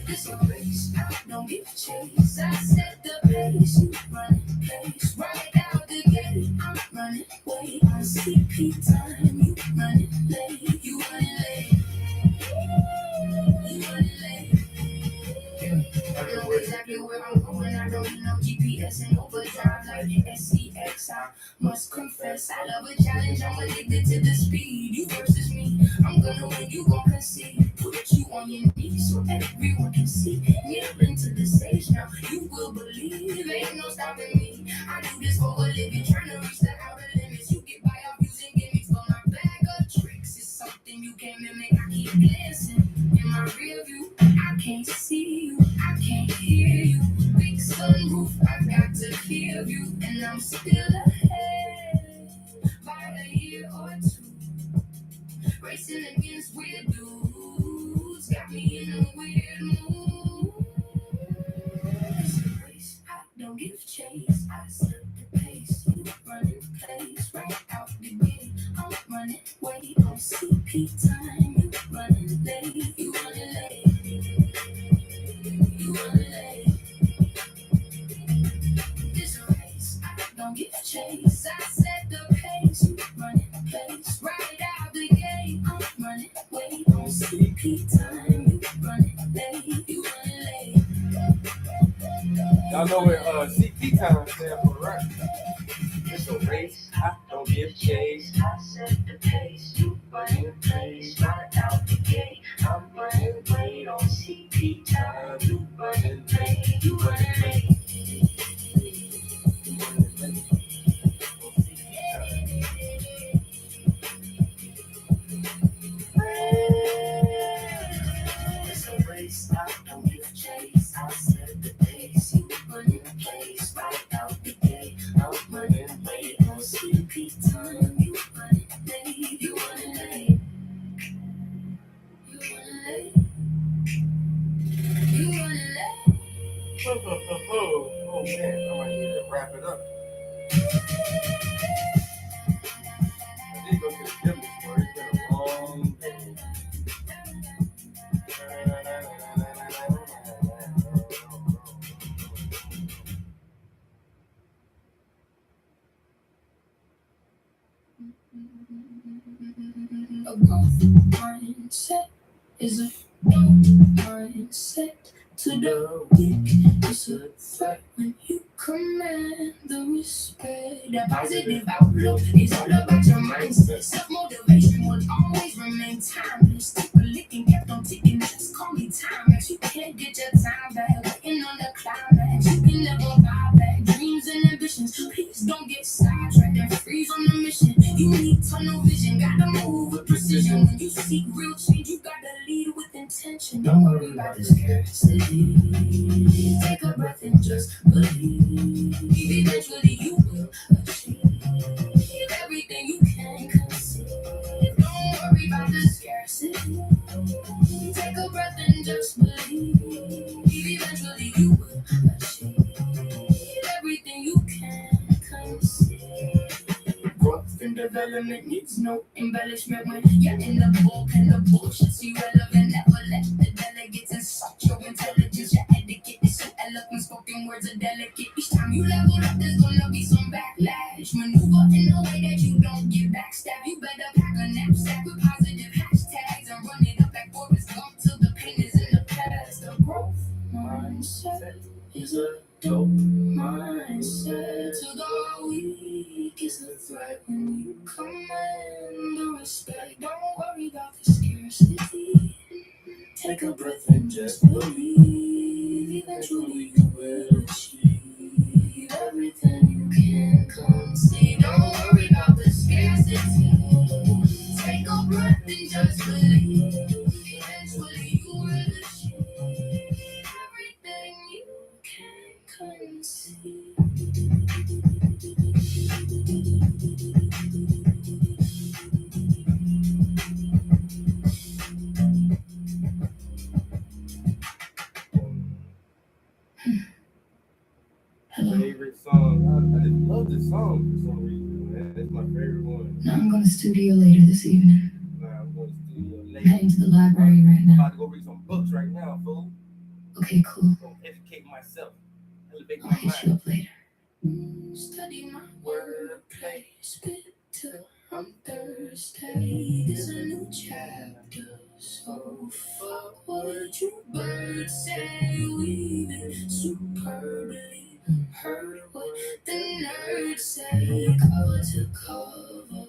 This a race. I don't give chase. I set the pace. You running place right out the gate. I'm running, wait on CP time. You running late. You running late. You running late. I know exactly where I'm going. I don't need no GPS and overdrive like SCX. I must confess, I love a challenge. I'm addicted to the speed. You versus me, I'm gonna win. You gon' concede. Put you on your knees so everyone can see. Kneel into the stage now. You will believe. Ain't no stopping me. I do this for a living, trying to reach the outer limits. You get by off using gimmicks, but my bag of tricks is something you can't mimic. I keep glancing in my rear view. I can't see you, I can't hear you. Big sunroof, I've got to clear view, and I'm still ahead by a year or two. Racing against weird dudes, got me in a weird mood. It's a race, I don't give chase. I set the pace, you running place right out the gate. I'm running, wait on CP time. You running late, you running late. You running late. This a race, I don't give chase. I set the pace, you running place right out the gate. I'm running, wait on CP time. You running late, you running late. Y'all know what CP time stands for, right? It's a race, I don't give chase. I set the pace, you running place right out the gate. I'm running, wait on CP time. You running late, you running late. It's a race, I don't give chase. I set the pace, you running place right out the gate. I'm running, wait on CP time. You running late, you running late. You running late. You running late. Oh man, I might need to wrap it up. I need to go to the gym this morning. It's been a long day. A growth mindset is a growth mindset to the weak. It's a threat when you command the respect. The positive outlook is all about your mindset. Self-motivation will always remain timeless. Keep a licking, kept on ticking. Just call me Timex. You can't get your time back. Waiting on the climax. You can never buy back dreams and ambitions. Please don't get sidetracked and freeze on the mission. You need tunnel vision, gotta move with precision. When you seek real change, you gotta lead with intention. Don't worry about the scarcity. Take a breath and just believe. Eventually you will achieve everything you can conceive. Don't worry about the scarcity. Take a breath and just believe. Eventually you will achieve everything you can conceive. Growth and development needs no embellishment. When you're in the bullpen, the bullshit's irrelevant. Never let the delegates insult your intelligence. Your etiquette is so eloquent, spoken words are delicate. Each time you level up, there's gonna be some backlash. Maneuver in a way that you don't get backstabbed. You better pack a knapsack with positive hashtags and run it up like Forrest Gump till the pain is in the past. The growth mindset is a dope mindset. To the weak is a threat when you command the respect. Don't worry about the scarcity. Take a breath and just believe. Eventually you will achieve everything you can conceive. Don't worry about the scarcity. Take a breath and just believe. Eventually you will achieve everything you can conceive. just love this song for some reason, man. It's my favorite one. I'm going to studio later this evening. Nah, I'm going to studio I'm later. heading to the library right I'm now. about to go read some books right now, fool. Okay, cool. I'm going to educate myself, elevate I'll my hit you mind. up later. Study my wordplay, spit till I'm thirsty. There's a new chapter, so fuck what you birds say. Weaving superbly, heard what the nerds say. Cover to cover,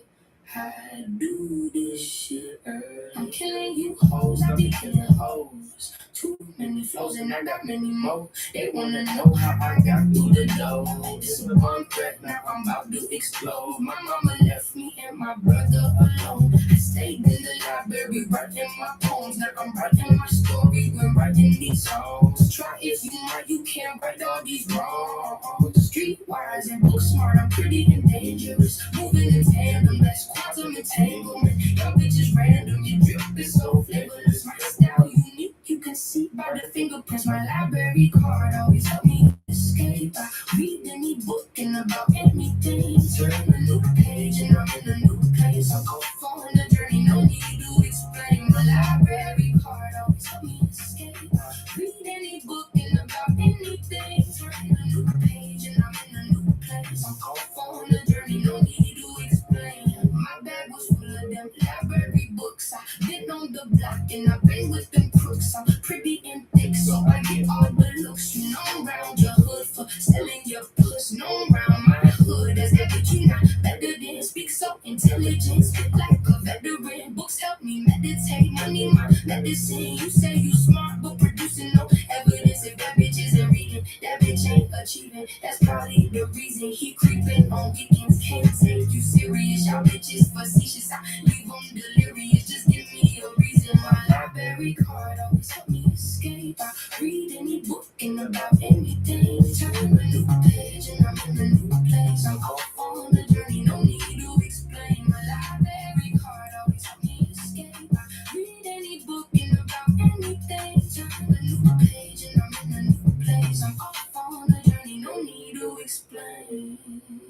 I do this shit early. I'm killing you hoes, I be killing hoes. Too many flows and I got many more. They wanna know how I got through the door. This is one threat, now I'm about to explode. My mama left me and my brother alone. I stayed in the library writing my poems. Now I'm writing my story when writing these songs. Try if you might, you can't write all these wrongs. Streetwise and book smart, I'm pretty and dangerous. Moving in tandem, that's quantum entanglement. Your bitch is random, your drip is so flavorless. My style unique. You can see by the fingerprints, my library card always help me escape. I read any book and about anything. Turn a new page and I'm in a new place. I'm off on the journey, no need to explain. My library card always help me escape. I read any book and about anything. Turn a new page and I'm in a new place. I'm off on the journey, no need to explain. My bag was full of them library books. I've been on the block and I've been with them crooks. I'm pretty and thick, so I get all the looks. You know around your hood for selling your puss. Known around my hood as that, but you not better than speak so intelligent. Speak like a veteran. Books help me meditate. Money my medicine. You say you smart, but producing no evidence. If that bitch isn't reading, that bitch ain't achieving. That's probably the reason he creeping on weekends. Can't take you serious. Y'all bitches facetious. I leave them delirious. Just give me a reason. My library card always help me escape. I read any book and about anything. Turn a new page and I'm in a new place. I'm off on the journey, no need to explain. My library card always help me escape. I read any book and about anything. Turn a new page and I'm in a new place. I'm off on the journey, no need to explain.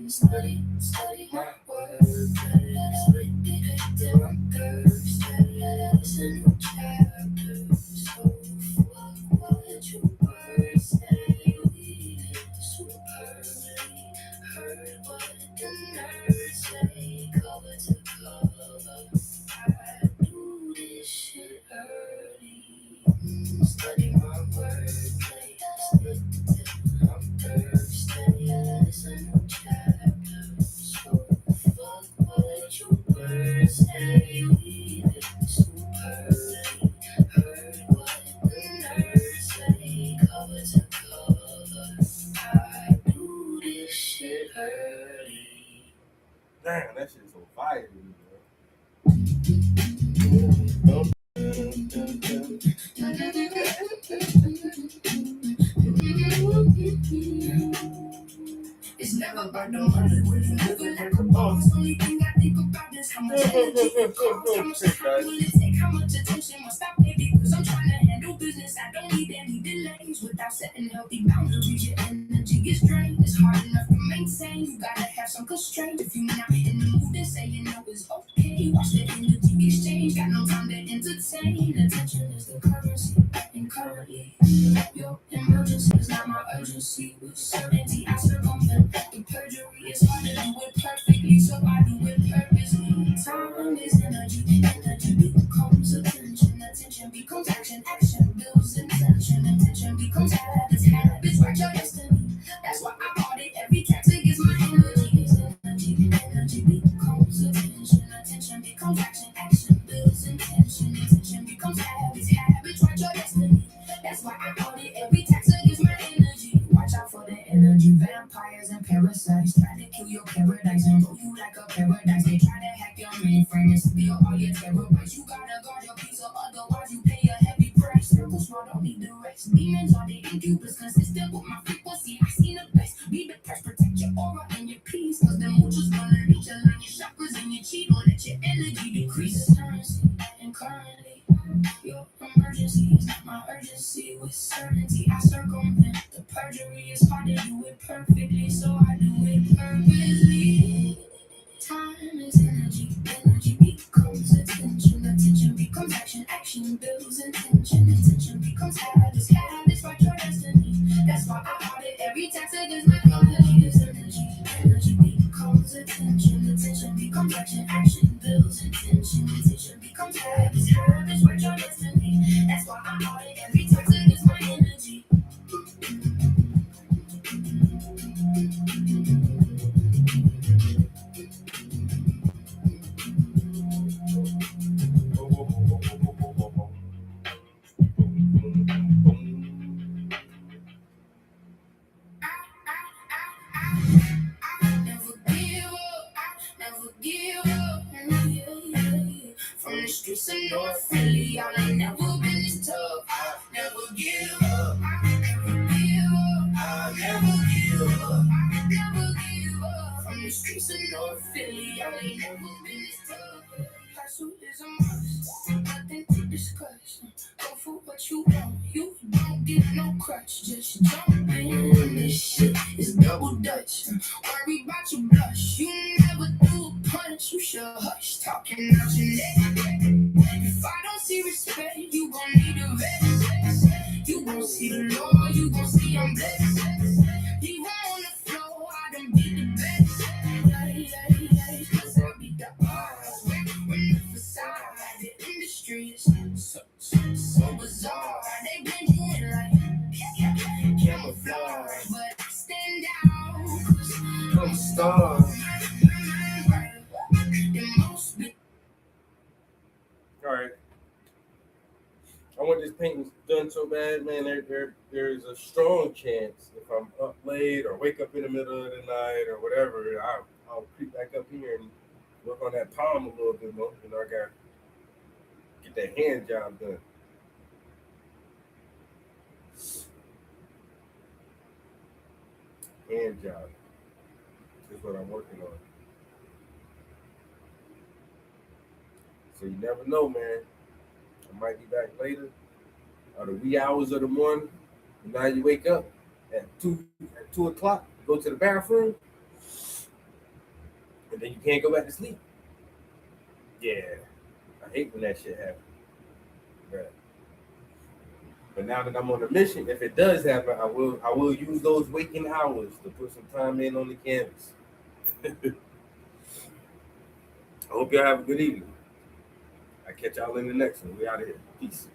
Study my word. Split it till I'm thirsty. It's a new chapter. So fuck what you words say. We superbly heard what the nerds say. Cover to cover, I do this shit early. Study my wordplay, spit till I'm thirsty. It's a new chapter. So fuck what you words say. We superbly heard what the nerds say. Cover to cover, I do this shit early. Damn, that shit's so fire, dude, bro. It's never about the money when you living like a boss. Only thing I think about is how much energy it costs. How much time will it take? How much attention must I pay? Because I'm trying to handle business. I don't need any delays without setting healthy boundaries. Your energy is drained. It's hard enough to maintain. You gotta have some constraint. If you're not in the mood, then say you know it's okay. Watch the energy exchange. Got no time to entertain. Attention is the currency. And currently, your emergency is not my urgency. With certainty, I circumvent the perjury. It's hard to do it perfectly, so I do it purposely. Time is energy. Energy becomes attention. Attention becomes action. Action builds intention. Intention becomes habits. Habits write your destiny. That's why I audit every tactic is my energy. It's energy. Energy becomes attention. Attention becomes action. Action builds intention. Intention becomes habits. Habits write your destiny. That's why I audit every tactic is my energy. Watch out for the energy vampires and parasites. Try to kill your paradise and roll you like a paradise. They try to hack your mainframe and steal all your terabytes. You gotta guard your peace or otherwise you pay a heavy price. Circle smart, don't need the rest. Demons are the incubus, consistent with my frequency. I seen the best. Be the press, protect your aura and your peace. Cause the mutuals gonna reach align your chakras and your chi. Don't let your energy decrease. Currency and currently, your emergency is not my with certainty. I circumvent the perjury. It's hard to do it perfectly, so I do it action builds intention. Intention becomes habits. Habits write your destiny. That's why I audit every text against my melody is energy. Energy becomes attention. Attention becomes action. Action builds intention. Intention becomes habits. Habits write your destiny. That's why I audit every text against my energy. Never give up, never give up. From the streets of North Philly, y'all ain't never been this tough. I never give up, I never give up, I never give up, I never give up. From the streets of North Philly, y'all ain't never been this tough. Hustle is a must, nothing to discuss. Go for what you want, you don't get no crutch. Just jump in, this shit is double dutch. Worry about your blush, you never do a punch. You should hush, talking out your neck. If I don't see respect, you gon' need a vet. You gon' see the law, you gon' see I'm blessed. He on the floor, I done beat the best. Cause I beat the odds. When the facade, the industry is so bizarre. They been doing like camouflage, but I stand out. Cause I'm a star. All right. I want this painting done so bad, man. There's a strong chance if I'm up late or wake up in the middle of the night or whatever, I'll creep back up here and work on that palm a little bit more. You know, I got to get that hand job done. Hand job is what I'm working on. So you never know, man. I might be back later, or the wee hours of the morning. And now you wake up at 2 o'clock, go to the bathroom, and then you can't go back to sleep. Yeah, I hate when that shit happens. But now that I'm on a mission, if it does happen, I will use those waking hours to put some time in on the canvas. I hope y'all have a good evening. I catch y'all in the next one. We out of here. Peace.